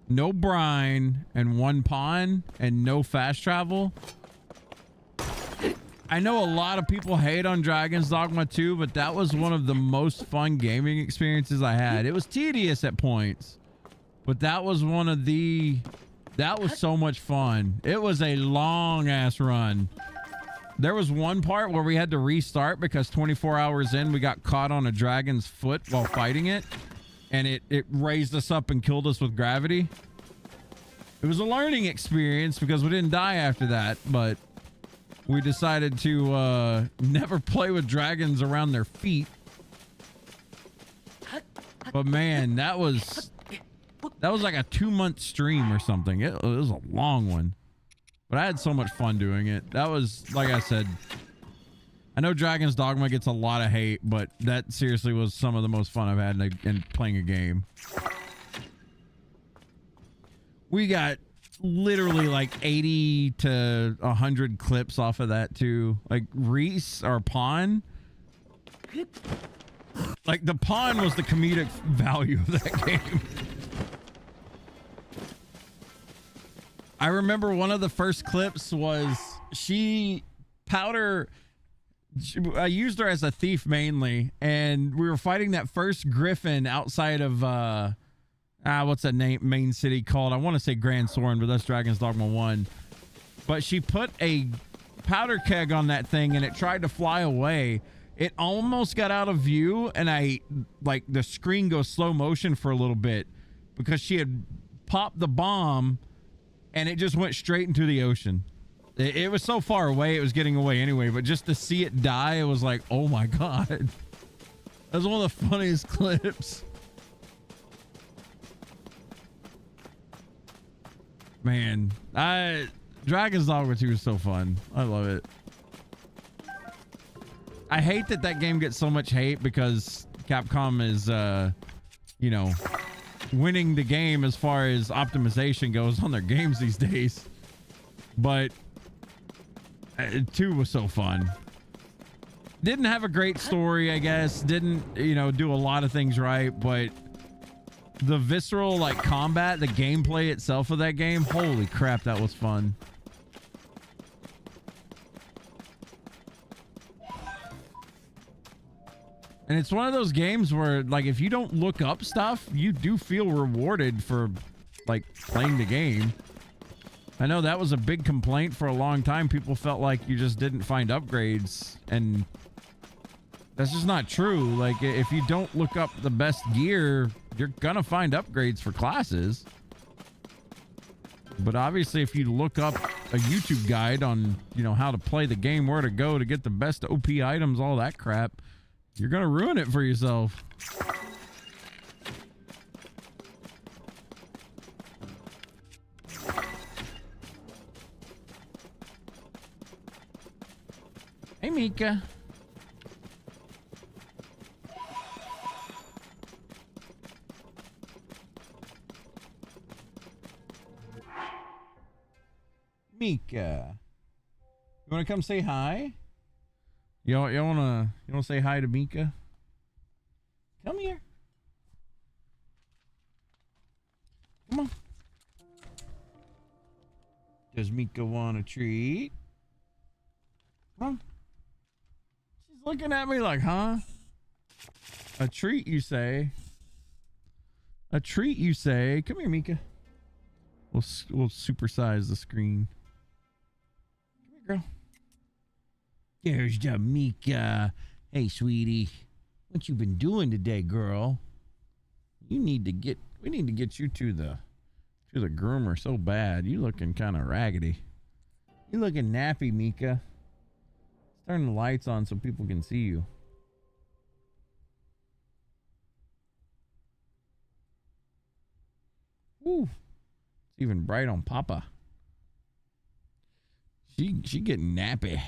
no brine, and 1 pawn, and no fast travel. I know a lot of people hate on Dragon's Dogma 2, but that was one of the most fun gaming experiences I had. It was tedious at points, but that was one of the... That was so much fun. It was a long ass run. There was one part where we had to restart because 24 hours in, we got caught on a dragon's foot while fighting it. And it raised us up and killed us with gravity. It was a learning experience because we didn't die after that, but we decided to never play with dragons around their feet. But man, that was like a 2-month stream or something. It was a long one. But I had so much fun doing it. That was, like I said, I know Dragon's Dogma gets a lot of hate, but that seriously was some of the most fun I've had in playing a game. We got literally like 80 to 100 clips off of that too. Like Reese, our pawn. Like the pawn was the comedic value of that game. I remember one of the first clips was I used her as a thief mainly, and we were fighting that first griffin outside of what's that main city called? I want to say Grand Soren, but that's Dragon's Dogma 1. But she put a powder keg on that thing and it tried to fly away. It almost got out of view, and the screen goes slow motion for a little bit because she had popped the bomb and it just went straight into the ocean. It was so far away, it was getting away anyway, but just to see it die, it was like, oh my God. That was one of the funniest clips. Man, Dragon's Dogma 2 is so fun. I love it. I hate that game gets so much hate because Capcom is, winning the game as far as optimization goes on their games these days. But 2 was so fun. Didn't have a great story, I guess. Didn't, do a lot of things right, but the visceral combat, the gameplay itself of that game, holy crap, that was fun. And it's one of those games where if you don't look up stuff, you do feel rewarded for playing the game. I know that was a big complaint for a long time. People felt like you just didn't find upgrades, and that's just not true. If you don't look up the best gear, you're gonna find upgrades for classes. But obviously, if you look up a YouTube guide on, how to play the game, where to go to get the best OP items, all that crap, you're gonna ruin it for yourself. Hey, Mika. Mika. You want to come say hi? You want to say hi to Mika? Come here. Come on. Does Mika want a treat? Come on. She's looking at me like, huh? A treat, you say? A treat, you say? Come here, Mika. We'll supersize the screen. Come here, girl. There's the Mika. Hey, sweetie. What you been doing today, girl? We need to get you to the groomer so bad. You looking kind of raggedy. You looking nappy, Mika. Let's turn the lights on so people can see you. Woo. It's even bright on Papa. She getting nappy.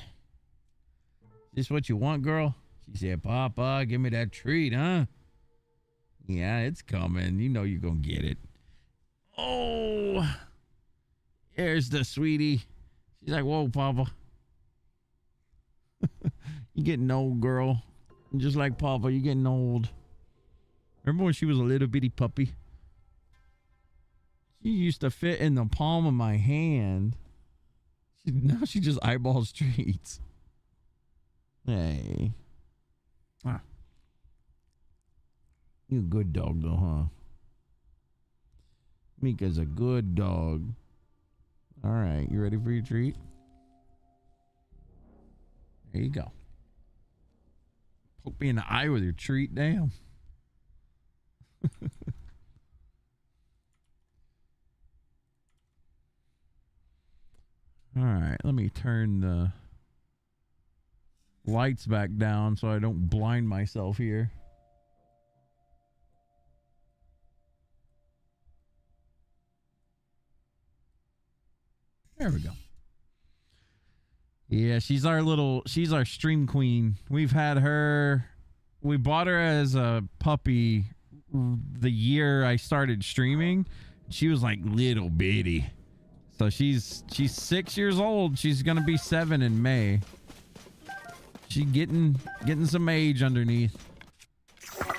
This what you want, girl? She said, Papa, give me that treat, huh? Yeah, it's coming. You know you're gonna get it. Oh, there's the sweetie. She's like, whoa, Papa. You getting old, girl. Just like Papa, you getting old. Remember when she was a little bitty puppy? She used to fit in the palm of my hand. Now she just eyeballs treats. Hey. Ah. You a good dog though, huh? Mika's a good dog. All right, you ready for your treat? There you go. Poke me in the eye with your treat, damn. All right, let me turn the lights back down so I don't blind myself here. There we go. Yeah, she's our stream queen. We've had her, we bought her as a puppy the year I started streaming. She was like little bitty. So she's 6 years old. She's gonna be 7 in May. She's getting some age underneath.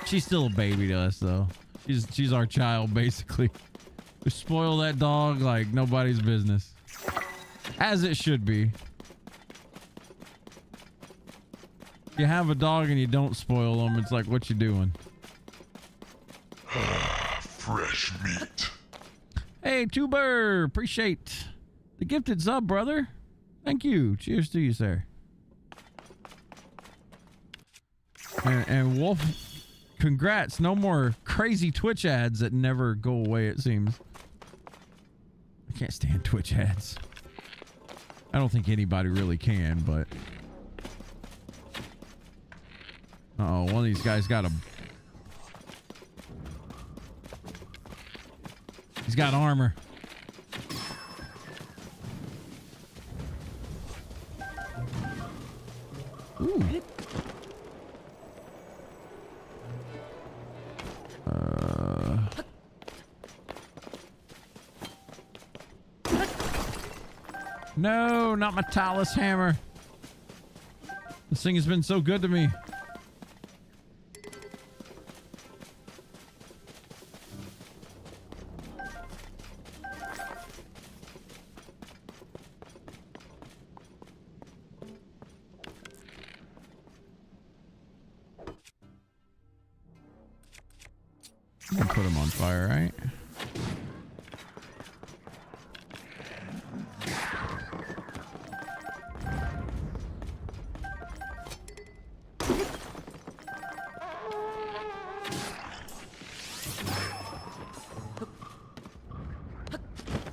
She's still a baby to us though. She's our child basically. We spoil that dog like nobody's business. As it should be. You have a dog and you don't spoil them, it's like, what you doing? Fresh meat. Hey, Tuber, appreciate the gifted sub, brother. Thank you. Cheers to you, sir. And Wolf, congrats. No more crazy Twitch ads that never go away, it seems. I can't stand Twitch ads. I don't think anybody really can, but... Uh-oh, one of these guys got a... He's got armor. Ooh. No, not my Talus hammer. This thing has been so good to me. You can put him on fire, right?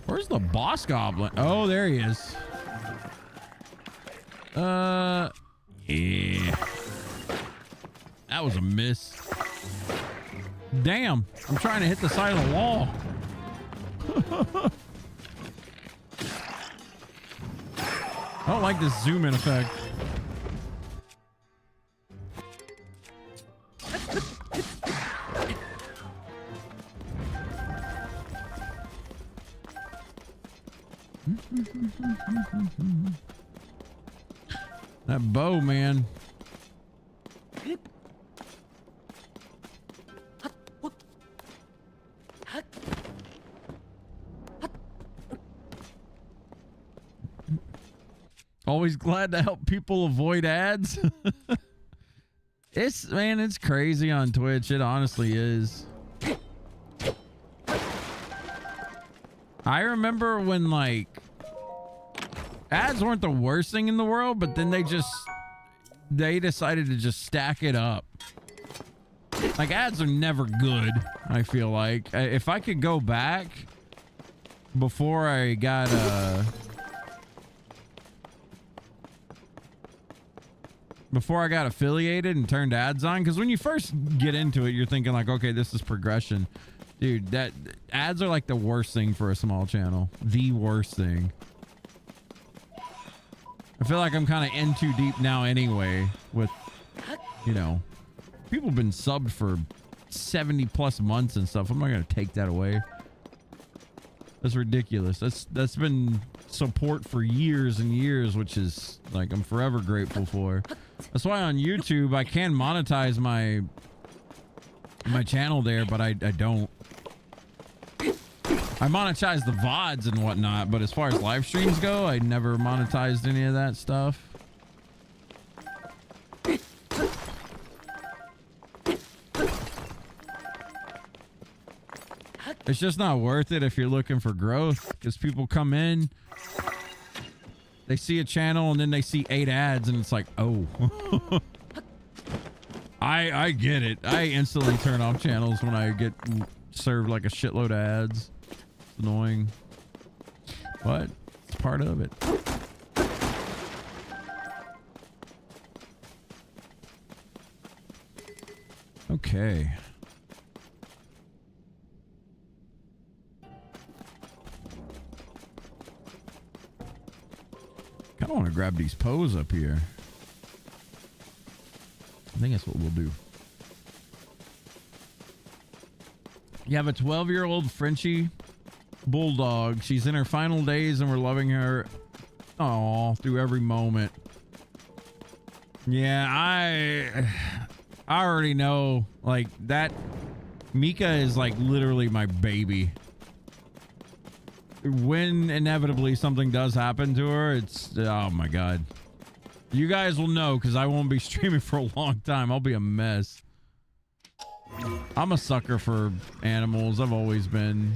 Where's the boss goblin? Oh, there he is. Yeah. That was a miss. Damn, I'm trying to hit the side of the wall. I don't like this zoom in effect. That bow, man. Always glad to help people avoid ads. It's crazy on Twitch. It honestly is. I remember when like ads weren't the worst thing in the world, but then they decided to just stack it up. Like ads are never good. I feel like if I could go back before I got affiliated and turned ads on, because when you first get into it, you're thinking like, okay, this is progression. Dude, that ads are like the worst thing for a small channel. The worst thing. I feel like I'm kind of in too deep now anyway with, you know, people have been subbed for 70 plus months and stuff. I'm not going to take that away. That's ridiculous. That's been support for years and years, which is like, I'm forever grateful for. That's why on YouTube, I can monetize my channel there, but I don't. I monetize the VODs and whatnot, but as far as live streams go, I never monetized any of that stuff. It's just not worth it if you're looking for growth, because people come in, they see a channel and then they see 8 ads and it's like, oh. I get it. I instantly turn off channels when I get served like a shitload of ads. It's annoying, but it's part of it. Okay. Kind of want to grab these poes up here. I think that's what we'll do. You have a 12-year-old Frenchie bulldog. She's in her final days and we're loving her. Oh, through every moment. Yeah, I already know, like, that Mika is like literally my baby. When inevitably something does happen to her, it's, oh my god. You guys will know because I won't be streaming for a long time. I'll be a mess. I'm a sucker for animals. I've always been.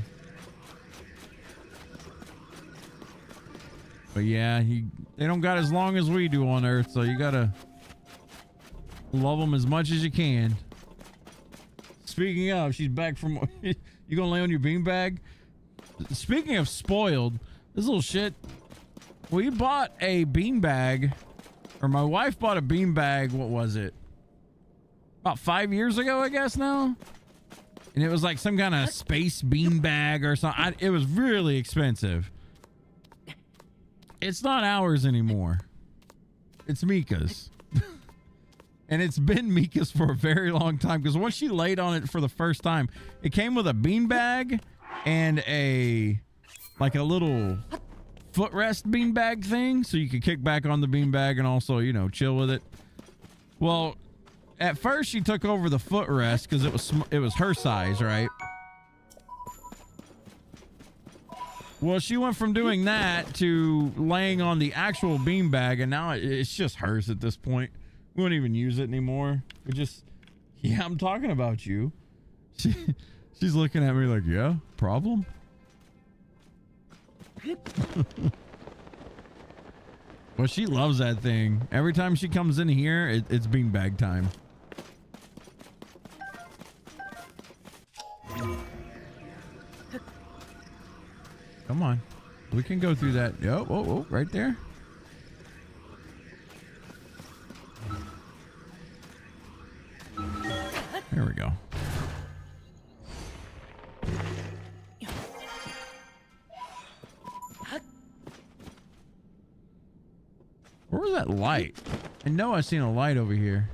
But yeah, they don't got as long as we do on Earth, so you gotta love them as much as you can. Speaking of, she's back from... You gonna lay on your beanbag? Speaking of spoiled, this little shit... We bought a beanbag, or my wife bought a beanbag, what was it? About 5 years ago, I guess now? And it was like some kind of space beanbag or something. It was really expensive. It's not ours anymore. It's Mika's. And it's been Mika's for a very long time because once she laid on it for the first time, it came with a beanbag and a little footrest beanbag thing so you could kick back on the beanbag and also, you know, chill with it. Well, at first she took over the footrest because it was her size, right? Well, she went from doing that to laying on the actual beanbag, and now it's just hers at this point. We won't even use it anymore. We just, yeah, I'm talking about you. She's looking at me like, yeah, problem? Well, she loves that thing. Every time she comes in here, it's beanbag time. Come on. We can go through that. Oh, right there. There we go. Where was that light? I know I've seen a light over here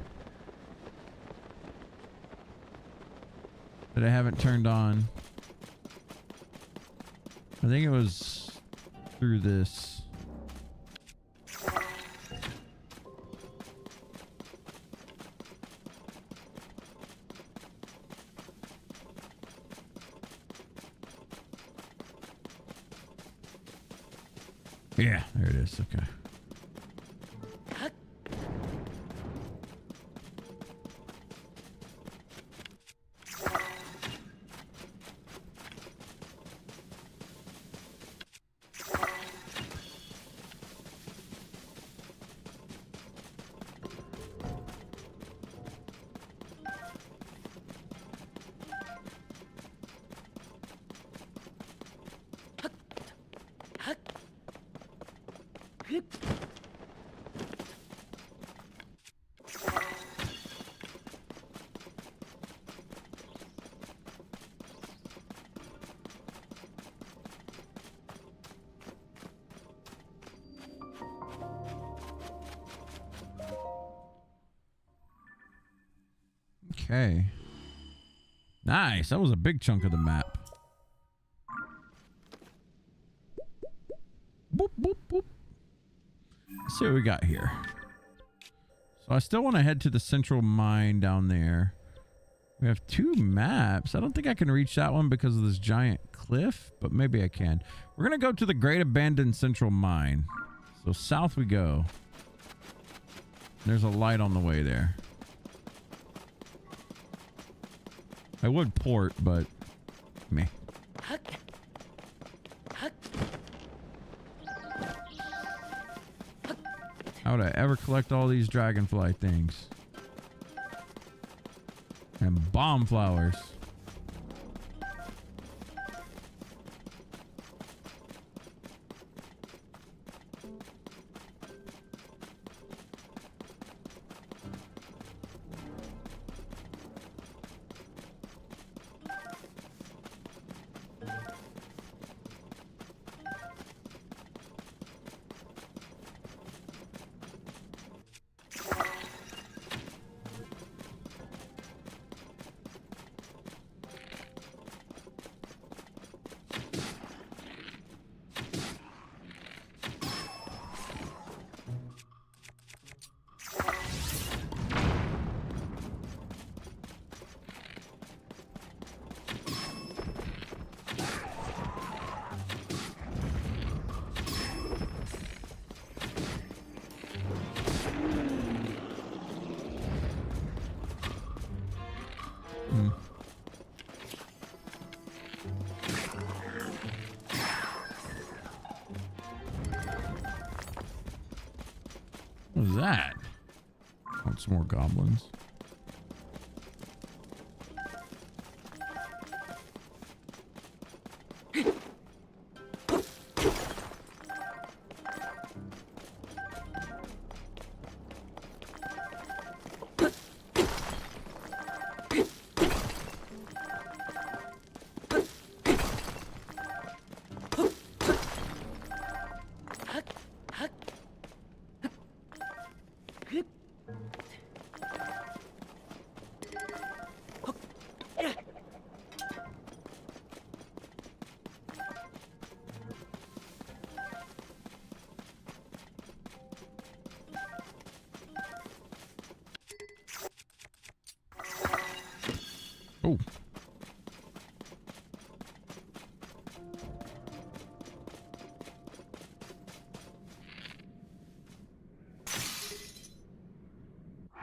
that I haven't turned on. I think it was through this. Yeah, there it is. Okay. Okay. Nice. That was a big chunk of the map. Boop, boop, boop. Let's see what we got here. So I still want to head to the central mine down there. We have 2 maps. I don't think I can reach that one because of this giant cliff, but maybe I can. We're going to go to the Great Abandoned Central Mine. So south we go. There's a light on the way there. I would port, but meh. How would I ever collect all these dragonfly things? And bomb flowers. What was that? Want some more goblins? Oh.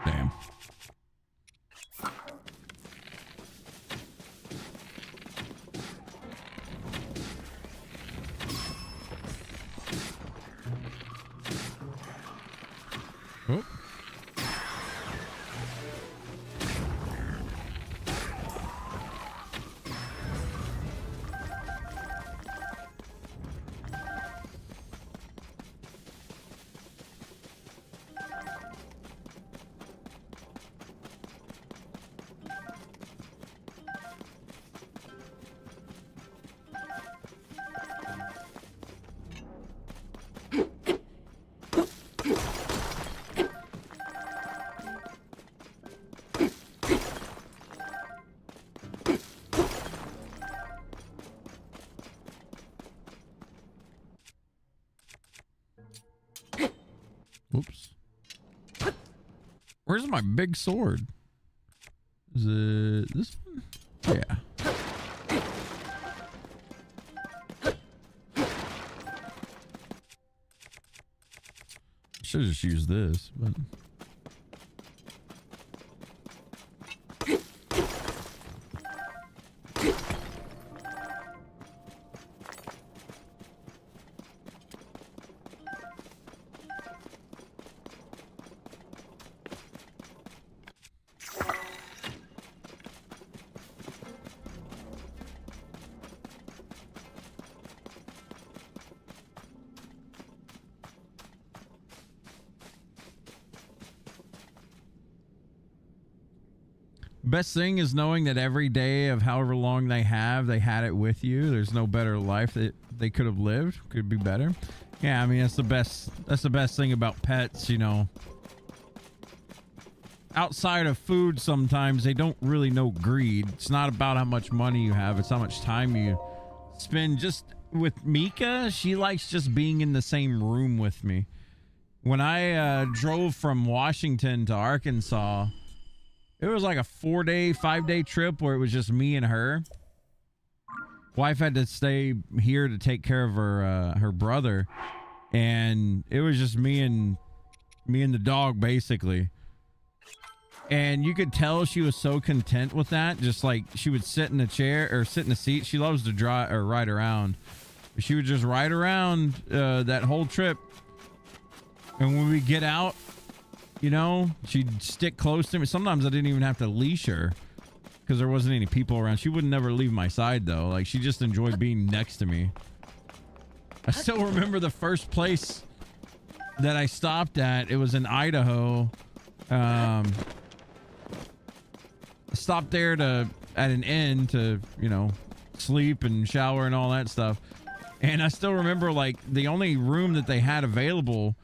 Damn. Oh. Whoops. Where's my big sword? Is it this one? Yeah. Should just use this, but best thing is knowing that every day of however long they had it with you. There's no better life that they could have lived. Could be better. Yeah, I mean, that's the best thing about pets, you know. Outside of food, sometimes they don't really know greed. It's not about how much money you have. It's how much time you spend. Just with Mika, she likes just being in the same room with me. When I drove from Washington to Arkansas, it was like a 5-day trip where it was just me and her. Wife had to stay here to take care of her brother, and it was just me and the dog basically. And you could tell she was so content with that. Just like she would sit in the chair or sit in the seat. She loves to drive or ride around. She would just ride around that whole trip. And when we get out, you know, she'd stick close to me. Sometimes I didn't even have to leash her because there wasn't any people around. She would never leave my side though. Like, she just enjoyed being next to me. I still remember the first place that I stopped at. It was in Idaho. I stopped there at an inn to, you know, sleep and shower and all that stuff. And I still remember, like, the only room that they had available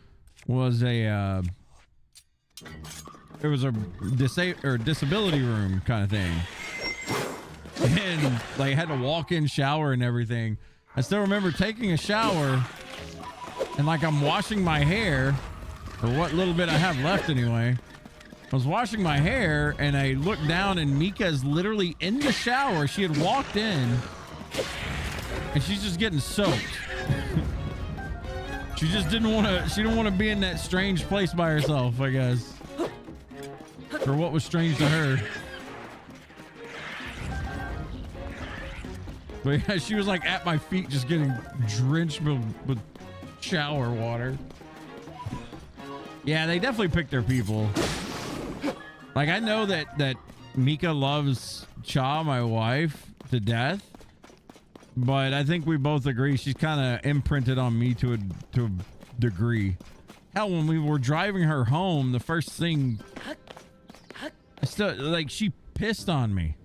was a disability room kind of thing. And like, had to walk in, shower and everything. I still remember taking a shower and like I'm washing my hair, or what little bit I have left anyway. I was washing my hair and I looked down and Mika's literally in the shower. She had walked in and she's just getting soaked. She just didn't want to be in that strange place by herself, I guess. Or what was strange to her. But yeah, she was like at my feet just getting drenched with shower water. Yeah, they definitely pick their people. Like, I know that Mika loves Cha, my wife, to death. But I think we both agree she's kind of imprinted on me to a degree. Hell, when we were driving her home, the first thing, she pissed on me.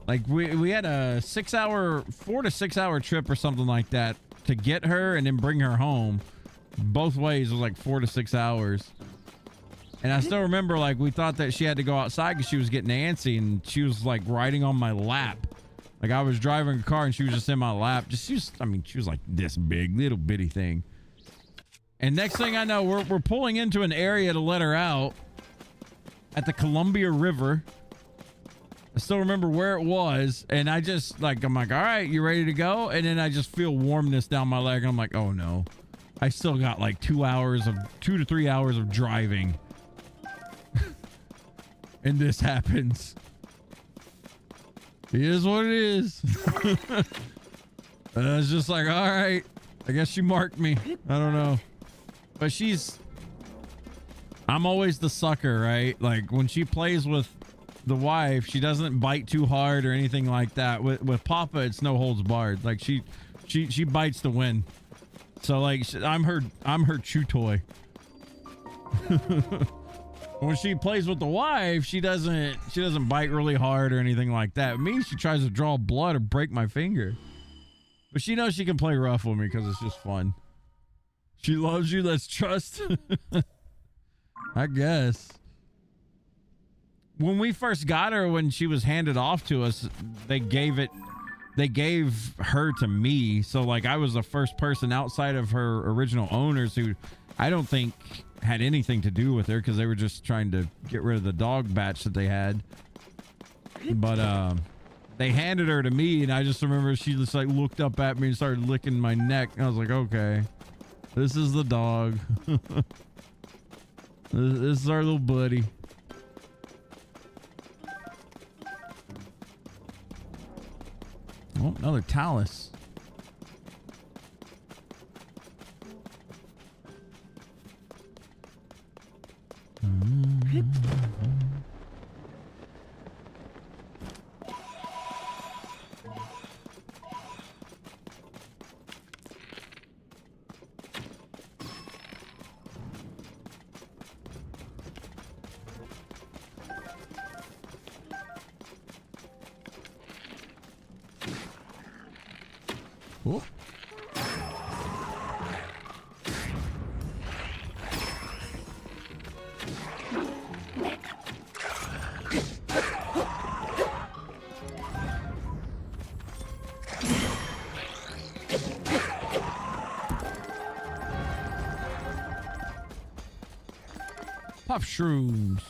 Like we had a 4 to 6 hour trip or something like that to get her and then bring her home. Both ways was like 4 to 6 hours. And I still remember, like, we thought that she had to go outside because she was getting antsy, and she was like riding on my lap. Like, I was driving a car and she was just in my lap. She was like this big, little bitty thing. And next thing I know, we're pulling into an area to let her out at the Columbia River. I still remember where it was. And I'm like, all right, you ready to go? And then I just feel warmness down my leg. And I'm like, oh no, I still got like 2 to 3 hours of driving. And this happens. It is what it is. It's just like, all right, I guess she marked me. I don't know. But I'm always the sucker, right? Like, when she plays with the wife, she doesn't bite too hard or anything like that. With Papa, it's no holds barred. Like, she bites to win. So, like, I'm her chew toy. When she plays with the wife, she doesn't bite really hard or anything like that. Me, she tries to draw blood or break my finger. But she knows she can play rough with me because it's just fun. She loves you. Let's trust. I guess. When we first got her, when she was handed off to us, they gave her to me. So, like, I was the first person outside of her original owners who I don't think had anything to do with her, because they were just trying to get rid of the dog batch that they had. But they handed her to me, and I just remember she just like looked up at me and started licking my neck. And I was like, okay, this is the dog. This is our little buddy. Oh, another talus. Oh. Pop shrooms.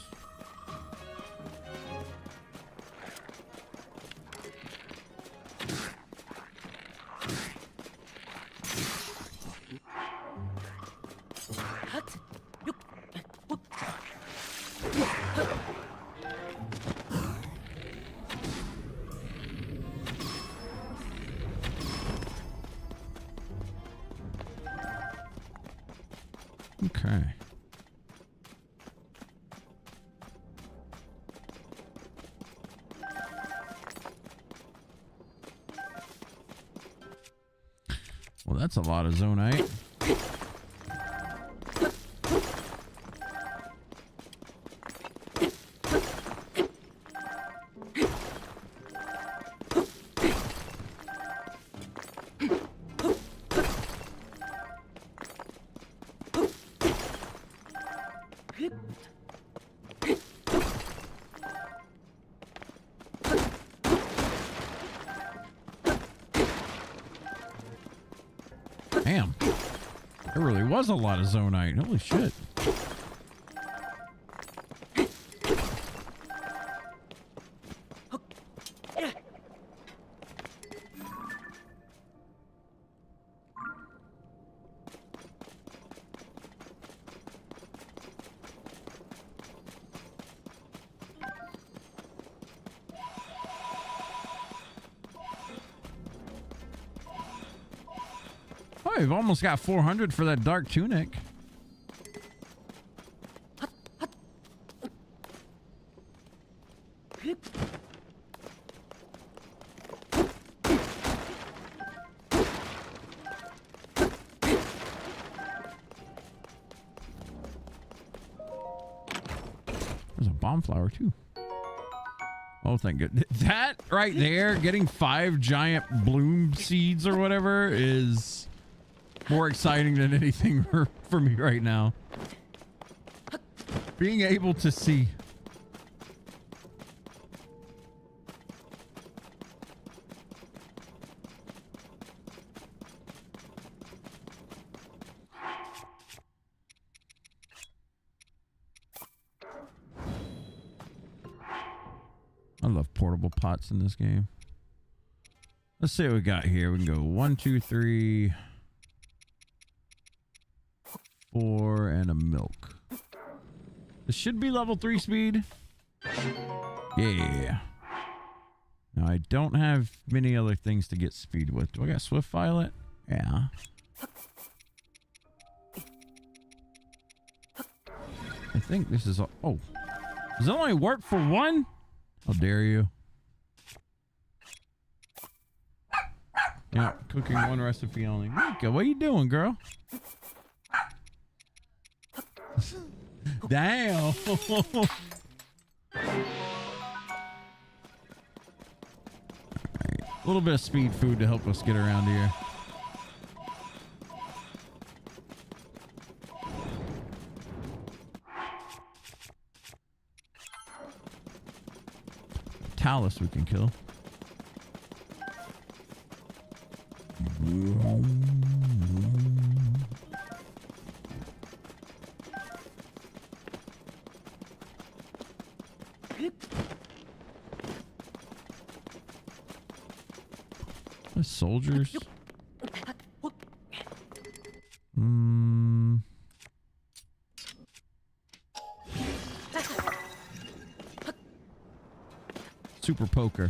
Okay. Well, that's a lot of zonite. Damn. There really was a lot of zonite. Holy shit. Oh, we've almost got 400 for that dark tunic. bomb flower too. Oh, thank goodness. That right there, getting 5 giant bloom seeds or whatever is more exciting than anything for me right now. Being able to see. I love portable pots in this game. Let's see what we got here. We can go 1, 2, 3, 4, and a milk. This should be level 3 speed. Yeah. Now I don't have many other things to get speed with. Do I got Swift Violet? Yeah. I think this is all. Oh. Does it only work for 1? How dare you? Yeah, cooking 1 recipe only. Mika, what are you doing, girl? Damn. Right. A little bit of speed food to help us get around here. Talus we can kill. The soldiers. Super poker.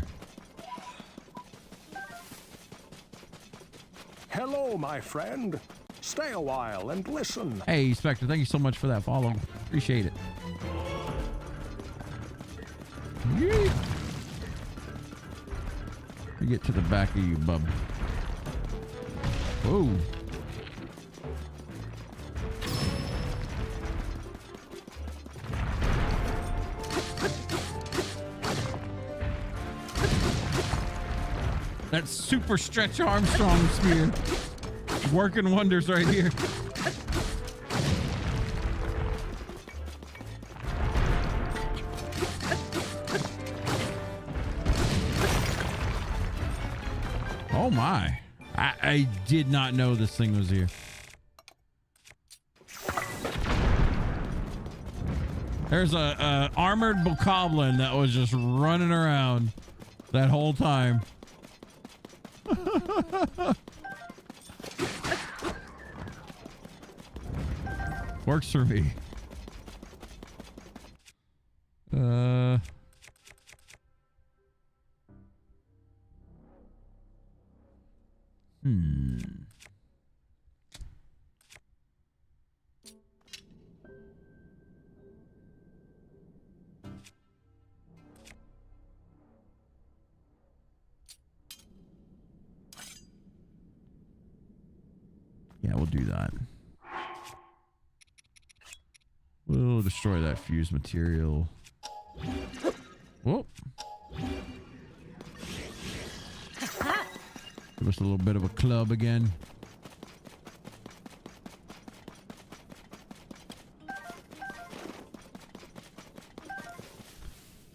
Hello, my friend. Stay a while and listen. Hey, Spectre, thank you so much for that follow. Appreciate it. Yeet. Let me get to the back of you, bub. Whoa. That super stretch Armstrong spear. Working wonders right here. Oh my. I did not know this thing was here. There's a armored bokoblin that was just running around that whole time. Works for me. Yeah, we'll do that. We'll destroy that fused material. Whoop. Give us a little bit of a club again.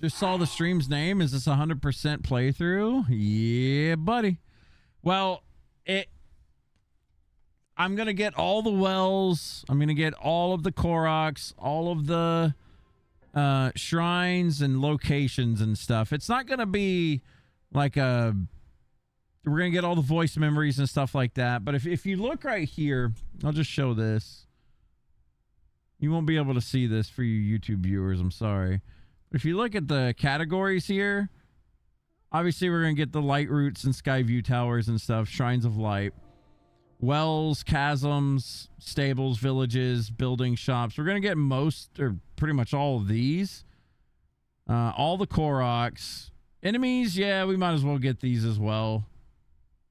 Just saw the stream's name. Is this 100% playthrough? Yeah, buddy. Well, I'm going to get all the wells. I'm going to get all of the Koroks, all of the shrines and locations and stuff. It's not going to be like we're going to get all the voice memories and stuff like that. But if you look right here, I'll just show this. You won't be able to see this for you YouTube viewers. I'm sorry. But if you look at the categories here, obviously we're going to get the light roots and sky view towers and stuff, shrines of light. Wells, chasms, stables, villages, building shops. We're going to get most or pretty much all of these. All the Koroks. Enemies, yeah, we might as well get these as well.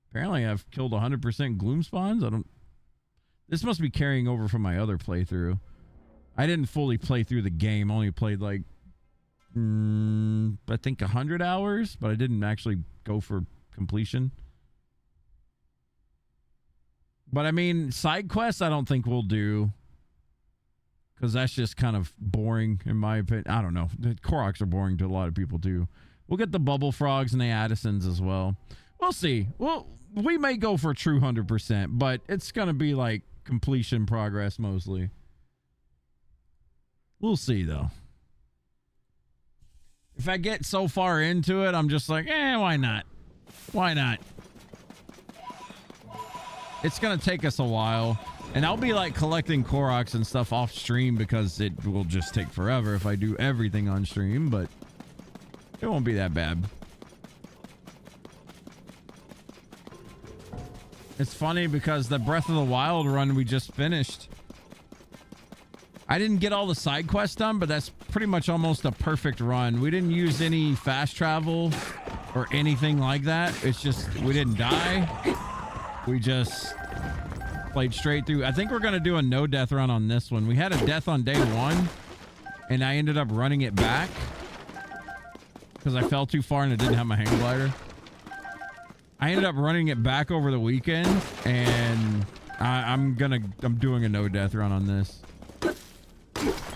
Apparently I've killed 100% gloom spawns. This must be carrying over from my other playthrough. I didn't fully play through the game. Only played like I think 100 hours, but I didn't actually go for completion. But I mean, side quests I don't think we'll do, because that's just kind of boring in my opinion. I don't know. The Koroks are boring to a lot of people too. We'll get the bubble frogs and the Addisons as well. We'll see. Well, we may go for true 100%, but it's going to be like completion progress mostly. We'll see though. If I get so far into it, I'm just like, why not? Why not? It's going to take us a while. And I'll be like collecting Koroks and stuff off stream because it will just take forever if I do everything on stream, but it won't be that bad. It's funny because the Breath of the Wild run we just finished, I didn't get all the side quests done, but that's pretty much almost a perfect run. We didn't use any fast travel or anything like that. It's just we didn't die. We just played straight through. I think we're going to do a no death run on this one. We had a death on day 1 and I ended up running it back because I fell too far and it didn't have my hang glider. I ended up running it back over the weekend, and I'm doing a no death run on this.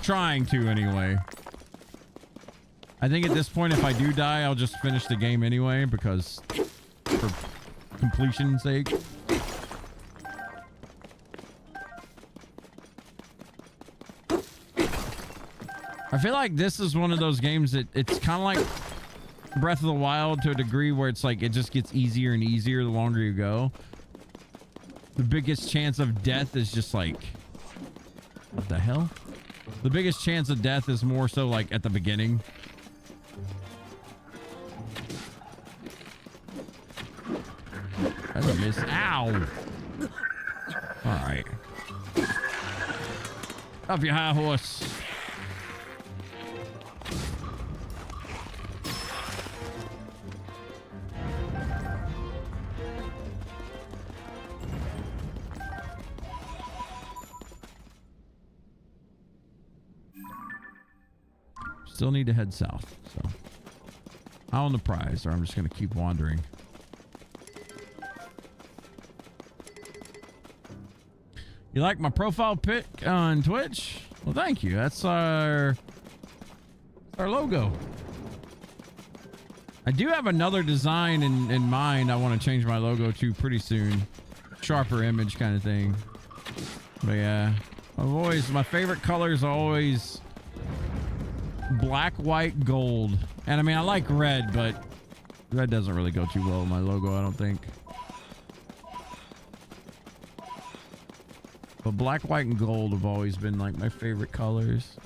Trying to anyway. I think at this point, if I do die, I'll just finish the game anyway because for completion's sake. I feel like this is one of those games that it's kind of like Breath of the Wild to a degree where it's like it just gets easier and easier the longer you go. The biggest chance of death is just like, what the hell? The biggest chance of death is more so like at the beginning. That's a miss. Ow! Alright. Up your high horse. Still need to head south, so eye on the prize, or I'm just going to keep wandering. You like my profile pic on Twitch? Well, thank you. That's our logo. I do have another design in mind I want to change my logo to pretty soon. Sharper image kind of thing. But yeah, my favorite colors are always black, white, gold. And I mean, I like red, but red doesn't really go too well with my logo, I don't think. But black, white, and gold have always been like my favorite colors.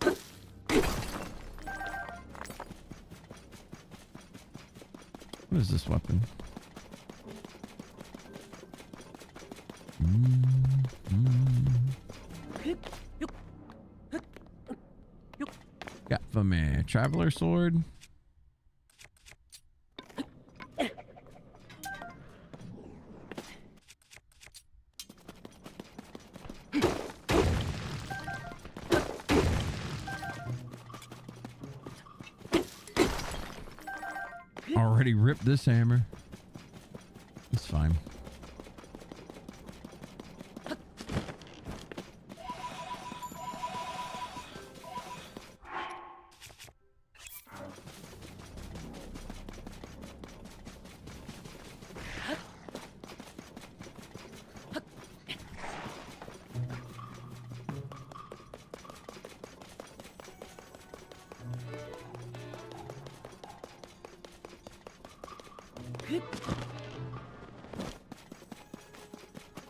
What is this weapon? Got for me traveler sword. Already ripped this hammer. It's fine.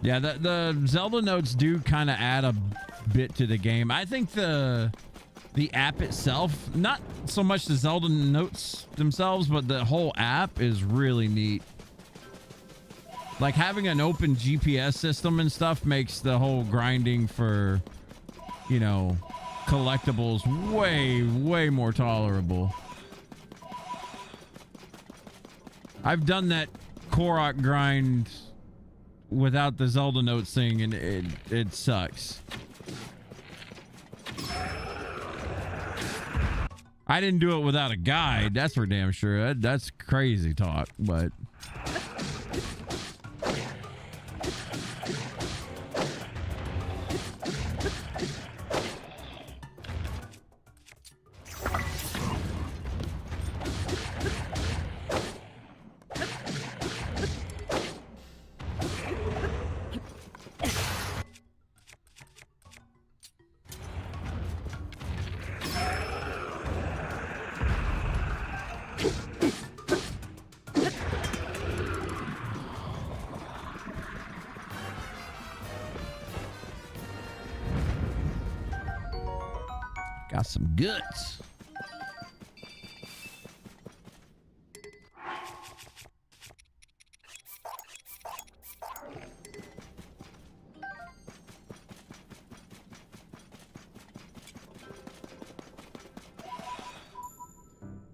Yeah, the Zelda notes do kind of add a bit to the game. I think the app itself, not so much the Zelda notes themselves, but the whole app is really neat. Like having an open GPS system and stuff makes the whole grinding for, you know, collectibles way more tolerable. I've done that Korok grind without the Zelda notes thing, and it sucks. I didn't do it without a guide. That's for damn sure. That's crazy talk, but. Got some guts.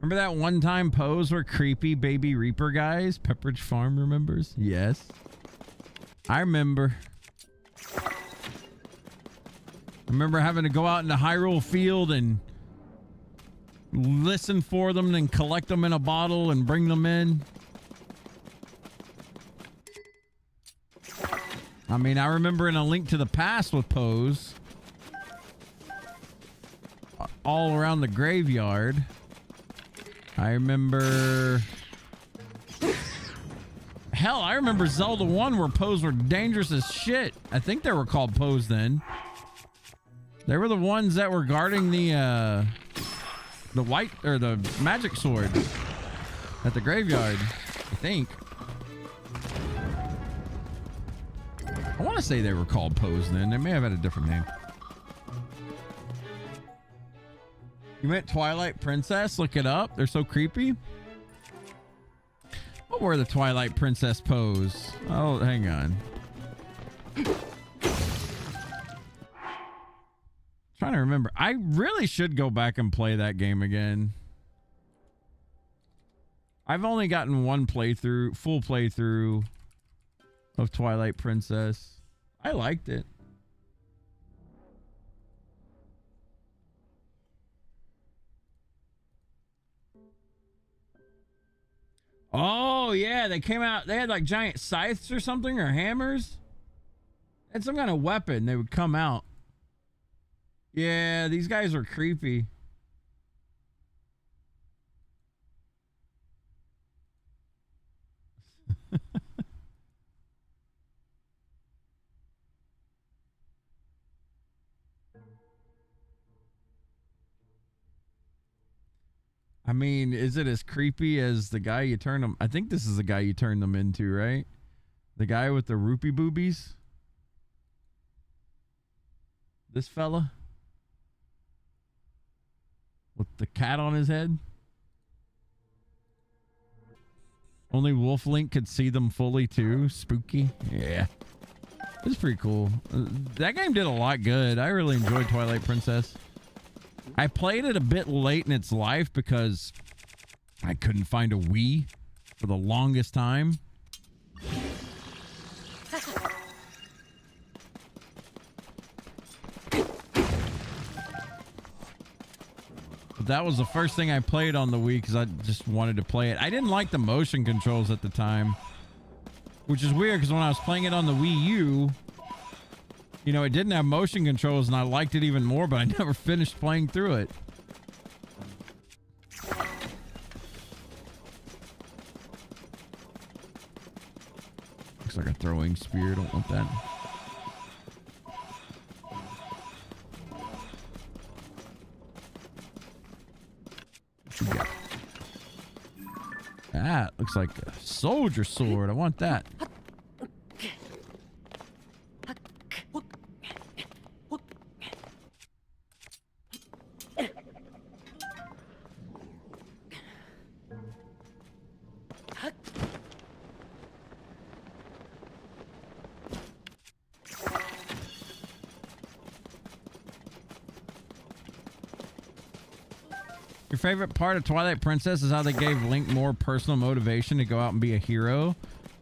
Remember that one-time pose where creepy baby Reaper guys, Pepperidge Farm remembers? Yes. I remember. I remember having to go out into Hyrule Field and listen for them and collect them in a bottle and bring them in. I mean, I remember in A Link to the Past with Pose all around the graveyard. I remember... Hell, I remember Zelda 1 where Pose were dangerous as shit. I think they were called Pose then. They were the ones that were guarding the white or the magic sword at the graveyard, I think. I want to say they were called Pose then. They may have had a different name. You meant Twilight Princess? Look it up. They're so creepy. What were the Twilight Princess pose? Oh, hang on. Trying to remember. I really should go back and play that game again. I've only gotten one playthrough, full playthrough of Twilight Princess. I liked it. Oh, yeah. They came out. They had like giant scythes or something, or hammers. They had some kind of weapon. They would come out. Yeah, these guys are creepy. I mean, is it as creepy as the guy you turn them? I think this is the guy you turn them into, right? The guy with the rupee boobies? This fella? With the cat on his head? Only Wolf Link could see them fully too. Spooky. Yeah. It's pretty cool. That game did a lot good. I really enjoyed Twilight Princess. I played it a bit late in its life because I couldn't find a Wii for the longest time. But that was the first thing I played on the Wii because I just wanted to play it. I didn't like the motion controls at the time, which is weird because when I was playing it on the Wii U, you know, it didn't have motion controls and I liked it even more, but I never finished playing through it. Looks like a throwing spear. Don't want that. What you got? That looks like a soldier sword. I want that. Your favorite part of Twilight Princess is how they gave Link more personal motivation to go out and be a hero.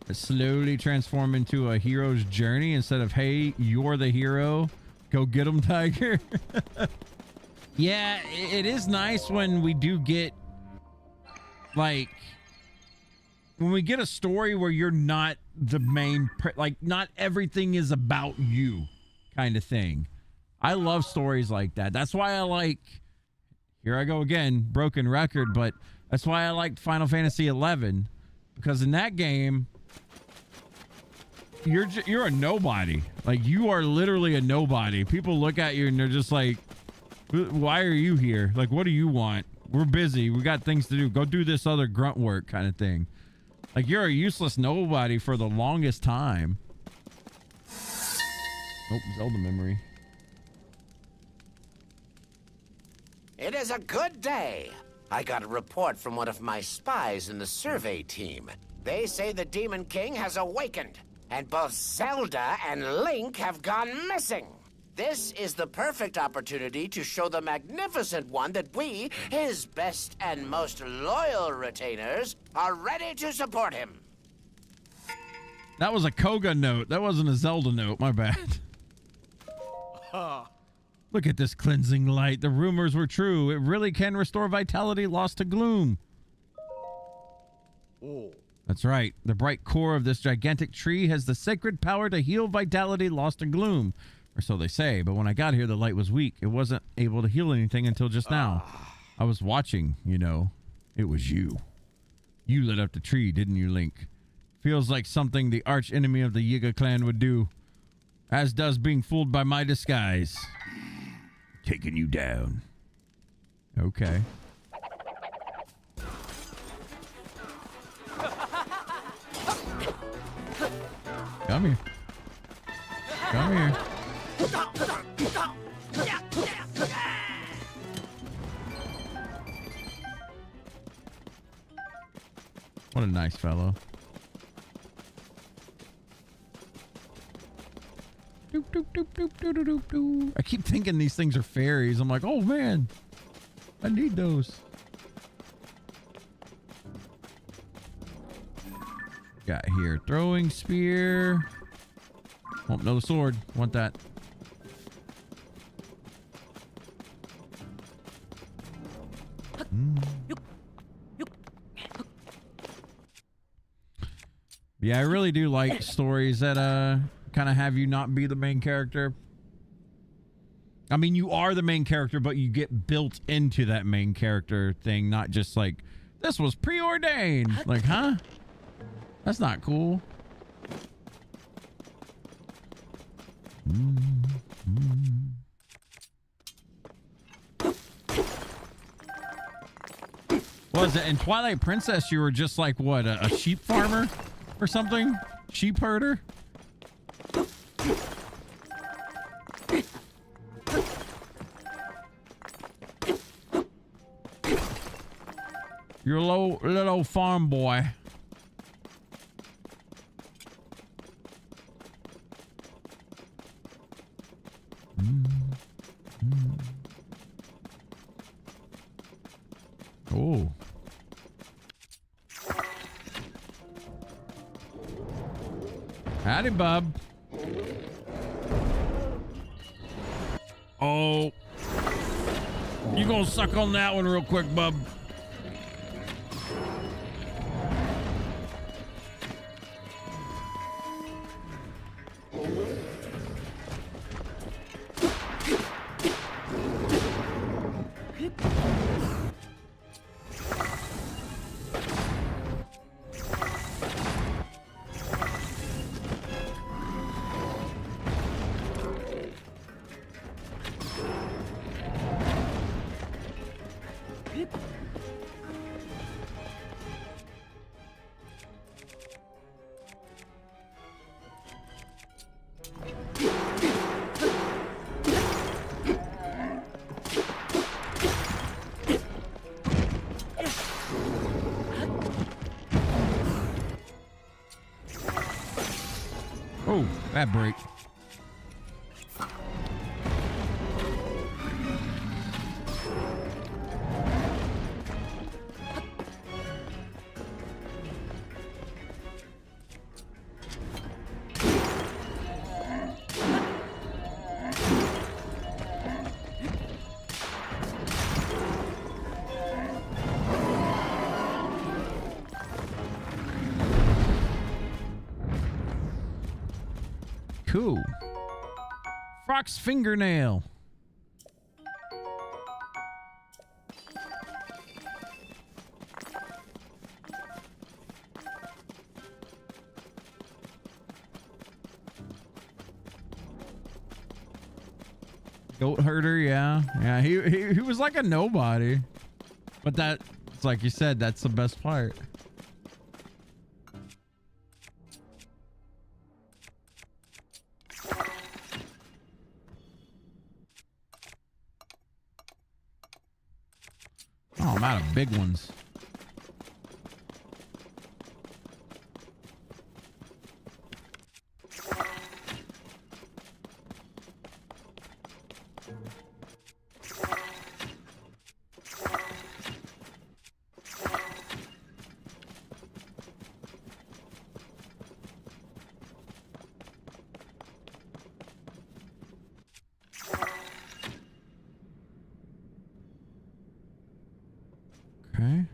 It slowly transformed into a hero's journey instead of, hey, you're the hero, go get him, tiger. Yeah, it is nice when we do get, like, when we get a story where you're not the main, like, not everything is about you kind of thing. I love stories like that. That's why I like, here I go again, broken record, but that's why I liked Final Fantasy 11, because in that game, you're a nobody. Like, you are literally a nobody. People look at you and they're just like, why are you here? Like, what do you want? We're busy. We got things to do. Go do this other grunt work kind of thing. Like, you're a useless nobody for the longest time. Oh, Zelda memory. It is a good day. I got a report from one of my spies in the survey team. They say the Demon King has awakened, and both Zelda and Link have gone missing. This is the perfect opportunity to show the Magnificent One that we, his best and most loyal retainers, are ready to support him. That was a Koga note. That wasn't a Zelda note. My bad. Look at this cleansing light. The rumors were true. It really can restore vitality lost to gloom. Oh. That's right. The bright core of this gigantic tree has the sacred power to heal vitality lost to gloom. Or so they say, but when I got here, the light was weak. It wasn't able to heal anything until just now. I was watching, you know. It was you. You lit up the tree, didn't you, Link? Feels like something the arch enemy of the Yiga clan would do. As does being fooled by my disguise. Taking you down. Okay. Come here. Come here. What a nice fellow. Doop, doop, doop, doop, doop, doop, doop, doop. I keep thinking these things are fairies. I'm like, oh man, I need those. Got here, throwing spear. Oh, no sword. Want that. Yeah, I really do like stories that kind of have you not be the main character. I mean, you are the main character, but you get built into that main character thing, not just like, this was preordained. Like, huh? That's not cool. Was it in Twilight Princess you were just like, what, a sheep farmer or something? Sheep herder? You're a little farm boy. Oh. Howdy, bub. Oh. You gonna suck on that one real quick, bub. Oh, that break. Cool. Fox fingernail. Goat herder, yeah. Yeah, he was like a nobody. But that, it's like you said, that's the best part. Oh, I'm out of big ones. Okay.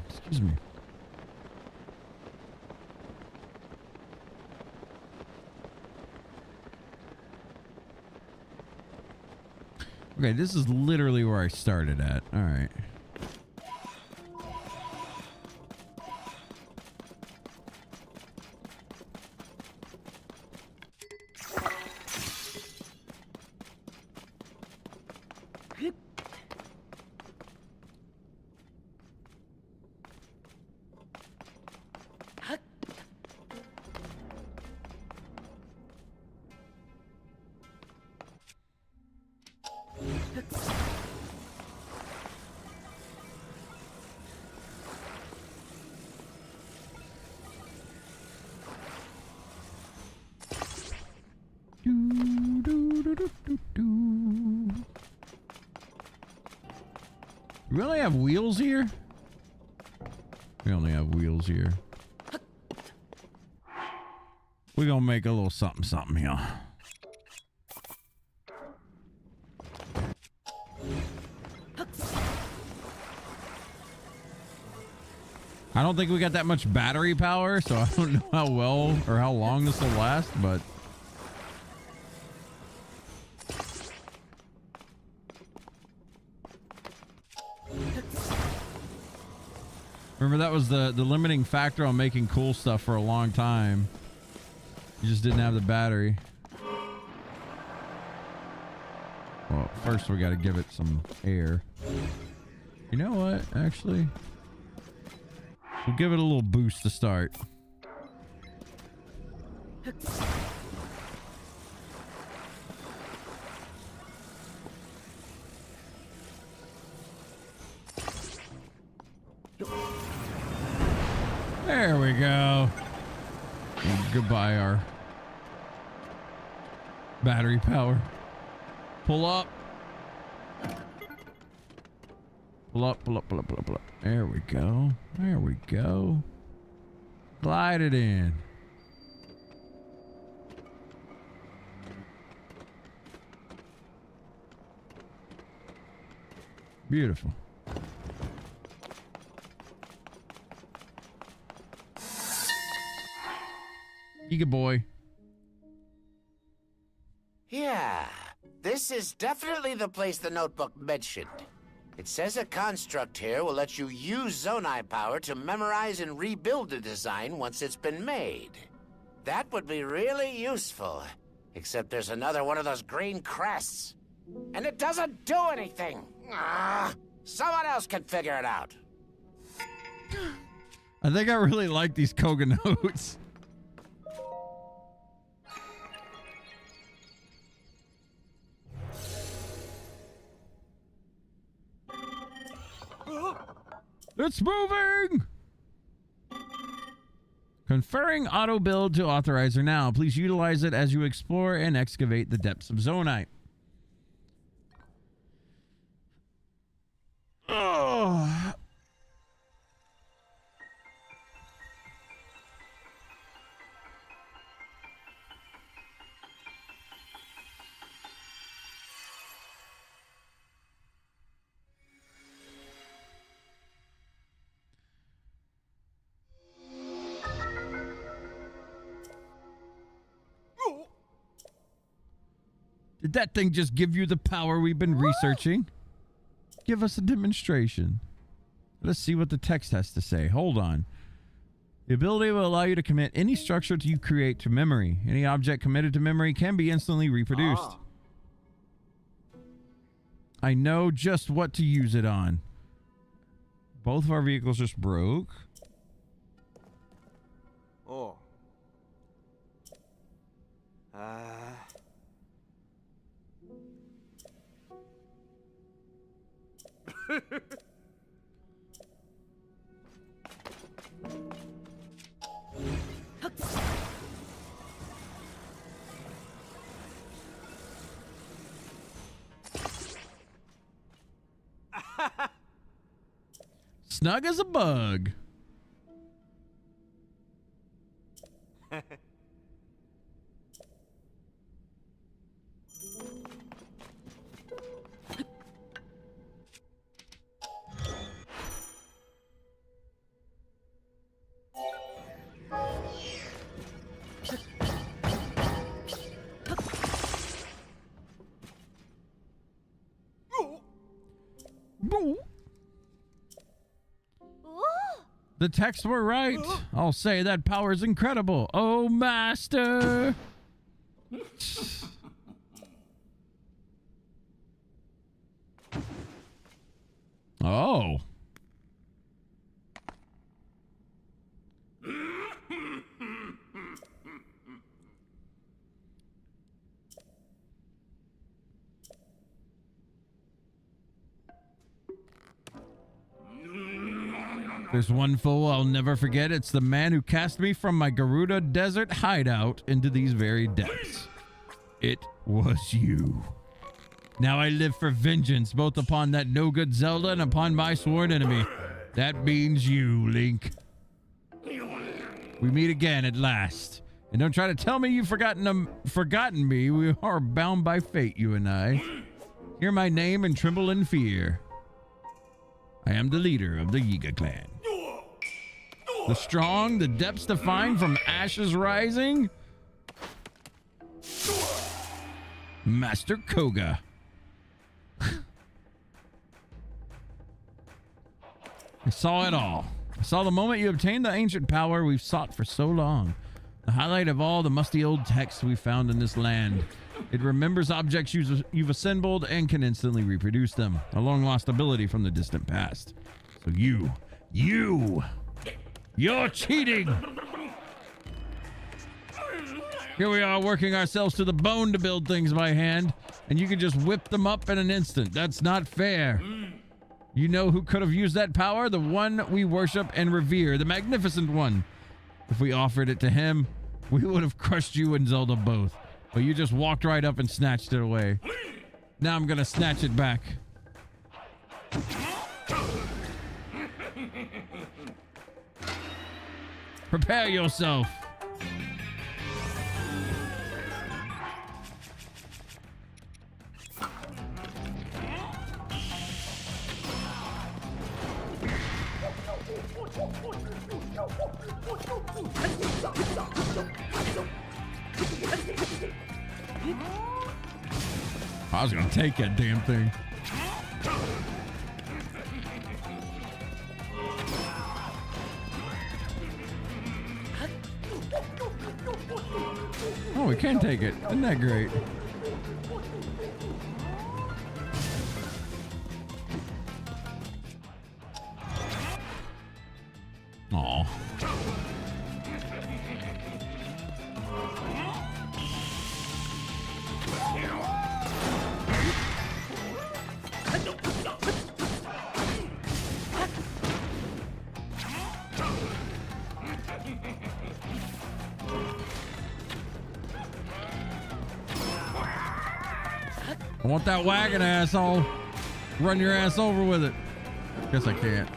Excuse me. Okay, this is literally where I started at. All right. We only have wheels here? We only have wheels here. We're gonna make a little something something here. I don't think we got that much battery power, so I don't know how well or how long this will last, but remember, that was the limiting factor on making cool stuff for a long time. You just didn't have the battery. Well, first we got to give it some air. You know what? Actually, we'll give it a little boost to start. There we go. And goodbye, our battery power. Pull up. Pull up, pull up, pull up, pull up, pull up. There we go. There we go. Glide it in. Beautiful. Good boy. Yeah, this is definitely the place the notebook mentioned. It says a construct here will let you use Zonai power to memorize and rebuild a design once it's been made. That would be really useful. Except there's another one of those green crests. And it doesn't do anything. Someone else can figure it out. I think I really like these Koga notes. It's moving! Conferring auto build to authorizer now. Please utilize it as you explore and excavate the depths of Zonai. Oh. Did that thing just give you the power we've been researching? Give us a demonstration. Let's see what the text has to say. Hold on. The ability will allow you to commit any structure you create to memory. Any object committed to memory can be instantly reproduced. I know just what to use it on. Both of our vehicles just broke. Oh. Snug as a bug. The texts were right. I'll say that power is incredible. Oh, master. Oh. There's one foe I'll never forget. It's the man who cast me from my Garuda desert hideout into these very depths. It was you. Now I live for vengeance, both upon that no-good Zelda and upon my sworn enemy. That means you, Link. We meet again at last. And don't try to tell me you've forgotten me. We are bound by fate, you and I. Hear my name and tremble in fear. I am the leader of the Yiga clan. The strong, the depths defined from ashes rising. Master Koga. I saw it all. I saw the moment you obtained the ancient power we've sought for so long. The highlight of all the musty old texts we found in this land. It remembers objects you've assembled and can instantly reproduce them. A long-lost ability from the distant past. So you're cheating! Here we are working ourselves to the bone to build things by hand, and you can just whip them up in an instant. That's not fair. You know who could have used that power? The one we worship and revere, the magnificent one. If we offered it to him, we would have crushed you and Zelda both. But you just walked right up and snatched it away. Now I'm gonna snatch it back. Prepare yourself. I was gonna take that damn thing. Oh, we can take it. Isn't that great? Aw. I want that wagon, asshole. Run your ass over with it. Guess I can't.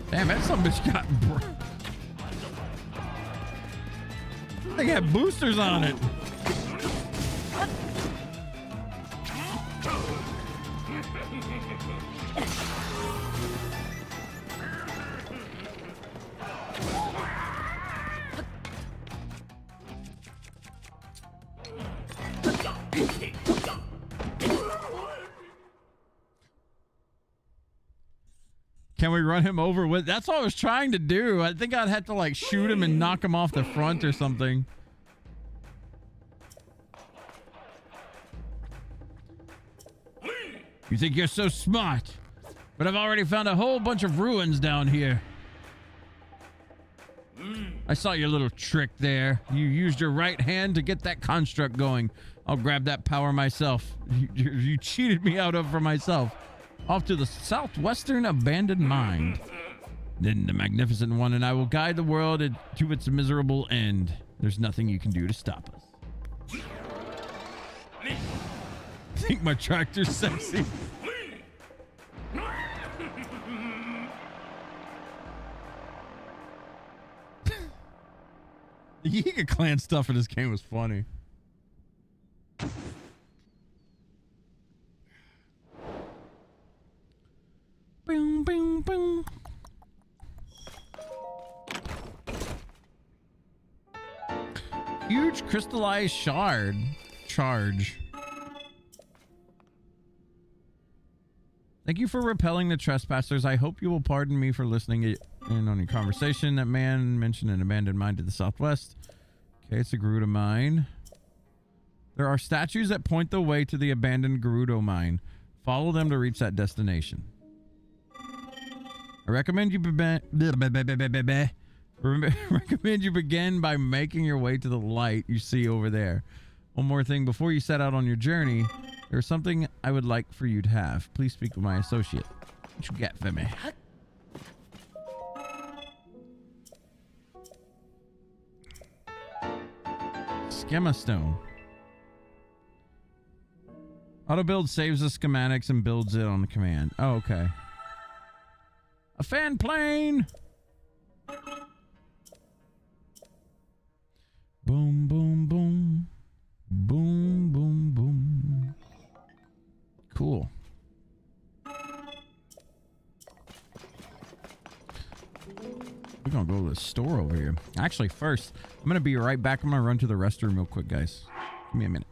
Damn, that some bitch got. They got boosters on it. Can we run him over with? That's what I was trying to do. I think I'd have to like shoot him and knock him off the front or something. You think you're so smart, but I've already found a whole bunch of ruins down here. I saw your little trick there. You used your right hand to get that construct going. I'll grab that power myself. You cheated me out of for myself. Off to the southwestern abandoned mine. Then the Magnificent One and I will guide the world to its miserable end. There's nothing you can do to stop us. Think my tractor's sexy. The Yiga Clan stuff in this game was funny. Boom, boom, boom. Huge crystallized shard. Charge. Thank you for repelling the trespassers. I hope you will pardon me for listening in on your conversation. That man mentioned an abandoned mine to the southwest. Okay, it's a Gerudo mine. There are statues that point the way to the abandoned Gerudo mine. Follow them to reach that destination. I recommend you recommend you begin by making your way to the light you see over there. One more thing before you set out on your journey. There's something I would like for you to have. Please speak with my associate. What you got for me? Schema stone. Auto build saves the schematics and builds it on the command. Oh, okay. A fan plane. Boom, boom, boom. Boom, boom, boom. Cool. We're gonna go to the store over here. Actually, first, I'm gonna be right back. I'm gonna run to the restroom real quick, guys. Give me a minute.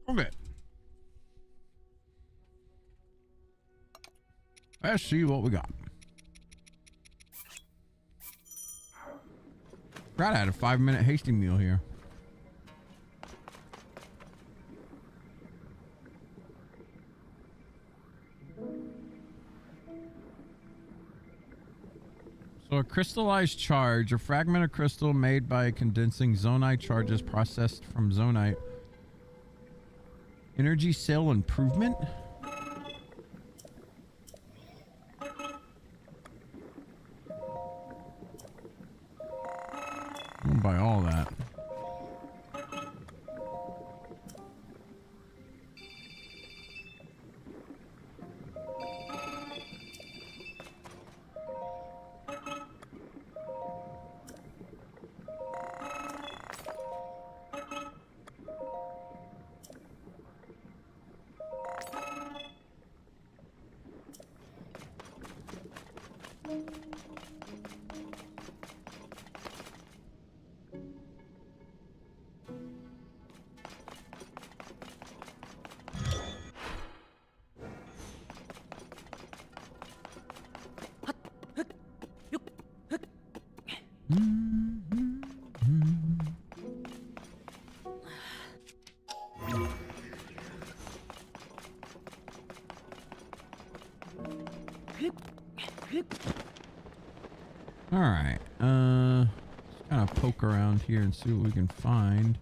Okay. Let's see what we got. Right, I had a 5-minute hasty meal here. a crystallized charge, a fragment of crystal made by condensing zonite charges processed from zonite. Energy cell improvement? I'm gonna buy all that. All right. Let's kind of poke around here and see what we can find.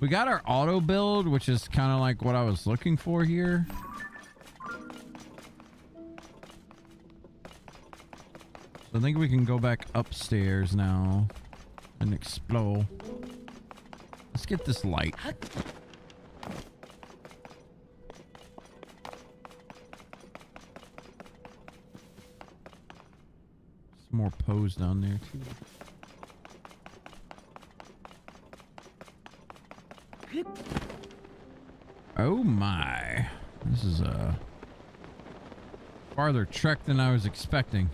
We got our auto build, which is kind of like what I was looking for here. So I think we can go back upstairs now and explore. Let's get this light. Some more pose down there too. Oh my. This is a farther trek than I was expecting.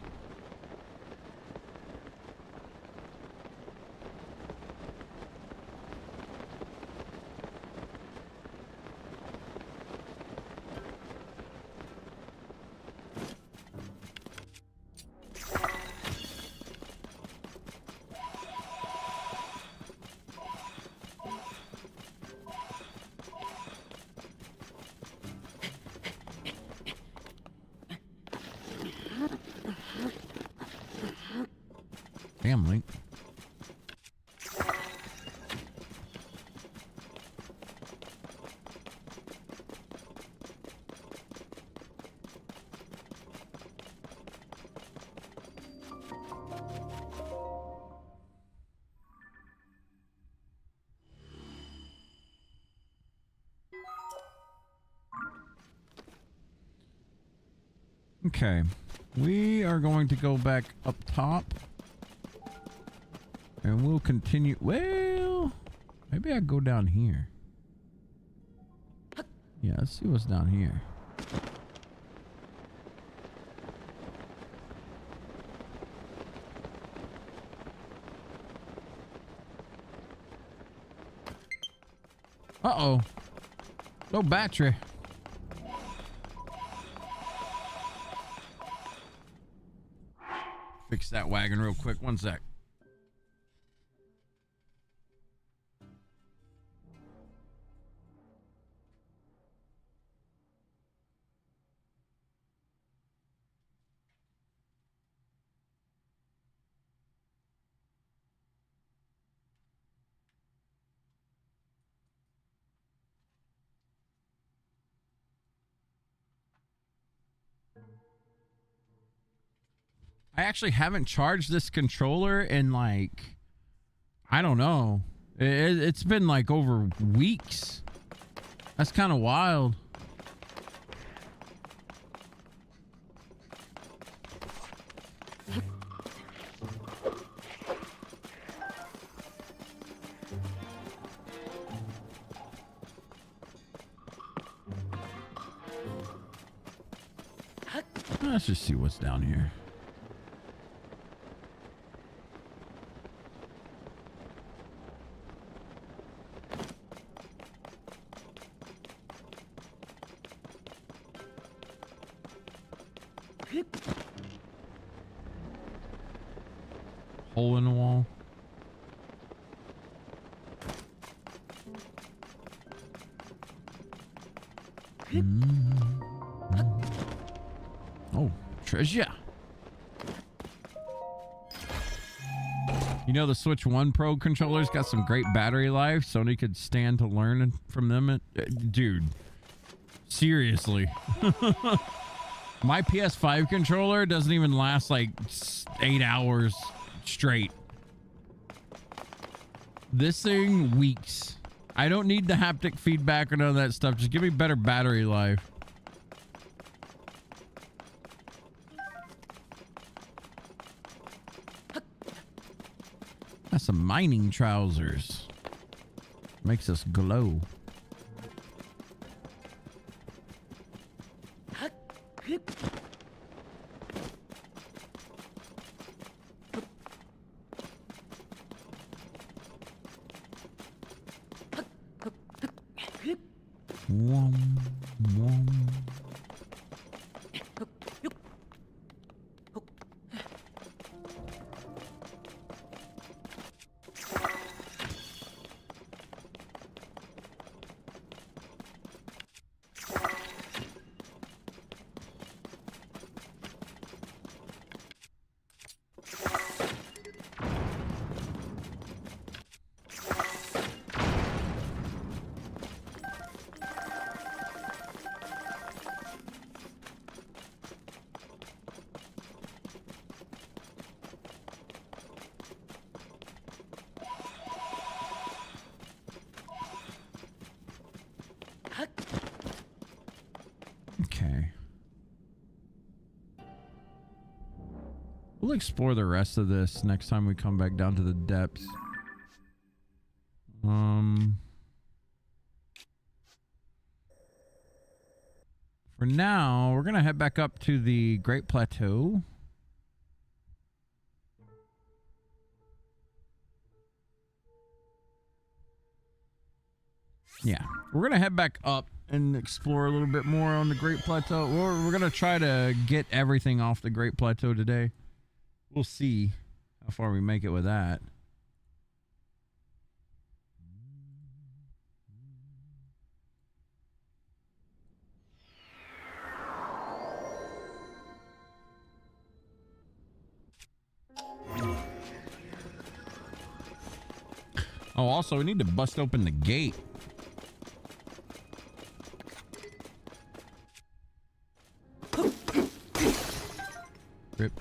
Family. Okay, we are going to go back up top. And we'll continue. Well, maybe I go down here. Yeah, let's see what's down here. Uh-oh. No battery. Fix that wagon real quick. One sec. I actually haven't charged this controller in like, I don't know. It's been like over weeks. That's kind of wild. Let's just see what's down here. Hole in the wall. Oh, treasure. You know, the Switch 1 Pro controller's got some great battery life. Sony could stand to learn from them. Dude, seriously. My PS5 controller doesn't even last like 8 hours straight. This thing, weeks. I don't need the haptic feedback or none of that stuff. Just give me better battery life. That's some mining trousers. Makes us glow. Wom, wom. Okay. We'll explore the rest of this next time we come back down to the depths. For now, we're gonna head back up to the Great Plateau. Yeah, we're gonna head back up and explore a little bit more on the Great Plateau. We're gonna try to get everything off the Great Plateau today. We'll see how far we make it with that. Oh, also, we need to bust open the gate. Rip.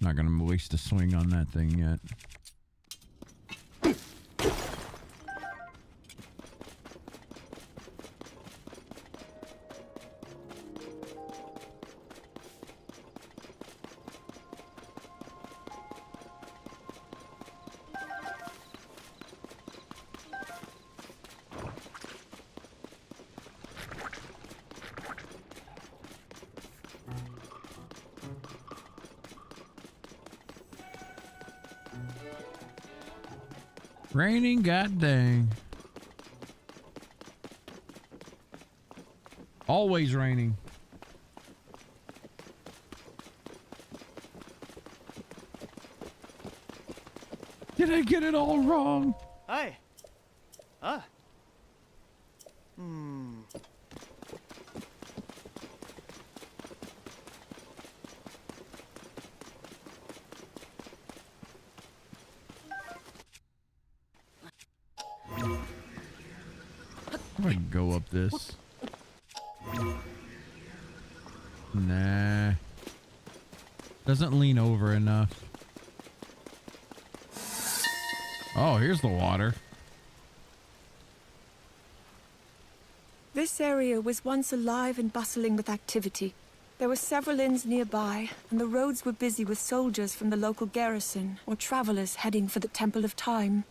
Not gonna waste a swing on that thing yet. Raining, goddamn. Always raining. Did I get it all wrong? Hi. Ah. I'm gonna go up this. Nah. Doesn't lean over enough. Oh, here's the water. This area was once alive and bustling with activity. There were several inns nearby, and the roads were busy with soldiers from the local garrison or travelers heading for the Temple of Time.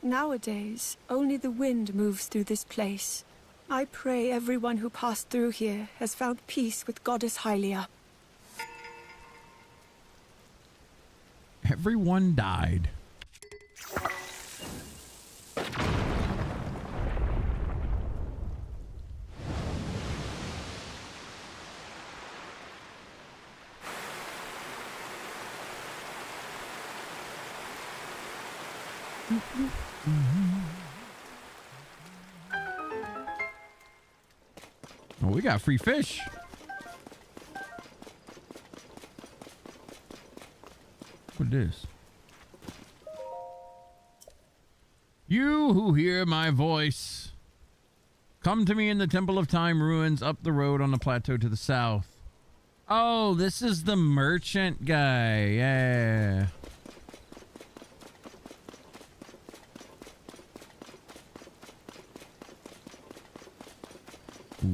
Nowadays, only the wind moves through this place. I pray everyone who passed through here has found peace with Goddess Hylia. Everyone died. Oh, we got free fish. What is? You who hear my voice, come to me in the Temple of Time ruins up the road on the plateau to the south. Oh, this is the merchant guy. Yeah.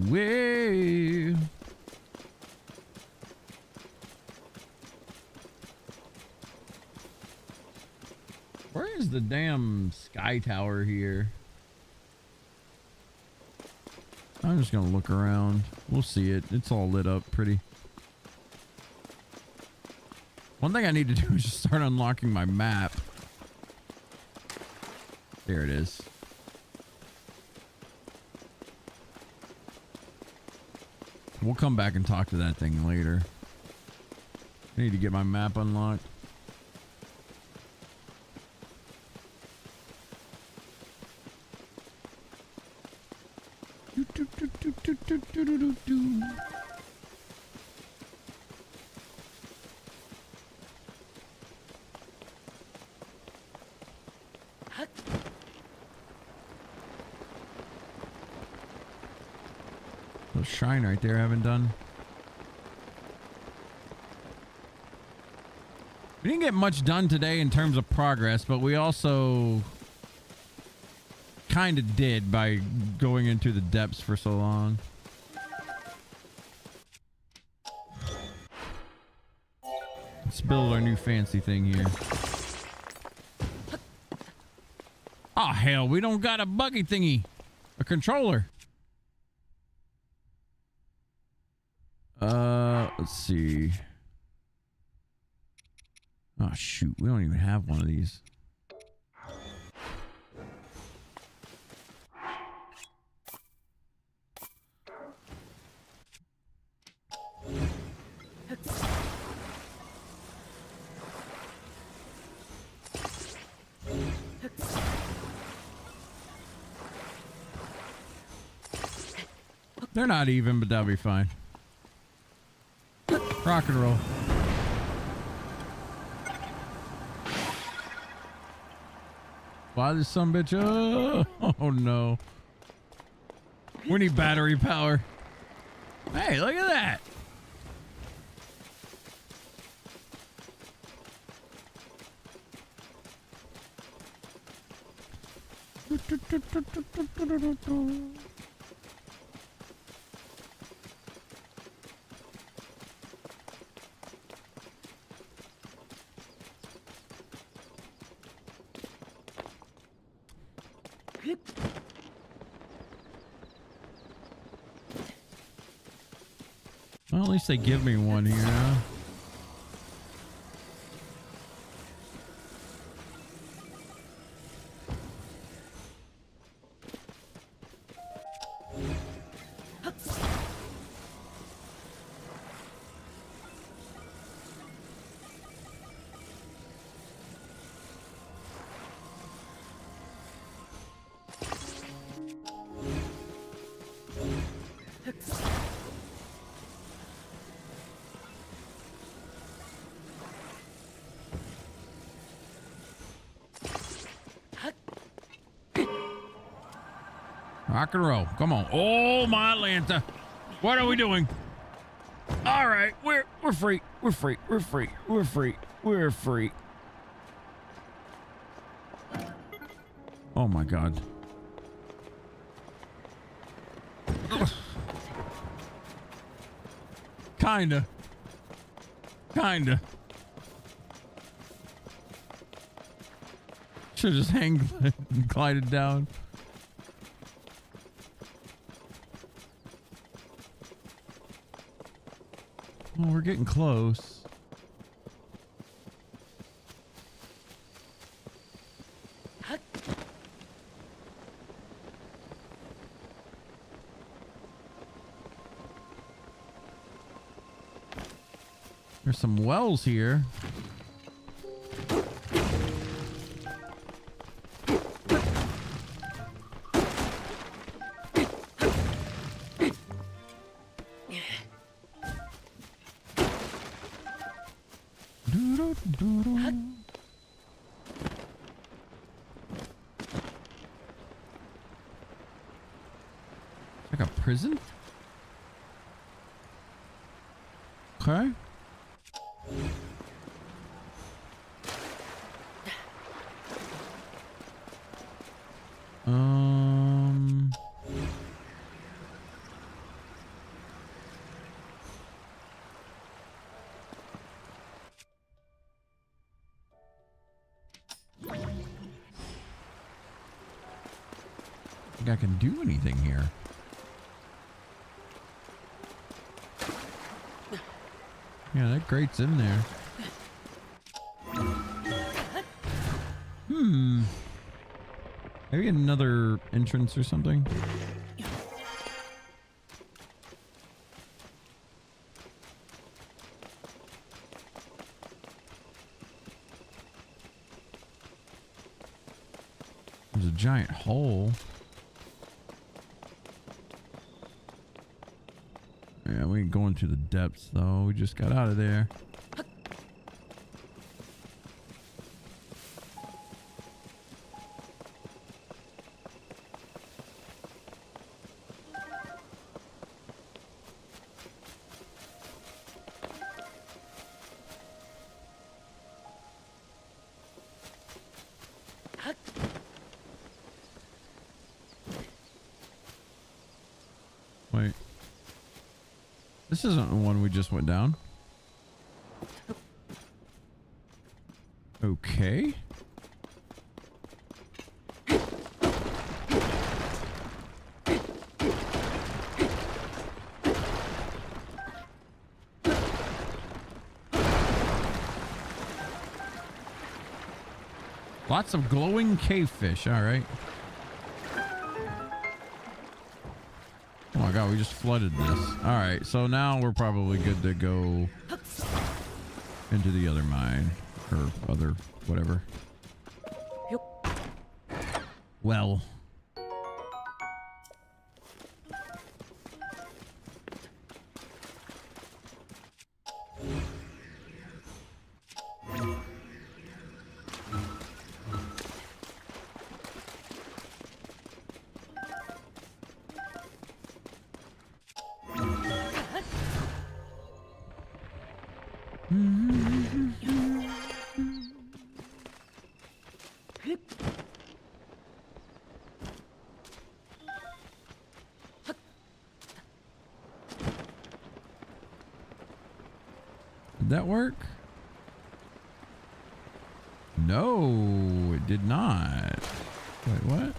Way. Where is the damn sky tower here? I'm just gonna look around. We'll see it. It's all lit up pretty. One thing I need to do is just start unlocking my map. There it is. We'll come back and talk to that thing later. I need to get my map unlocked. Little shrine right there I haven't done. We didn't get much done today in terms of progress, but we also kind of did by going into the depths for so long. Let's build our new fancy thing here. Oh hell, we don't got a buggy thingy. A controller. Let's see. Oh shoot, we don't even have one of these. They're not even, but that'll be fine. Rock and roll. Why this sumbitch? Oh no. We need battery power. Hey, look at that. Well, at least they give me one here, huh? Rock and roll. Come on. Oh, my Atlanta. What are we doing? All right. We're free. We're free. We're free. We're free. We're free. Oh, my God. Kinda. Kinda. Should just hang glided down. Well, we're getting close. There's some wells here. Like a prison? Okay. I think I can do anything here. Yeah, that grate's in there. Maybe another entrance or something. There's a giant hole. Yeah, we ain't going to the depths though. We just got out of there. Wait. This isn't the one we just went down. Okay. Lots of glowing cave fish. All right. Oh my god, we just flooded this. All right, so now we're probably good to go into the other mine or other whatever. Well. Did that work? No, it did not. Wait, what?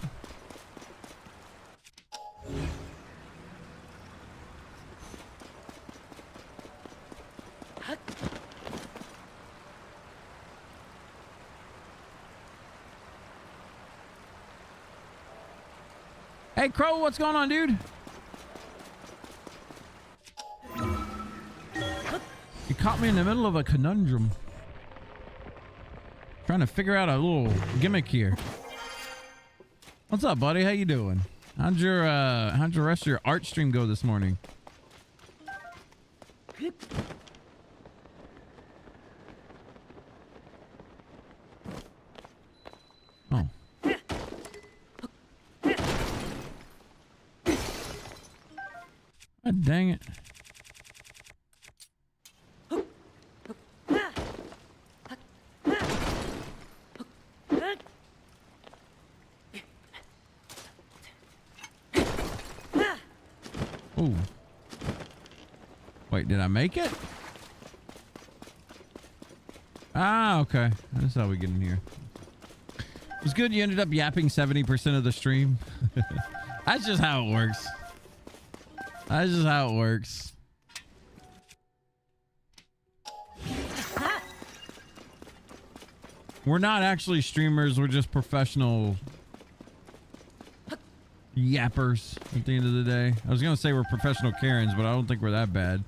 Hey, Crow, what's going on, dude? You caught me in the middle of a conundrum. Trying to figure out a little gimmick here. What's up, buddy? How you doing? How'd your rest of your art stream go this morning? Oh. God dang it. Ooh. Wait, did I make it? Ah, okay. That's how we get in here. It was good you ended up yapping 70% of the stream. That's just how it works. That's just how it works. We're not actually streamers. We're just professional yappers at the end of the day. I was going to say we're professional Karens, but I don't think we're that bad.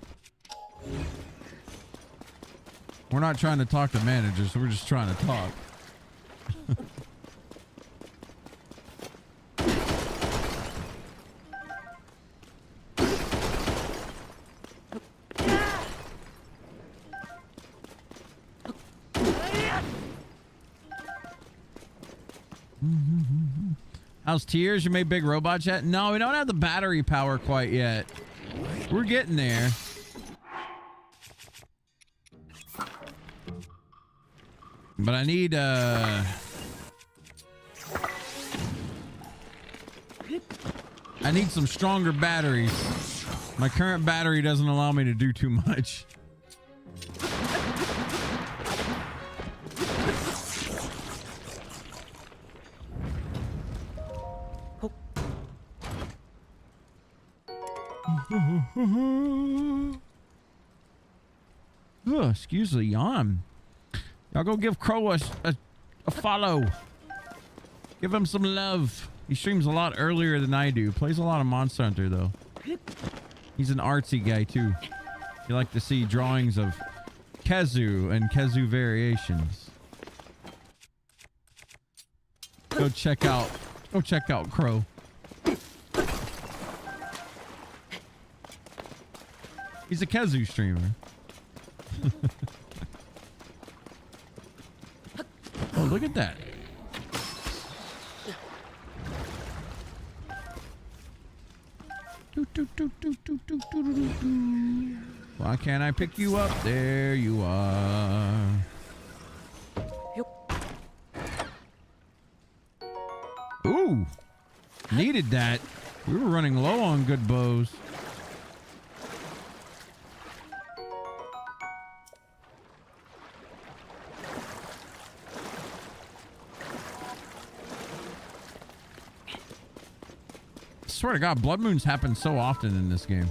We're not trying to talk to managers. We're just trying to talk. How's Tears? You made big robots yet? No, we don't have the battery power quite yet. We're getting there. But I need some stronger batteries. My current battery doesn't allow me to do too much. Oh, excuse the yawn. Y'all go give Crow a follow. Give him some love. He streams a lot earlier than I do. Plays a lot of Monster Hunter, though. He's an artsy guy, too. You like to see drawings of Khezu and Khezu variations. Go check out Crow. He's a Khezu streamer. Oh, look at that. Why can't I pick you up? There you are. Ooh, needed that. We were running low on good bows. I swear to God, blood moons happen so often in this game.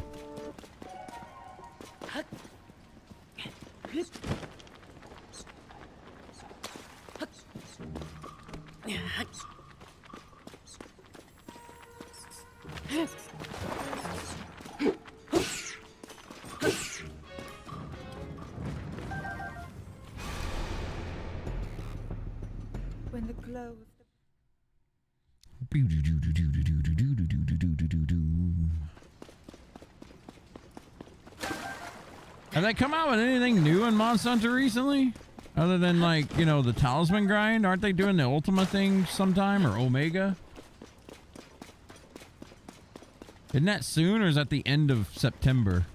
When the glow of the Have they come out with anything new in Monster Hunter recently? Other than, like, you know, the talisman grind? Aren't they doing the Ultima thing sometime? Or Omega? Isn't that soon, or is that the end of September?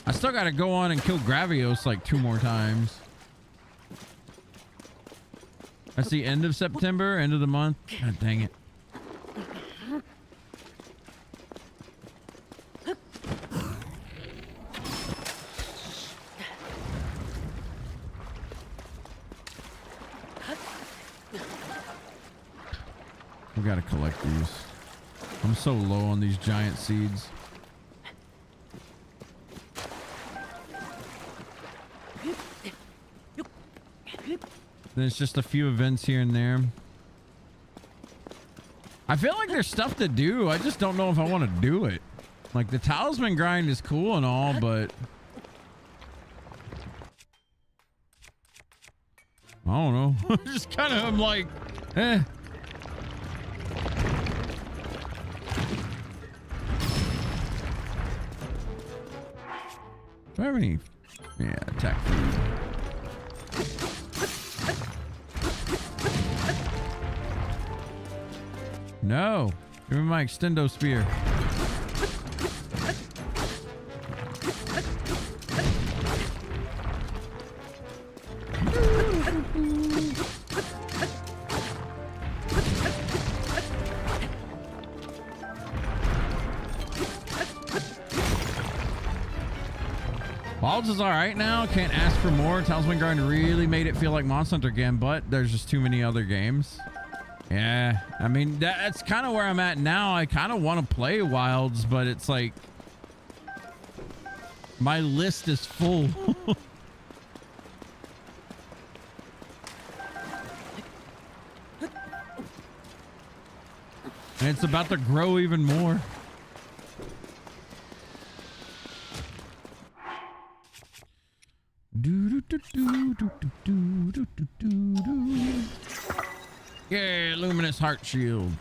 I still gotta go on and kill Gravios like 2 more times. That's the end of September, end of the month. God dang it. We gotta collect these. I'm so low on these giant seeds. There's just a few events here and there. I feel like there's stuff to do. I just don't know if I want to do it. Like, the talisman grind is cool and all, but I don't know. Just kind of, I'm like, eh. Do I have any? Yeah, attack food. No. Give me my extendo spear. Wilds is alright now. Can't ask for more. Talisman Grind really made it feel like Monster Hunter again, but there's just too many other games. Yeah, I mean, that's kind of where I'm at now. I kind of want to play Wilds, but it's like my list is full. And it's about to grow even more. Yeah, luminous heart shield.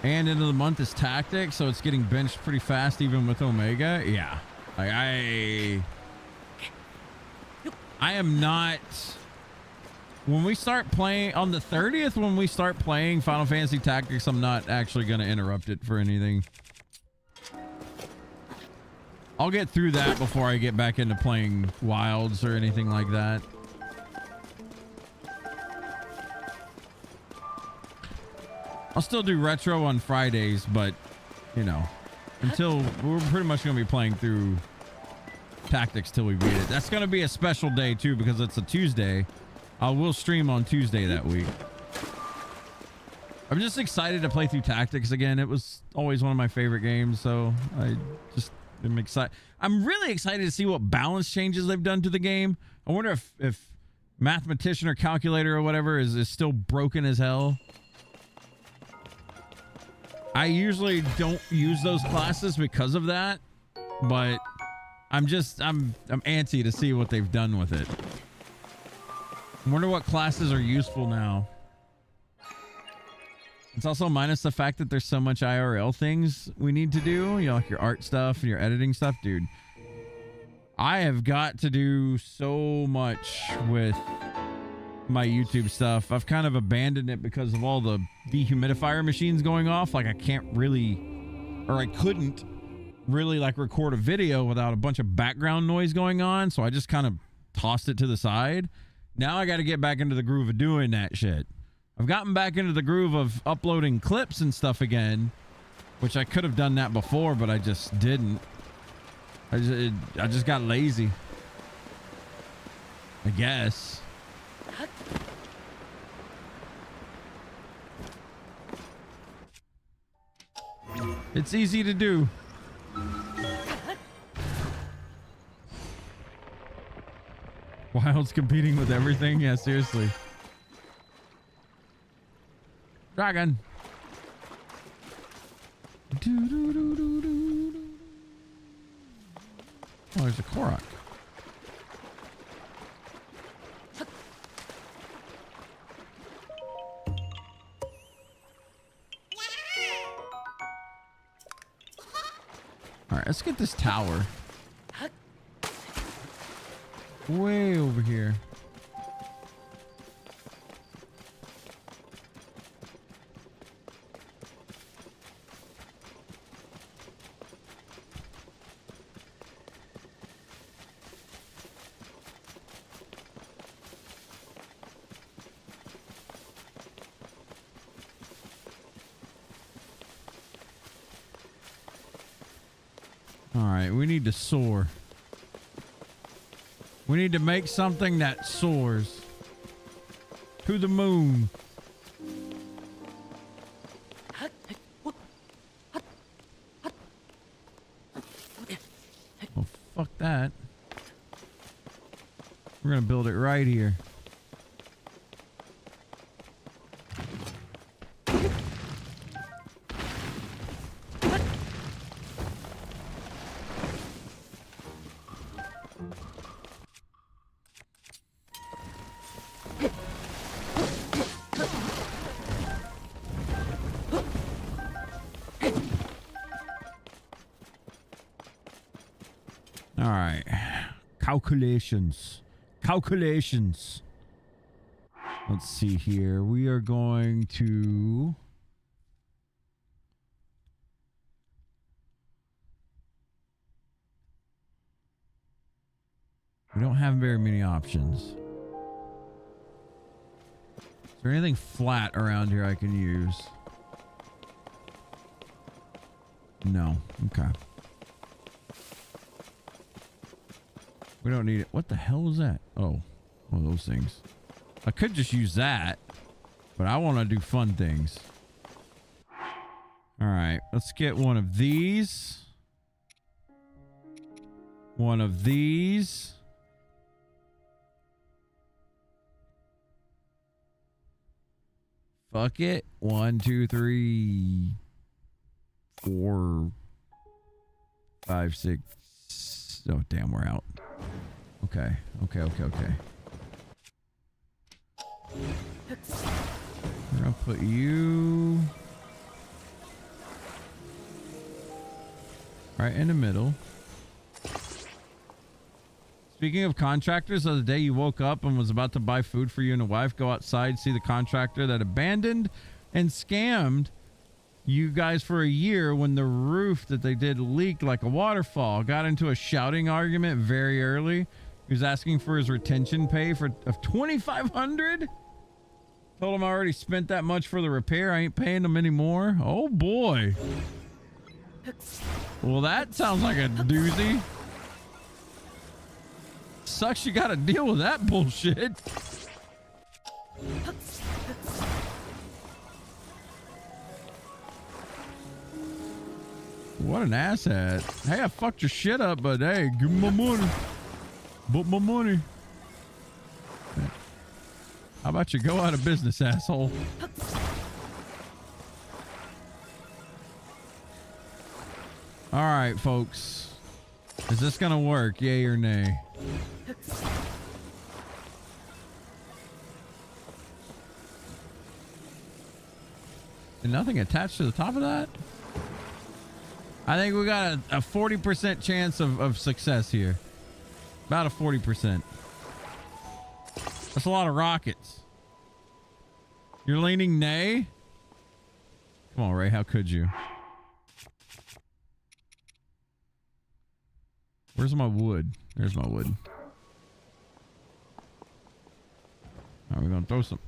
And end of the month is tactics, so it's getting benched pretty fast even with Omega. Yeah. I am not... When we start playing on the 30th, when we start playing Final Fantasy Tactics, I'm not actually going to interrupt it for anything. I'll get through that before I get back into playing Wilds or anything like that. I'll still do retro on Fridays, but, you know, until we're pretty much going to be playing through Tactics till we beat it. That's going to be a special day, too, because it's a Tuesday. I will stream on Tuesday that week. I'm just excited to play through Tactics again. It was always one of my favorite games, so I just am excited. I'm really excited to see what balance changes they've done to the game. I wonder if Mathematician or Calculator or whatever is still broken as hell. I usually don't use those classes because of that, but I'm antsy to see what they've done with it. I wonder what classes are useful now. It's also minus the fact that there's so much IRL things we need to do, you know, like your art stuff and your editing stuff. Dude, I have got to do so much with my YouTube stuff. I've kind of abandoned it because of all the dehumidifier machines going off. Like I can't really, or I couldn't really like record a video without a bunch of background noise going on. So I just kind of tossed it to the side. Now I got to get back into the groove of doing that shit. I've gotten back into the groove of uploading clips and stuff again, which I could have done that before, but I just didn't. I just got lazy, I guess. It's easy to do. Wild's competing with everything? Yeah, seriously. Dragon. Oh, there's a Korok. All right, let's get this tower. Way over here. All right, we need to soar. We need to make something that soars to the moon. Well, fuck that. We're gonna build it right here. All right. Calculations. Let's see here. We are going to... We don't have very many options. Is there anything flat around here I can use? No. Okay. We don't need it. What the hell was that? Oh, one of those things. I could just use that, but I want to do fun things. All right, let's get one of these. One of these. Fuck it. 1, 2, 3, 4, 5, 6. Oh, damn, we're out. Okay. We're gonna put you Right in the middle. Speaking of contractors, the other day you woke up and was about to buy food for you and a wife, go outside, see the contractor that abandoned and scammed you guys for a year when the roof that they did leaked like a waterfall. Got into a shouting argument very early. He was asking for his retention pay of $2,500. Told him I already spent that much for the repair. I ain't paying them anymore. Oh boy. Well, that sounds like a doozy. Sucks you gotta deal with that bullshit. What an asshat. Hey, I fucked your shit up, but hey, give me my money. But my money. How about you go out of business, asshole? All right, folks. Is this gonna work? Yay or nay? And nothing attached to the top of that? I think we got a 40% chance of success here. About a 40%. That's a lot of rockets. You're leaning nay? Come on, Ray. How could you? Where's my wood? There's my wood. All right, we're gonna throw some.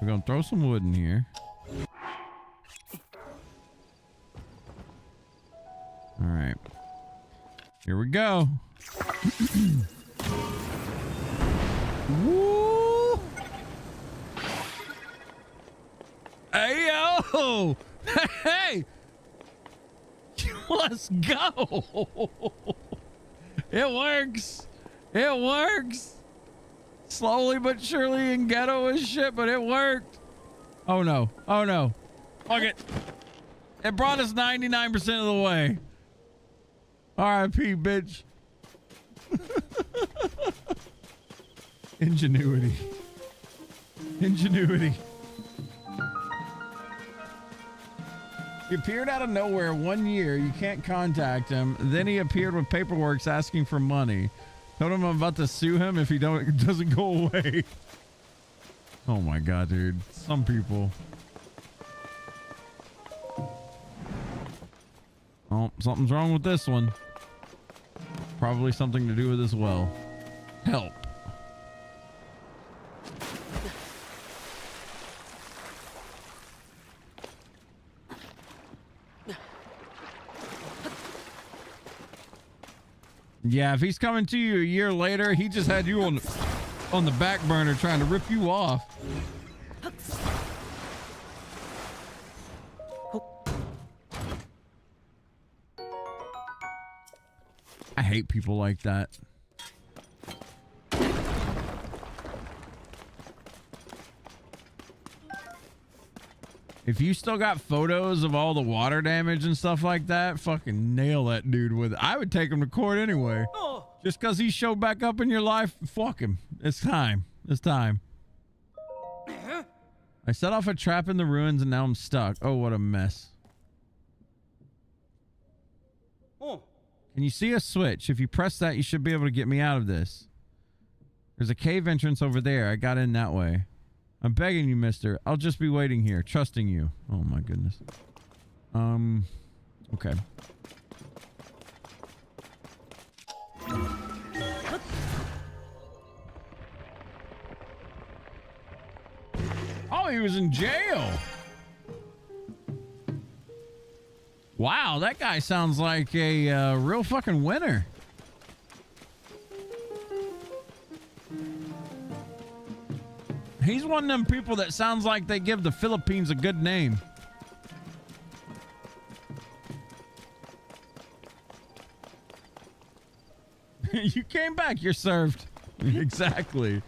We're gonna throw some wood in here. All right. Here we go. Woo! Hey yo! Hey! Let's go! It works! It works! Slowly but surely in ghetto as shit, but it worked. Oh no. Oh no. Fuck it. It brought us 99% of the way. R.I.P. bitch. Ingenuity. Ingenuity. He appeared out of nowhere 1 year. You can't contact him. Then he appeared with paperwork asking for money. Told him I'm about to sue him if he doesn't go away. Oh my god, dude. Some people. Oh, something's wrong with this one. Probably something to do with as well. Help. Yeah, if he's coming to you a year later, he just had you on the back burner trying to rip you off. I hate people like that. If you still got photos of all the water damage and stuff like that, fucking nail that dude with it. I would take him to court anyway. Just because he showed back up in your life, fuck him. It's time. It's time. I set off a trap in the ruins and now I'm stuck. Oh, what a mess. Can you see a switch? If you press that, you should be able to get me out of this. There's a cave entrance over there. I got in that way. I'm begging you, mister. I'll just be waiting here, trusting you. Oh my goodness. Okay. Oh, he was in jail. Wow, that guy sounds like a real fucking winner. He's one of them people that sounds like they give the Philippines a good name. You came back, you're served. Exactly.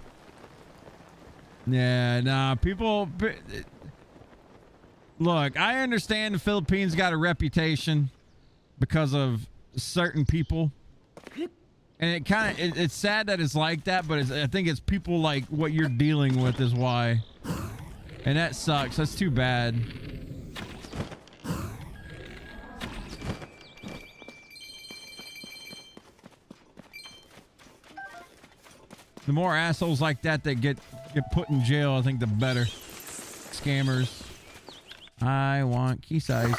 Yeah, nah, people... Look, I understand the Philippines got a reputation because of certain people. And it kind of, it's sad that it's like that, but I think it's people like what you're dealing with is why. And that sucks. That's too bad. The more assholes like that get put in jail, I think the better. Scammers. I want key size.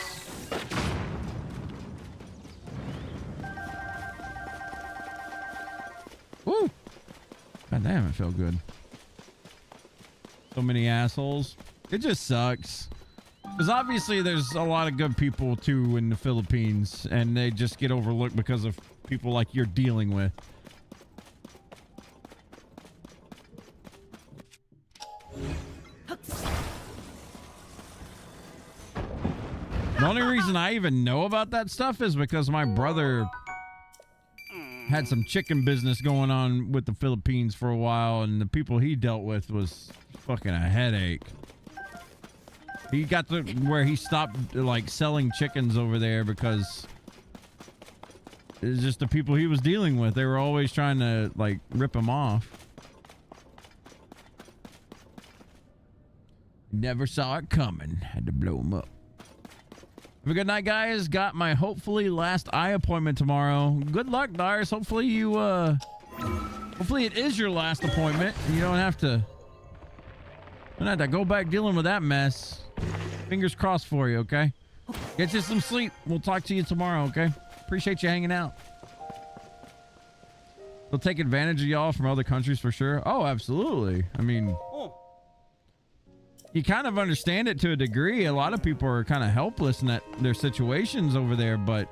Woo! God damn, it felt good. So many assholes. It just sucks. Because obviously there's a lot of good people too in the Philippines, and they just get overlooked because of people like you're dealing with. The only reason I even know about that stuff is because my brother had some chicken business going on with the Philippines for a while, and the people he dealt with was fucking a headache. He got to where he stopped like selling chickens over there because it's just the people he was dealing with. They were always trying to like rip him off. Never saw it coming. Had to blow him up. Have a good night, guys. Got my hopefully last eye appointment tomorrow. Good luck, Dars. Hopefully you hopefully it is your last appointment and you don't have to go back dealing with that mess. Fingers crossed for you, okay? Get you some sleep. We'll talk to you tomorrow, okay? Appreciate you hanging out. They'll take advantage of y'all from other countries for sure. Oh, absolutely. I mean, you kind of understand it to a degree. A lot of people are kind of helpless in that their situations over there, but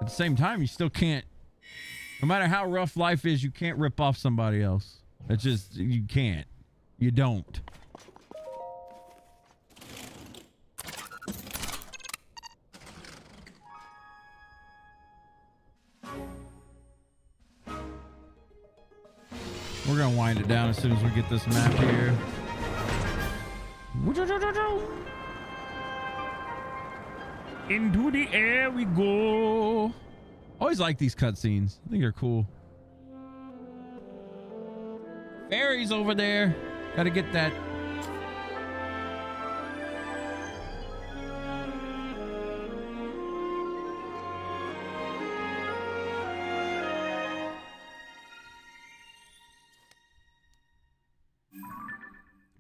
at the same time, you still can't. No matter how rough life is, you can't rip off somebody else. It's just, you can't. You don't. We're gonna wind it down as soon as we get this map here. Into the air we go. Always like these cutscenes. I think they're cool. Fairies over there. Gotta get that.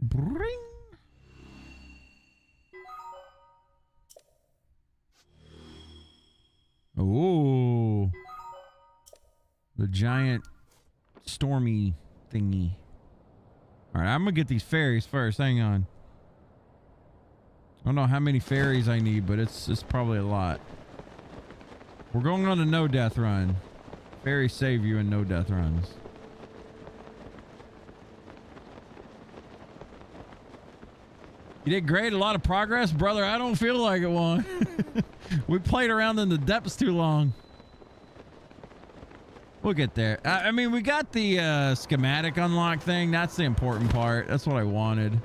Bring. Oh, the giant stormy thingy. All right, I'm gonna get these fairies first. Hang on. I don't know how many fairies I need, but it's probably a lot. We're going on a no death run. Fairies save you in no death runs. You did great. A lot of progress, brother. I don't feel like it, Juan. We played around in the depths too long. We'll get there. I mean, we got the schematic unlock thing. That's the important part. That's what I wanted.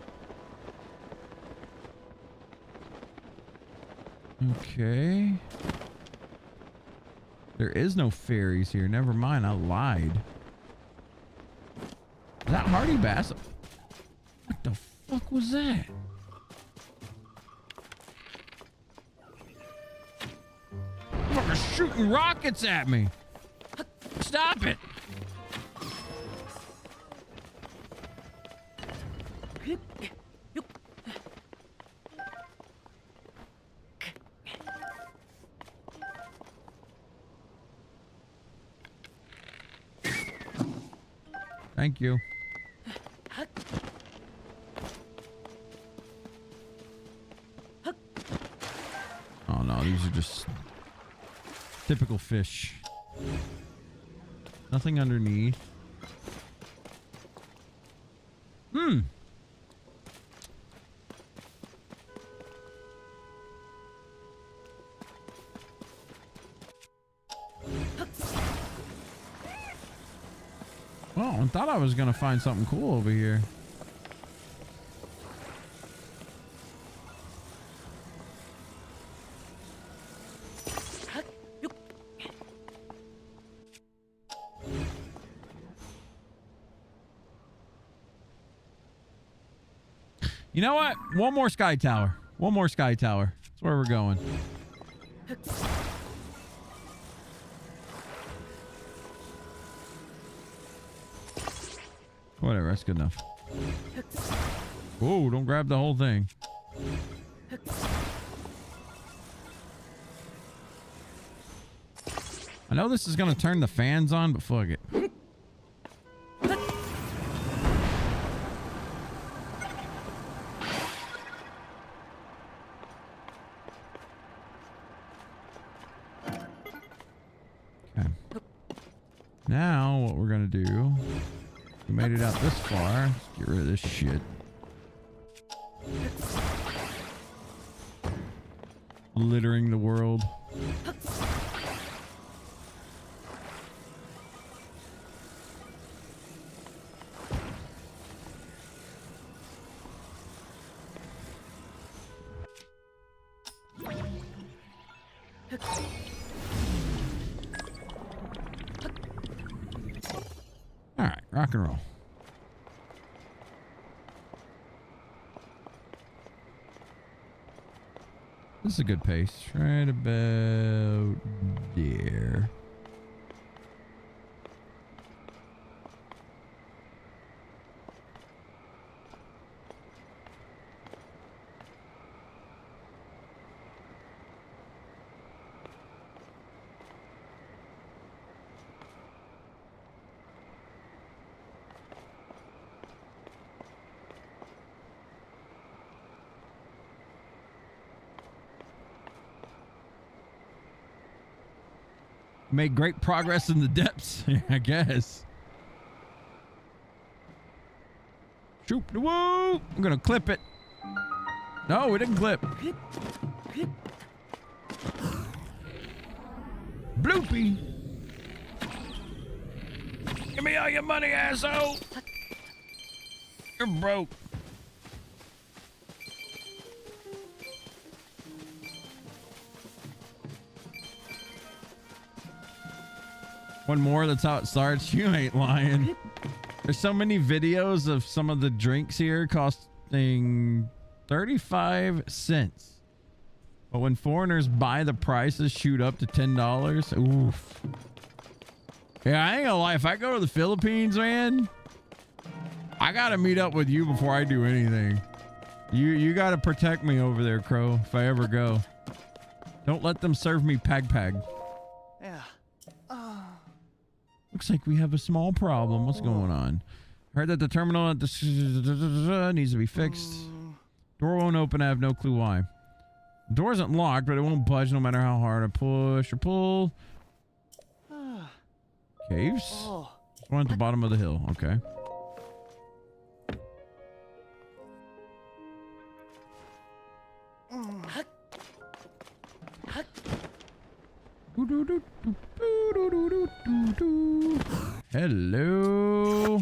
Okay. There is no fairies here. Never mind. I lied. Is that Hardy Bass? What the fuck was that? Fucking shooting rockets at me. Stop it. Thank you. Oh no, these are just typical fish. Nothing underneath. Hmm. Well, I thought I was gonna find something cool over here. You know what? One more sky tower. One more sky tower. That's where we're going. Whatever, that's good enough. Whoa, don't grab the whole thing. I know this is going to turn the fans on, but fuck it. Okay. Now, what we're going to do... We made it out this far. Let's get rid of this shit. Littering the world. All right, rock and roll. This is a good pace. Right about there. Made great progress in the depths, I guess. Shoot the woo! I'm gonna clip it. No, we didn't clip. Bloopy! Give me all your money, asshole! You're broke. One more, that's how it starts. You ain't lying. There's so many videos of some of the drinks here costing 35 cents. But when foreigners buy, the prices shoot up to $10. Oof. Yeah, I ain't gonna lie. If I go to the Philippines, man, I gotta meet up with you before I do anything. You gotta protect me over there, Crow, if I ever go. Don't let them serve me pag. Yeah. Looks like we have a small problem. What's going on? Heard that the terminal at the needs to be fixed. Door won't open. I have no clue why. The door isn't locked, but it won't budge no matter how hard I push or pull. Caves? Just one at the bottom of the hill. Okay. Hello.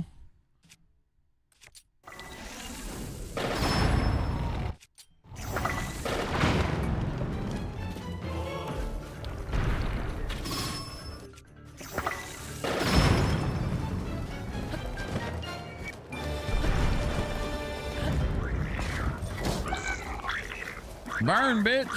Burn, bitch.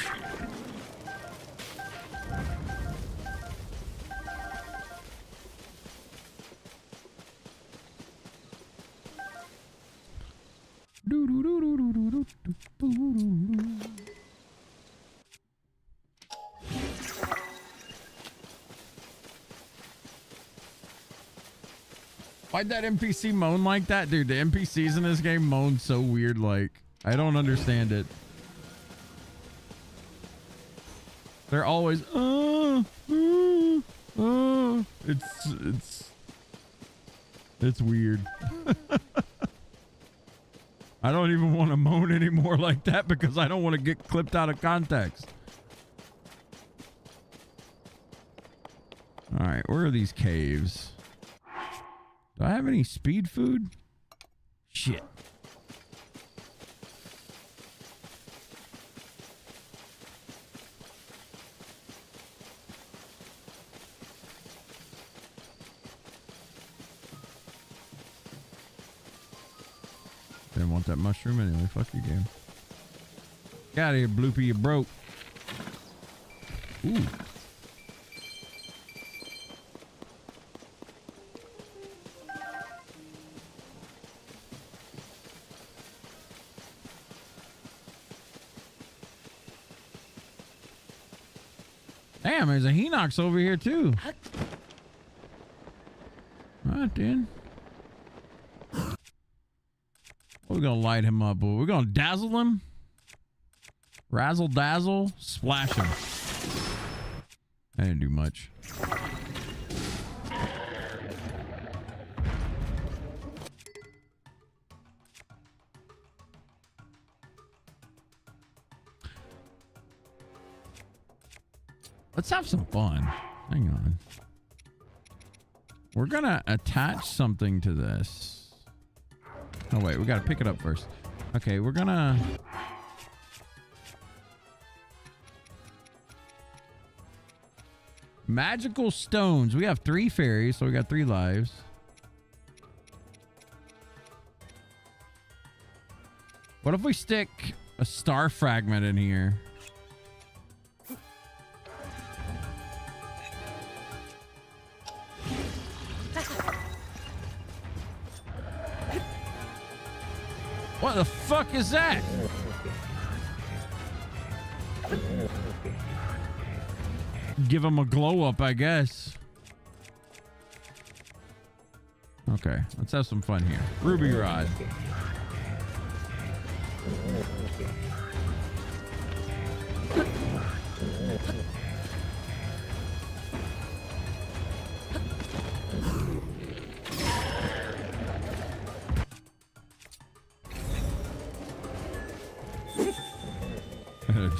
Why'd that NPC moan like that? Dude, the NPCs in this game moan so weird, like, I don't understand it. They're always, it's weird. I don't even want to moan anymore like that because I don't want to get clipped out of context. All right, where are these caves? Do I have any speed food? Shit. Didn't want that mushroom anyway. Fuck you, game. Get out of here, Bloopy. You broke. Ooh. Damn, there's a Hinox over here too. All right, then. We're gonna light him up. We're gonna dazzle him. Razzle dazzle. Splash him. I didn't do much. Let's have some fun. Hang on. We're gonna attach something to this. Oh wait, we gotta pick it up first. Okay, we're gonna... Magical stones. We have 3 fairies, so we got 3 lives. What if we stick a star fragment in here? What the fuck is that? Give him a glow up, I guess. Okay, let's have some fun here. Ruby rod.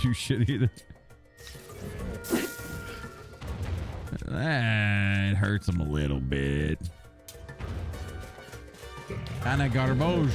Do shit either. That hurts him a little bit. Kinda garbage. Woo.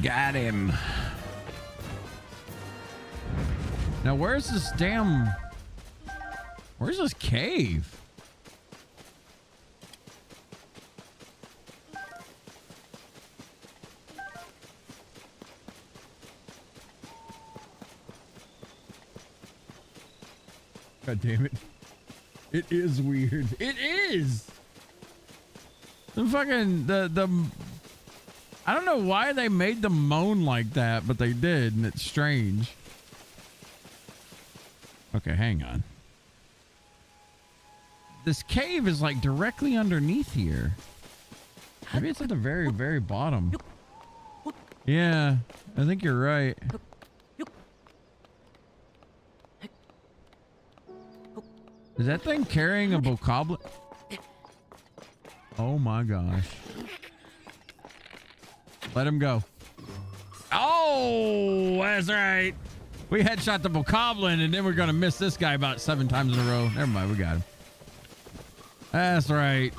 Got him. Now where's this damn... Where's this cave? God damn it. It is weird. It is! The fucking... The I don't know why they made them moan like that, but they did, and it's strange. Okay, hang on. This cave is like directly underneath here. Maybe it's at the very, very bottom. Yeah, I think you're right. Is that thing carrying a bokoblin? Oh my gosh. Let him go. Oh, that's right. We headshot the bokoblin, and then we're going to miss this guy about 7 times in a row. Never mind, we got him. That's right.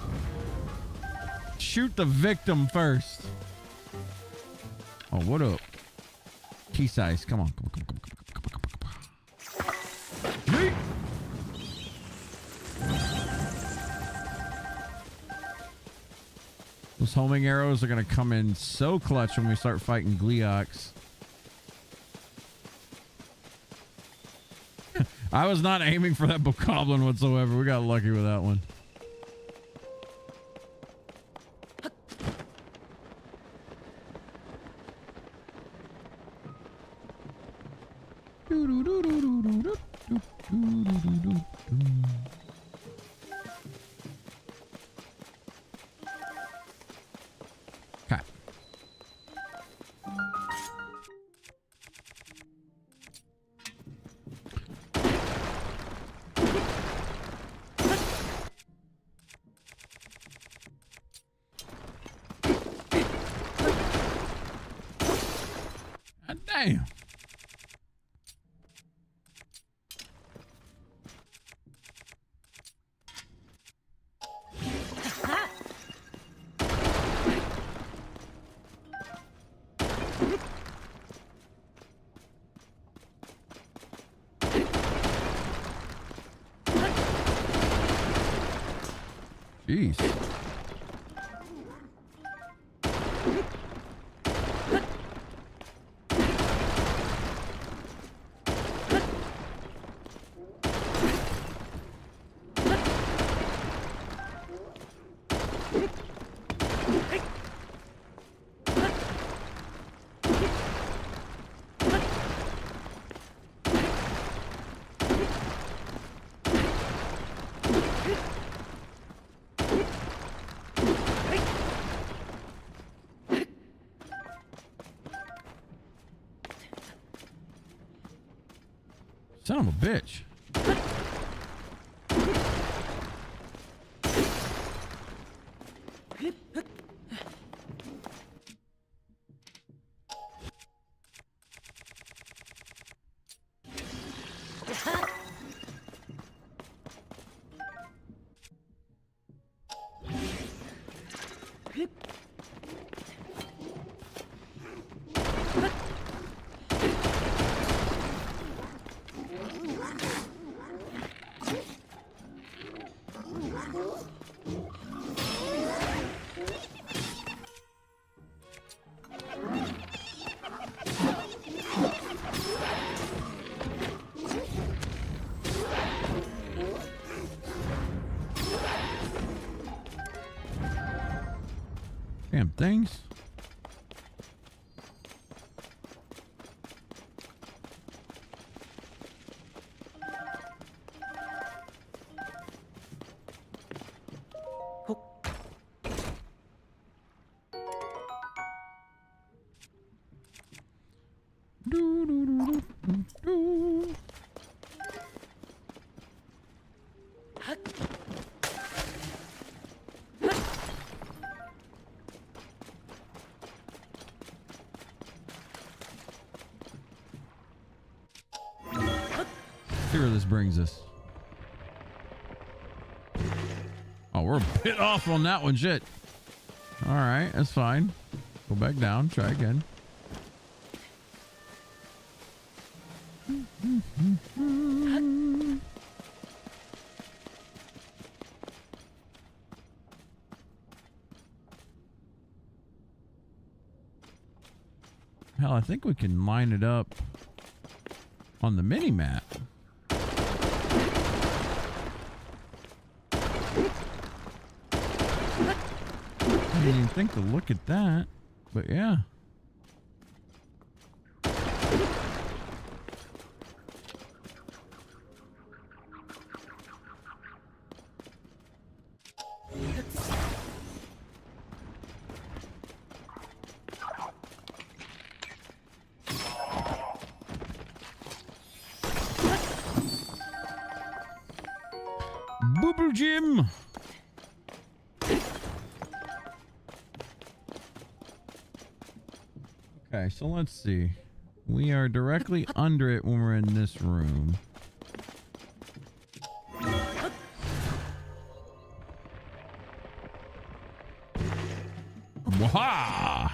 Shoot the victim first. Oh, what up? Key size. Come on. Come on, come on, come on, come on, come on, come on. Yeet. Those homing arrows are going to come in so clutch when we start fighting Gleoks. I was not aiming for that bokoblin whatsoever. We got lucky with that one. Okay. God damn. Jeez. Son of a bitch. Damn things. See where this brings us. Oh, we're a bit off on that one. Shit. All right, that's fine. Go back down. Try again. Hell, I think we can line it up on the mini map. I didn't even think to look at that, but yeah. Booble Jim. Okay, so let's see. We are directly under it when we're in this room. Waha!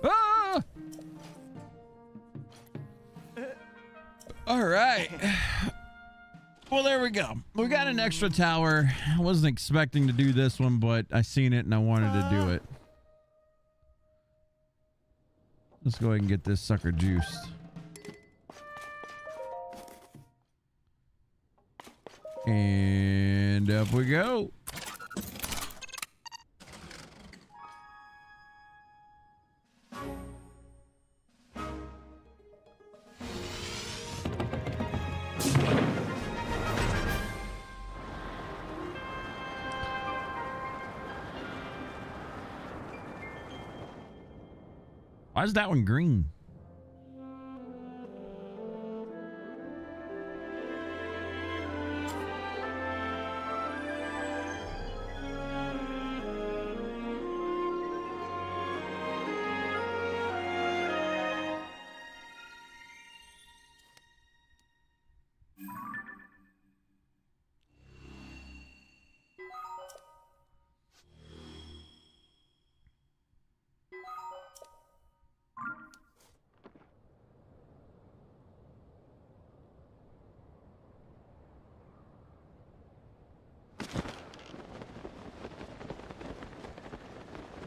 Ah! All right. Well, there we go. We got an extra tower. I wasn't expecting to do this one, but I seen it and I wanted to do it. Let's go ahead and get this sucker juiced. And up we go. Why is that one green?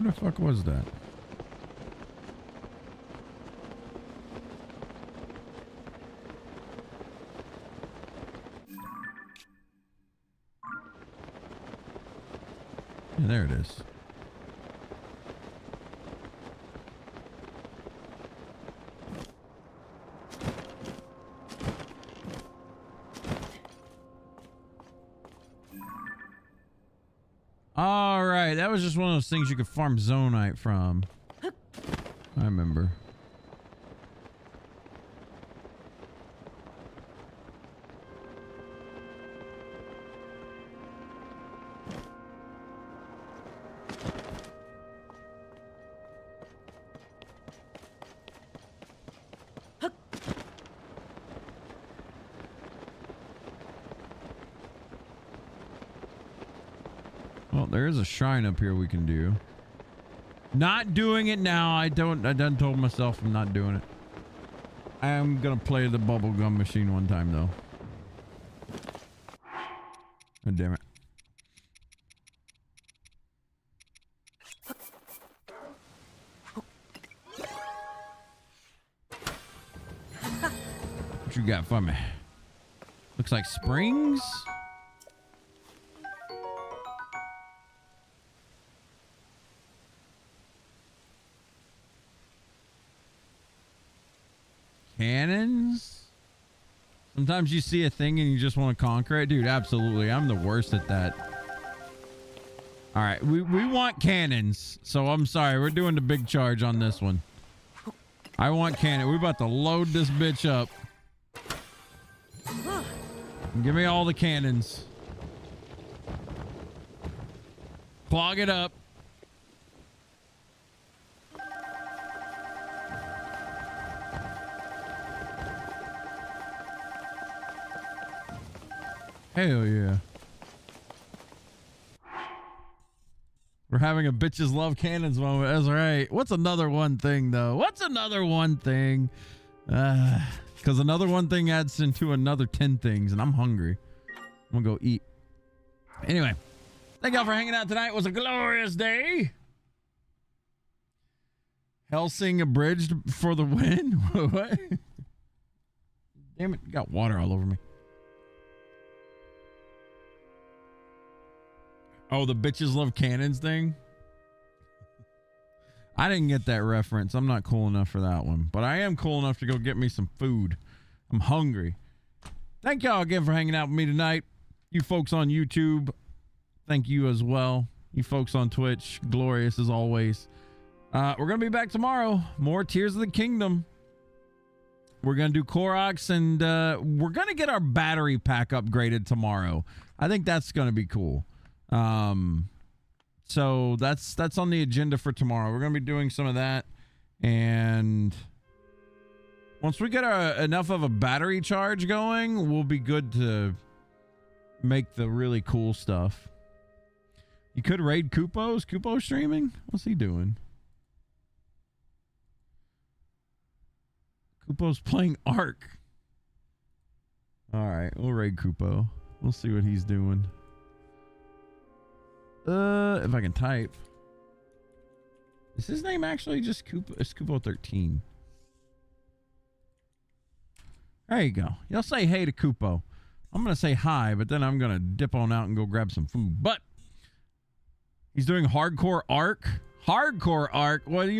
What the fuck was that? Yeah, there it is. All right, that was just one of those things you could farm zonite from. I remember. Well, there is a shrine up here we can do. Not doing it now. I done told myself I'm not doing it. I am gonna play the bubblegum machine one time though. God damn it. What you got for me? Looks like springs. Cannons? Sometimes you see a thing and you just want to conquer it. Dude, absolutely. I'm the worst at that. All right. We want cannons. So I'm sorry. We're doing the big charge on this one. I want cannon. We're about to load this bitch up. Give me all the cannons. Clog it up. Hell yeah. We're having a bitches love cannons moment. That's right. What's another one thing, though? What's another one thing? Because another one thing adds into another 10 things, and I'm hungry. I'm going to go eat. Anyway, thank y'all for hanging out tonight. It was a glorious day. Helsing abridged for the win. What? Damn it. Got water all over me. Oh, the bitches love cannons thing? I didn't get that reference. I'm not cool enough for that one. But I am cool enough to go get me some food. I'm hungry. Thank y'all again for hanging out with me tonight. You folks on YouTube, thank you as well. You folks on Twitch, glorious as always. We're going to be back tomorrow. More Tears of the Kingdom. We're going to do Koroks, and we're going to get our battery pack upgraded tomorrow. I think that's going to be cool. So that's on the agenda for tomorrow. We're going to be doing some of that. And once we get enough of a battery charge going, we'll be good to make the really cool stuff. You could raid Kupo. Is Kupo streaming? What's he doing? Kupo's playing Ark. All right, we'll raid Kupo. We'll see what he's doing. If I can type. Is his name actually just Kupo? It's Kupo 13. There you go. You'll say hey to Kupo. I'm going to say hi, but then I'm going to dip on out and go grab some food. But he's doing hardcore Ark. Hardcore Ark? What do you